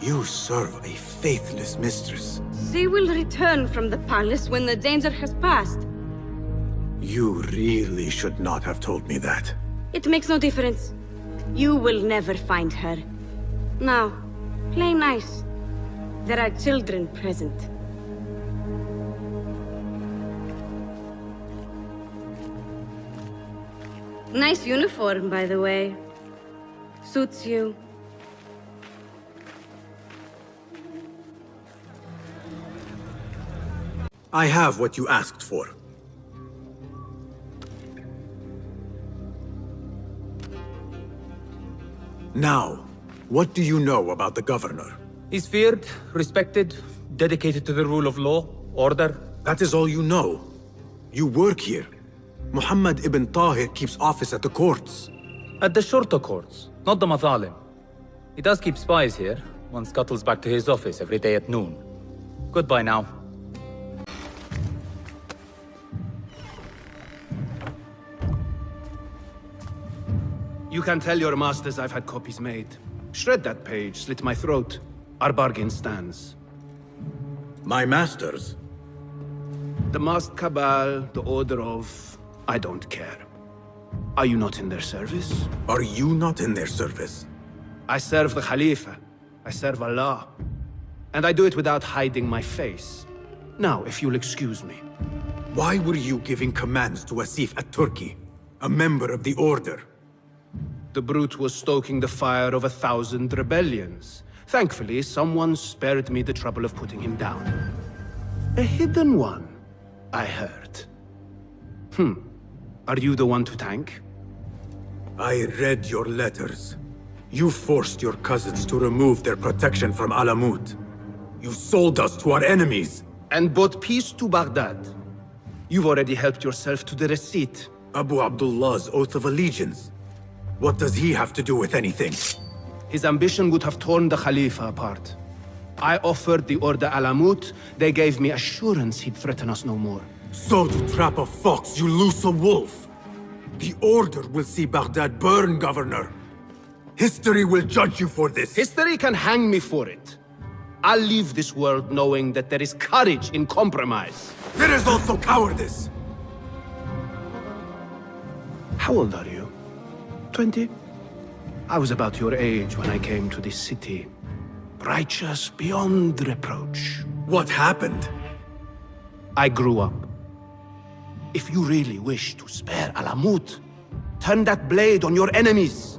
[SPEAKER 22] You serve a faithless mistress.
[SPEAKER 15] She will return from the palace when the danger has passed.
[SPEAKER 22] You really should not have told me that.
[SPEAKER 15] It makes no difference. You will never find her. Now, play nice. There are children present. Nice uniform, by the way. Suits you.
[SPEAKER 22] I have what you asked for. Now, what do you know about the governor?
[SPEAKER 11] He's feared, respected, dedicated to the rule of law, order.
[SPEAKER 22] That is all you know. You work here. Muhammad ibn Tahir keeps office at the courts.
[SPEAKER 11] At the shorter courts, not the Mathalim. He does keep spies here. One scuttles back to his office every day at noon. Goodbye now.
[SPEAKER 1] You can tell your masters I've had copies made. Shred that page, slit my throat. Our bargain stands.
[SPEAKER 22] My masters?
[SPEAKER 1] The masked cabal, the order of... I don't care. Are you not in their service?
[SPEAKER 22] Are you not in their service?
[SPEAKER 1] I serve the Khalifa. I serve Allah. And I do it without hiding my face. Now, if you'll excuse me.
[SPEAKER 22] Why were you giving commands to Asif at-Turki, a member of the Order?
[SPEAKER 1] The brute was stoking the fire of 1,000 rebellions. Thankfully, someone spared me the trouble of putting him down. A hidden one, I heard. Are you the one to thank?
[SPEAKER 22] I read your letters. You forced your cousins to remove their protection from Alamut. You sold us to our enemies.
[SPEAKER 1] And brought peace to Baghdad. You've already helped yourself to the receipt.
[SPEAKER 22] Abu Abdullah's oath of allegiance. What does he have to do with anything?
[SPEAKER 1] His ambition would have torn the Khalifa apart. I offered the Order Alamut. They gave me assurance he'd threaten us no more.
[SPEAKER 22] So to trap a fox, you loose a wolf. The Order will see Baghdad burn, Governor. History will judge you for this.
[SPEAKER 1] History can hang me for it. I'll leave this world knowing that there is courage in compromise.
[SPEAKER 22] There is also cowardice.
[SPEAKER 1] How old are you? 20? I was about your age when I came to this city. Righteous beyond reproach.
[SPEAKER 22] What happened?
[SPEAKER 1] I grew up. If you really wish to spare Alamut, turn that blade on your enemies.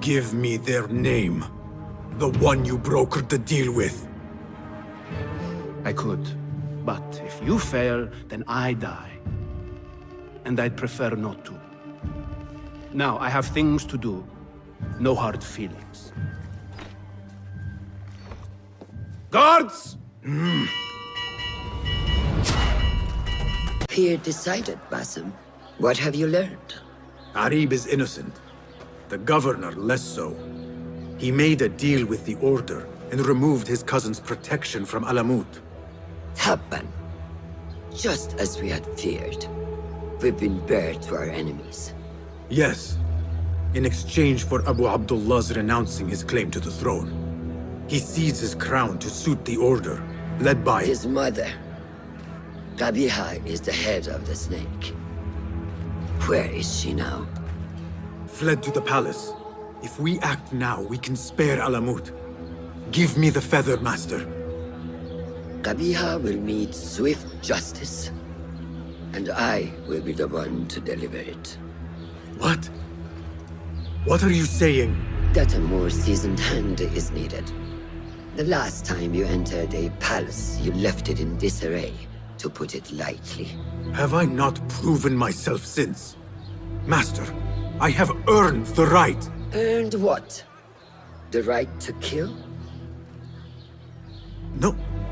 [SPEAKER 22] Give me their name. The one you brokered the deal with.
[SPEAKER 1] I could. But if you fail, then I die. And I'd prefer not to. Now, I have things to do. No hard feelings. Guards!
[SPEAKER 5] Peer decided, Basim. What have you learned?
[SPEAKER 22] Arib is innocent. The governor less so. He made a deal with the Order and removed his cousin's protection from Alamut.
[SPEAKER 5] Tabban. Just as we had feared. We've been bared to our enemies.
[SPEAKER 22] Yes. In exchange for Abu Abdullah's renouncing his claim to the throne. He cedes his crown to suit the Order, led by...
[SPEAKER 5] his mother. Qabiha is the head of the snake. Where is she now?
[SPEAKER 22] Fled to the palace. If we act now, we can spare Alamut. Give me the feather, Master.
[SPEAKER 5] Qabiha will meet swift justice. And I will be the one to deliver it.
[SPEAKER 22] What? What are you saying?
[SPEAKER 5] That a more seasoned hand is needed. The last time you entered a palace, you left it in disarray, to put it lightly.
[SPEAKER 22] Have I not proven myself since? Master, I have earned the right.
[SPEAKER 5] Earned what? The right to kill?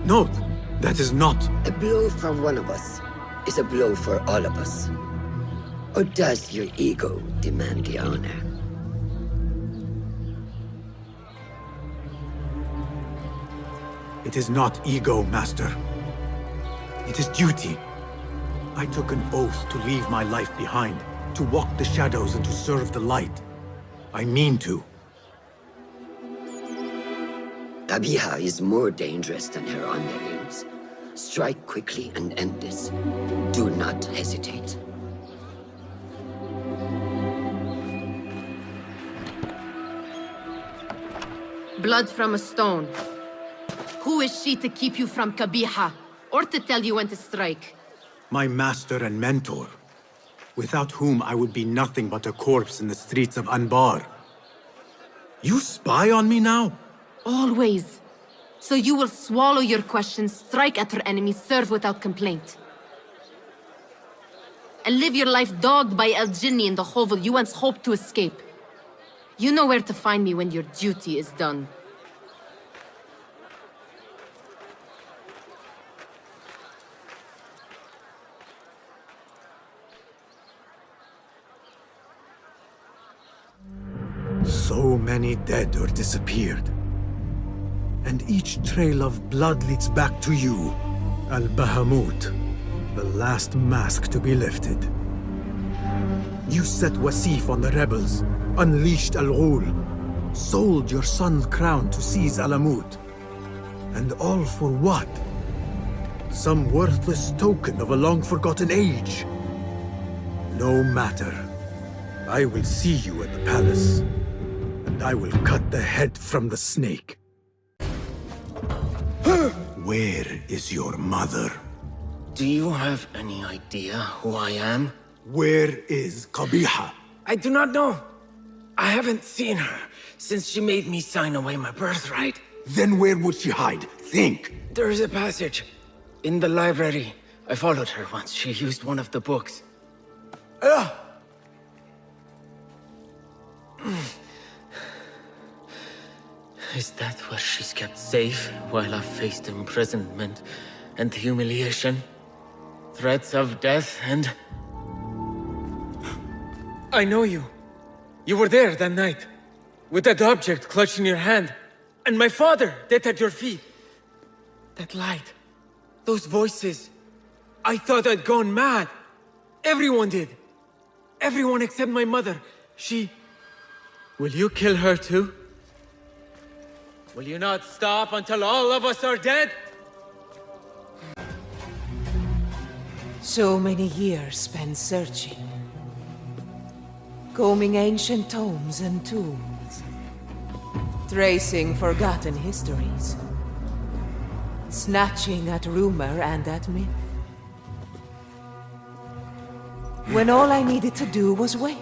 [SPEAKER 22] No, that is not...
[SPEAKER 5] A blow from one of us is a blow for all of us. Or does your ego demand the honor?
[SPEAKER 22] It is not ego, Master. It is duty. I took an oath to leave my life behind, to walk the shadows and to serve the light. I mean to.
[SPEAKER 5] Qabiha is more dangerous than her underlings. Strike quickly and end this. Do not hesitate.
[SPEAKER 2] Blood from a stone. Who is she to keep you from Qabiha, or to tell you when to strike?
[SPEAKER 22] My master and mentor, without whom I would be nothing but a corpse in the streets of Anbar. You spy on me now?
[SPEAKER 2] Always. So you will swallow your questions, strike at her enemies, serve without complaint. And live your life dogged by El Jinni in the hovel you once hoped to escape. You know where to find me when your duty is done.
[SPEAKER 22] So many dead or disappeared. And each trail of blood leads back to you, Al-Bahamut. The last mask to be lifted. You set Wasif on the rebels, unleashed Al-Ghul, sold your son's crown to seize Alamut. And all for what? Some worthless token of a long-forgotten age. No matter. I will see you at the palace, and I will cut the head from the snake. Where is your mother?
[SPEAKER 18] Do you have any idea who I am?
[SPEAKER 22] Where is Qabiha?
[SPEAKER 18] I do not know. I haven't seen her since she made me sign away my birthright.
[SPEAKER 22] Then where would she hide? Think!
[SPEAKER 18] There is a passage in the library. I followed her once. She used one of the books. Is that where she's kept safe while I faced imprisonment and humiliation? Threats of death and... I know you. You were there that night, with that object clutched in your hand, and my father dead at your feet. That light, those voices. I thought I'd gone mad. Everyone did. Everyone except my mother. She... Will you kill her too? Will you not stop until all of us are dead?
[SPEAKER 19] So many years spent searching. Combing ancient tomes and tombs. Tracing forgotten histories. Snatching at rumor and at myth. When all I needed to do was wait.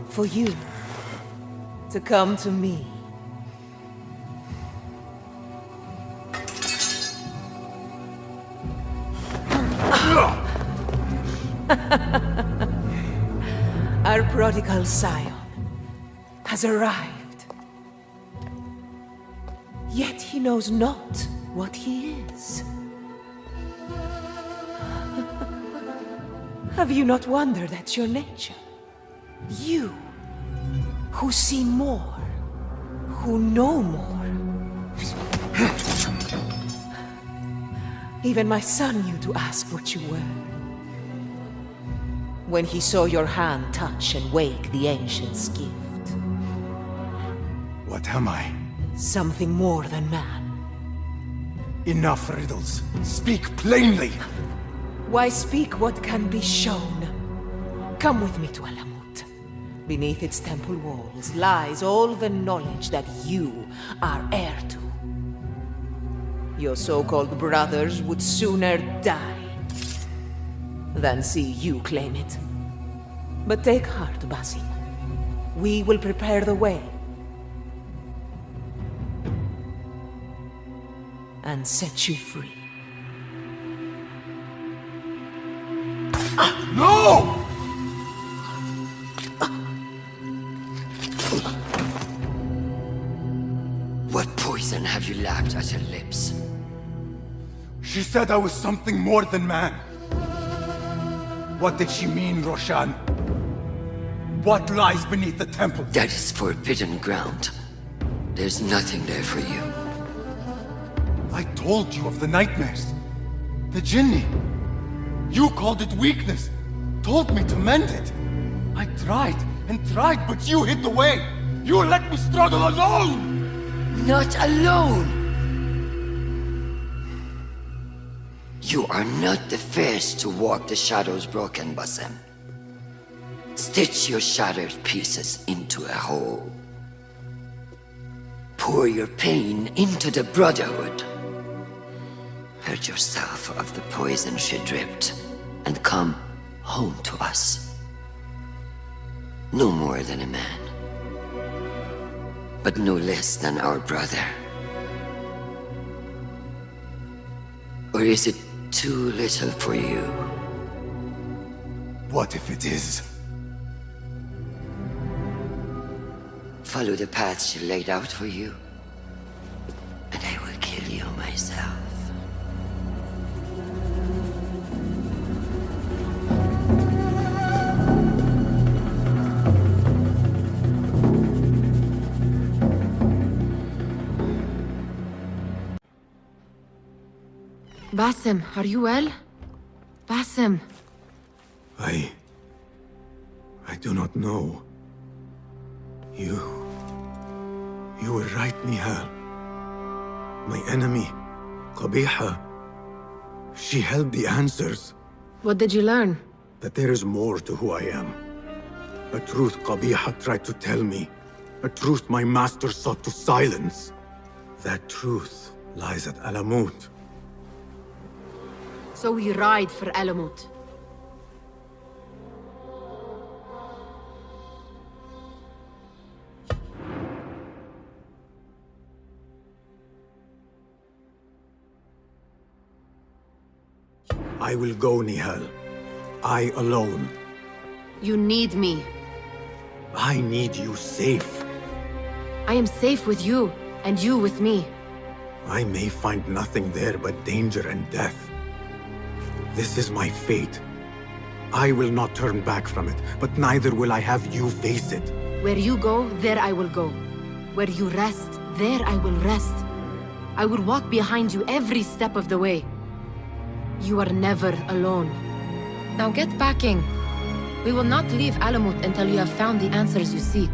[SPEAKER 19] For you to come to me. Our prodigal scion has arrived. Yet he knows not what he is. Have you not wondered at your nature? You, who see more, who know more. Even my son knew to ask what you were. When he saw your hand touch and wake the ancient's gift.
[SPEAKER 22] What am I?
[SPEAKER 19] Something more than man.
[SPEAKER 22] Enough riddles. Speak plainly!
[SPEAKER 19] Why speak what can be shown? Come with me to Alamut. Beneath its temple walls lies all the knowledge that you are heir to. Your so-called brothers would sooner die than see you claim it. But take heart, Basim. We will prepare the way. And set you free.
[SPEAKER 22] No!
[SPEAKER 5] What poison have you lapped at her lips?
[SPEAKER 22] She said I was something more than man. What did she mean, Roshan? What lies beneath the temple?
[SPEAKER 5] That is forbidden ground. There's nothing there for you.
[SPEAKER 22] I told you of the nightmares. The jinni. You called it weakness. Told me to mend it. I tried and tried, but you hid the way. You let me struggle alone!
[SPEAKER 5] Not alone! You are not the first to walk the shadows broken, Basim. Stitch your shattered pieces into a whole. Pour your pain into the Brotherhood. Purge yourself of the poison she dripped, and come home to us. No more than a man, but no less than our brother. Or is it too little for you?
[SPEAKER 22] What if it is?
[SPEAKER 5] Follow the path she laid out for you, and I will kill you myself.
[SPEAKER 2] Basim, are you well? Basim.
[SPEAKER 22] I do not know. You were right, Nihal. My enemy, Qabiha, she held the answers.
[SPEAKER 2] What did you learn?
[SPEAKER 22] That there is more to who I am. A truth Qabiha tried to tell me. A truth my master sought to silence. That truth lies at Alamut.
[SPEAKER 2] So we ride for Alamut.
[SPEAKER 22] I will go, Nihal. I alone.
[SPEAKER 2] You need me.
[SPEAKER 22] I need you safe.
[SPEAKER 2] I am safe with you, and you with me.
[SPEAKER 22] I may find nothing there but danger and death. This is my fate. I will not turn back from it, but neither will I have you face it.
[SPEAKER 2] Where you go, there I will go. Where you rest, there I will rest. I will walk behind you every step of the way. You are never alone. Now get packing. We will not leave Alamut until you have found the answers you seek.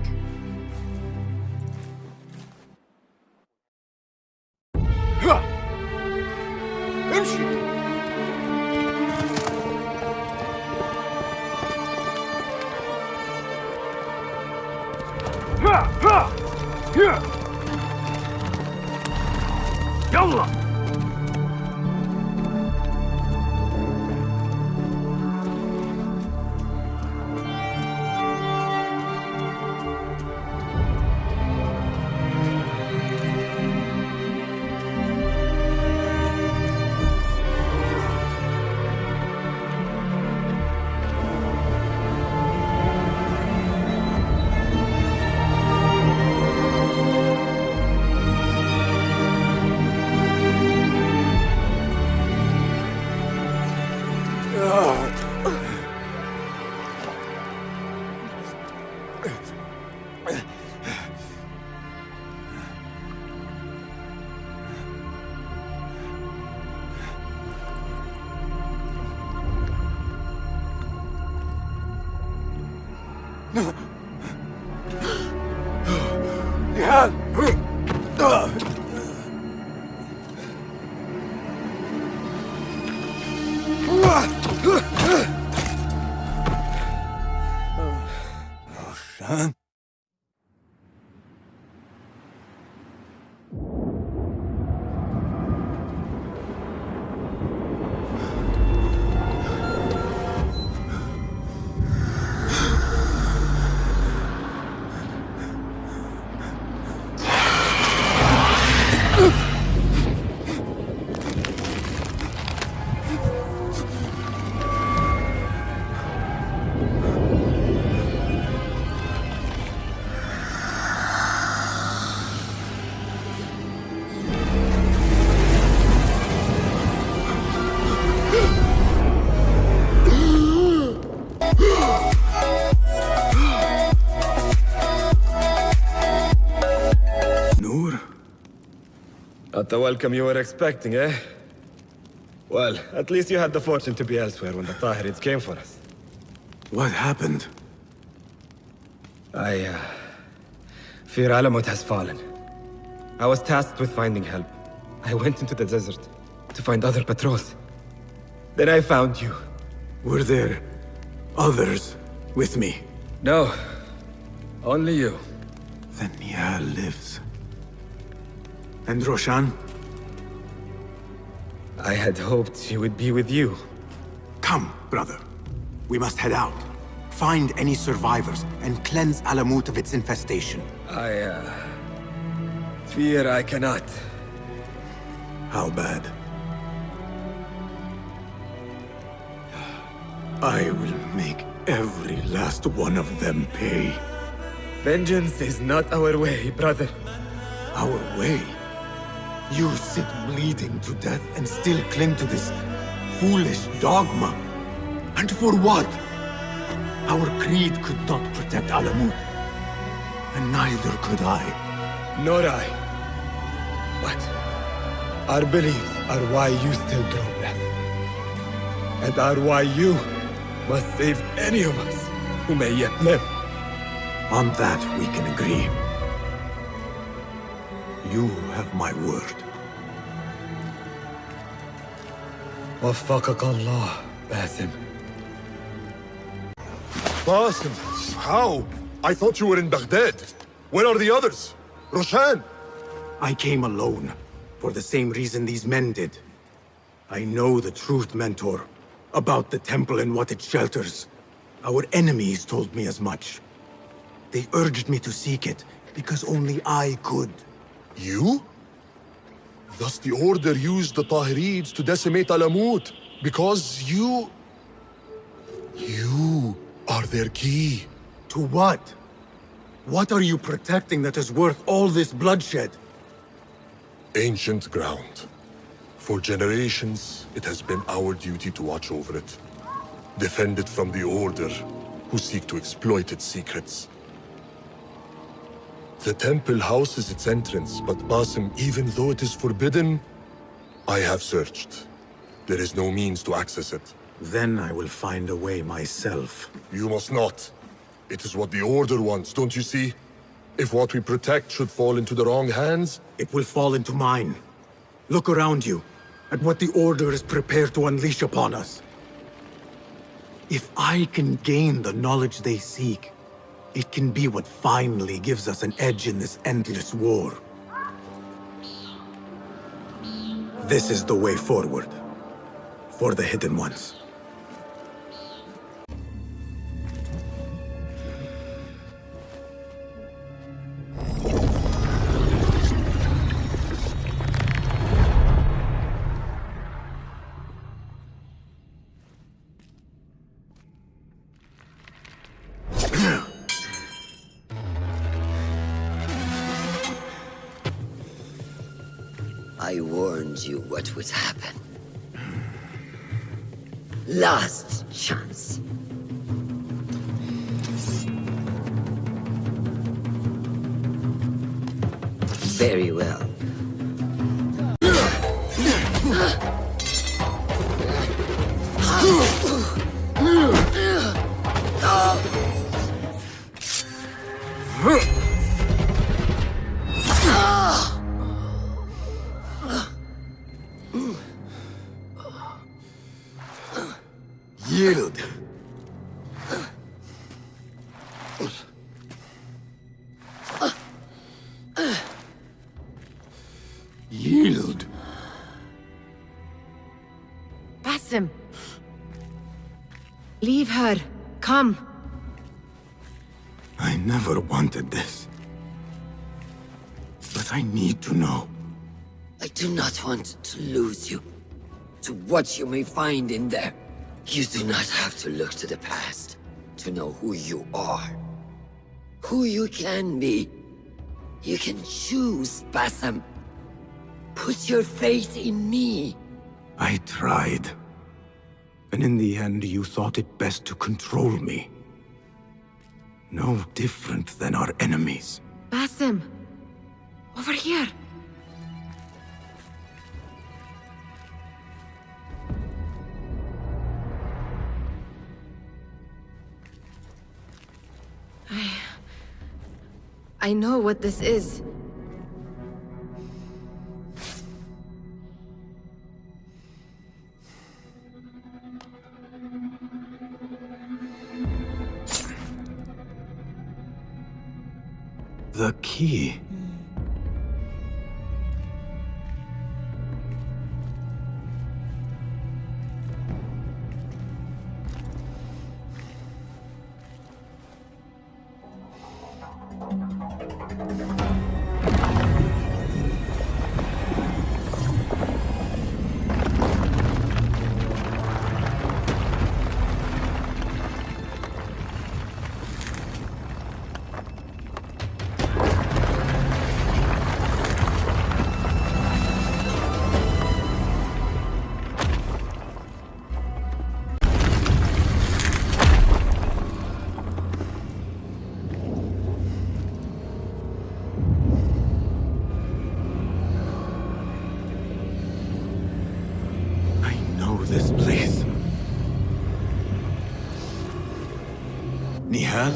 [SPEAKER 8] يلا
[SPEAKER 20] Not the welcome you were expecting, eh? Well, at least you had the fortune to be elsewhere when the Tahirids came for us.
[SPEAKER 22] What happened?
[SPEAKER 20] I fear Alamut has fallen. I was tasked with finding help. I went into the desert to find other patrols. Then I found you.
[SPEAKER 22] Were there others with me?
[SPEAKER 20] No. Only you.
[SPEAKER 22] Then Nihal lives. And Roshan?
[SPEAKER 20] I had hoped she would be with you.
[SPEAKER 22] Come, brother. We must head out. Find any survivors and cleanse Alamut of its infestation.
[SPEAKER 20] I fear I cannot.
[SPEAKER 22] How bad? I will make every last one of them pay.
[SPEAKER 20] Vengeance is not our way, brother.
[SPEAKER 22] Our way? You sit bleeding to death and still cling to this foolish dogma. And for what? Our creed could not protect Alamut. And neither could I.
[SPEAKER 20] Nor I. But our beliefs are why you still draw breath. And are why you must save any of us who may yet live.
[SPEAKER 22] On that, we can agree. You have my word.
[SPEAKER 20] Waffaqak Allah, Basim.
[SPEAKER 21] Basim, how? I thought you were in Baghdad. Where are the others? Roshan?
[SPEAKER 22] I came alone, for the same reason these men did. I know the truth, Mentor, about the temple and what it shelters. Our enemies told me as much. They urged me to seek it, because only I could.
[SPEAKER 21] You? Thus the Order used the Tahirids to decimate Alamut, because you are their key.
[SPEAKER 22] To what? What are you protecting that is worth all this bloodshed?
[SPEAKER 21] Ancient ground. For generations, it has been our duty to watch over it. Defend it from the Order, who seek to exploit its secrets. The temple houses its entrance, but Basim, even though it is forbidden, I have searched. There is no means to access it.
[SPEAKER 22] Then I will find a way myself.
[SPEAKER 21] You must not. It is what the Order wants, don't you see? If what we protect should fall into the wrong hands...
[SPEAKER 22] It will fall into mine. Look around you, at what the Order is prepared to unleash upon us. If I can gain the knowledge they seek, it can be what finally gives us an edge in this endless war. This is the way forward. For the Hidden Ones.
[SPEAKER 5] I warned you what would happen. Last chance. Very well.
[SPEAKER 22] Yield. Yield.
[SPEAKER 2] Basim. Leave her. Come.
[SPEAKER 22] I never wanted this. But I need to know.
[SPEAKER 5] I do not want to lose you to what you may find in there. You do not have to look to the past to know who you are. Who you can be. You can choose, Basim. Put your faith in me.
[SPEAKER 22] I tried. And in the end, you thought it best to control me. No different than our enemies.
[SPEAKER 2] Basim. Over here. I know what this is.
[SPEAKER 22] The key. this place? Nihal?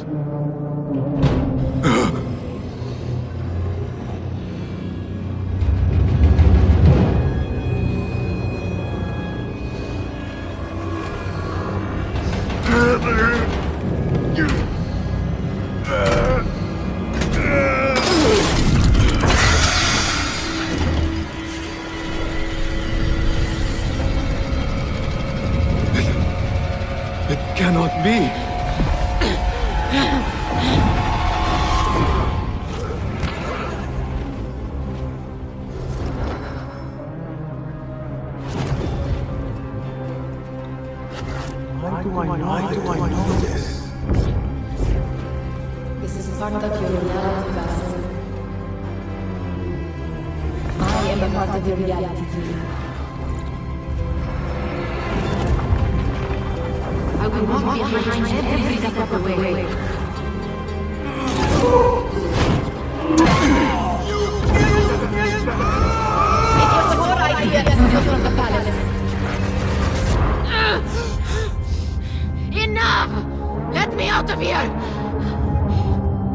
[SPEAKER 22] It cannot be. Why do I know this?
[SPEAKER 2] This is part of your reality, Basim. I am a part of your reality too. I will walk behind you every step of the way. It was your idea to steal from the palace. Enough! Let me out of here!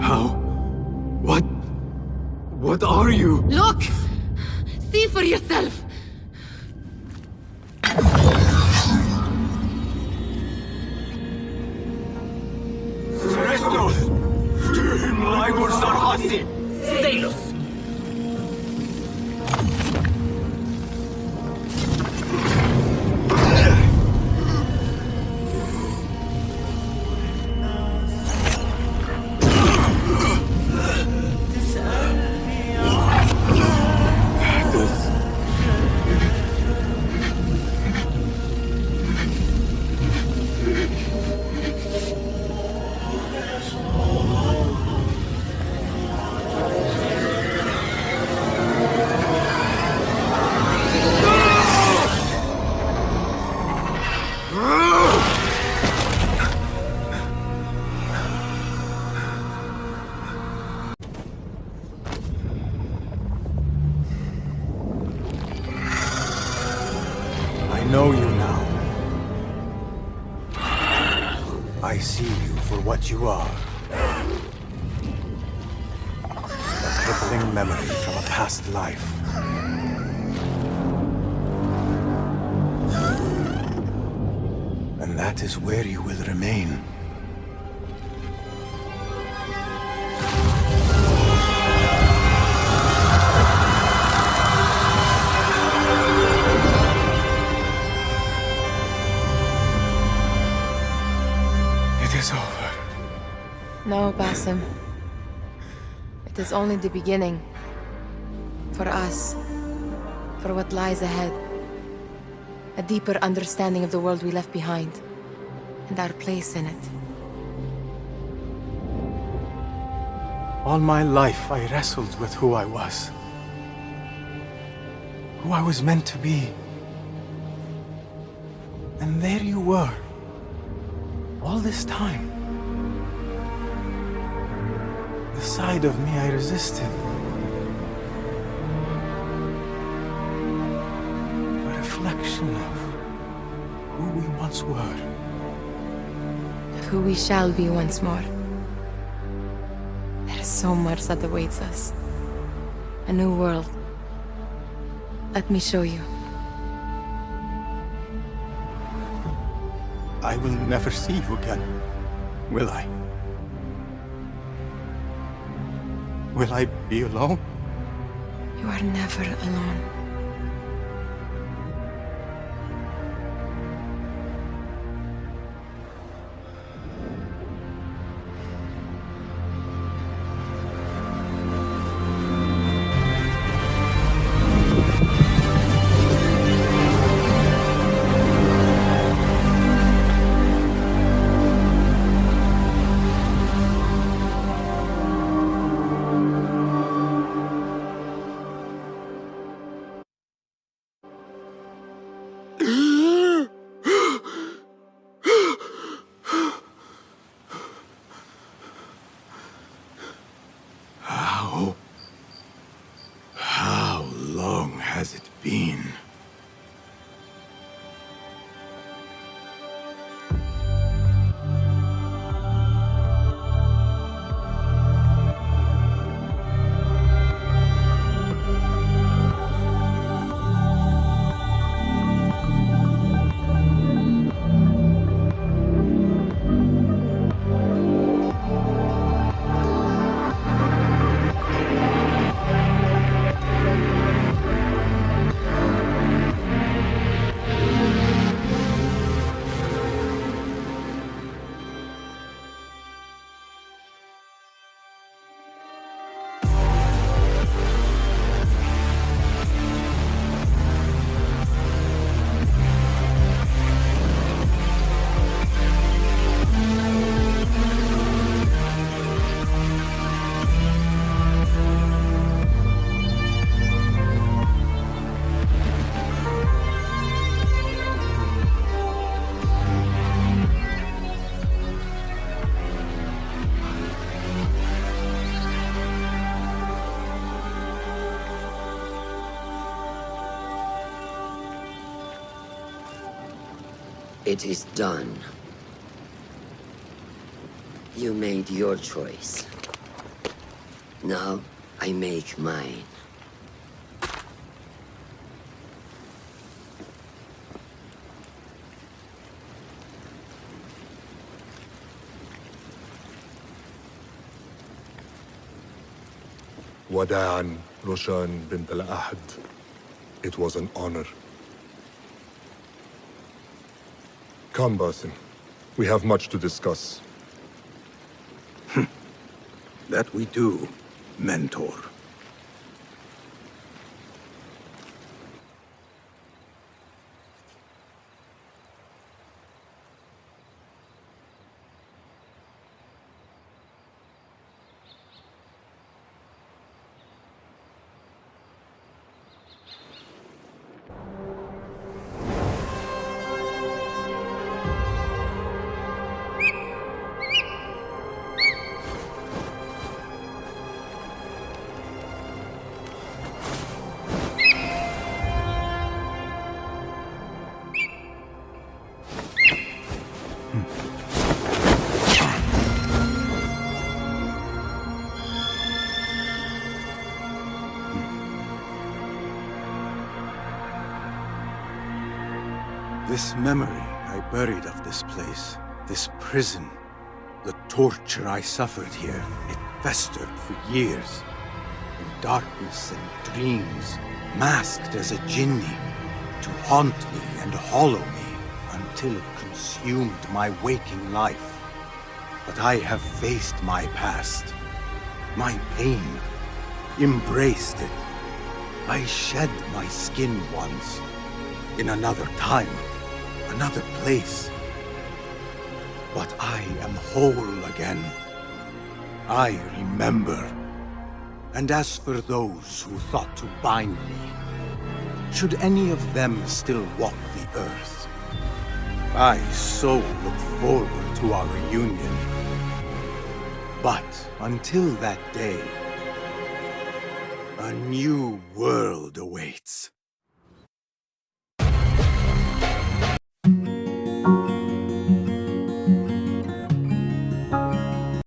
[SPEAKER 22] How? What are you?
[SPEAKER 2] Look! See for yourself!
[SPEAKER 11] Stay.
[SPEAKER 22] I know you now. I see you for what you are. A crippling memory from a past life. And that is where you will remain. Over.
[SPEAKER 2] No, Basim. It is only the beginning. For us. For what lies ahead. A deeper understanding of the world we left behind. And our place in it.
[SPEAKER 10] All my life I wrestled with who I was. Who I was meant to be. And there you were. All this time. The side of me I resisted. A reflection of who we once were.
[SPEAKER 2] Of who we shall be once more. There is so much that awaits us. A new world. Let me show you.
[SPEAKER 10] I will never see you again, will I? Will I be alone?
[SPEAKER 2] You are never alone.
[SPEAKER 5] It is done. You made your choice. Now, I make mine.
[SPEAKER 21] Wada'an, Roshan bint al-Ahad. It was an honor. Come, Basim. We have much to discuss.
[SPEAKER 22] That we do, Mentor. This memory I buried of this place, this prison, the torture I suffered here, it festered for years. In darkness and dreams, masked as a jinni, to haunt me and hollow me, until it consumed my waking life. But I have faced my past, my pain, embraced it. I shed my skin once, in another time, another place. But I am whole again. I remember. And as for those who thought to bind me, should any of them still walk the earth, I so look forward to our reunion. But until that day, a new world awaits.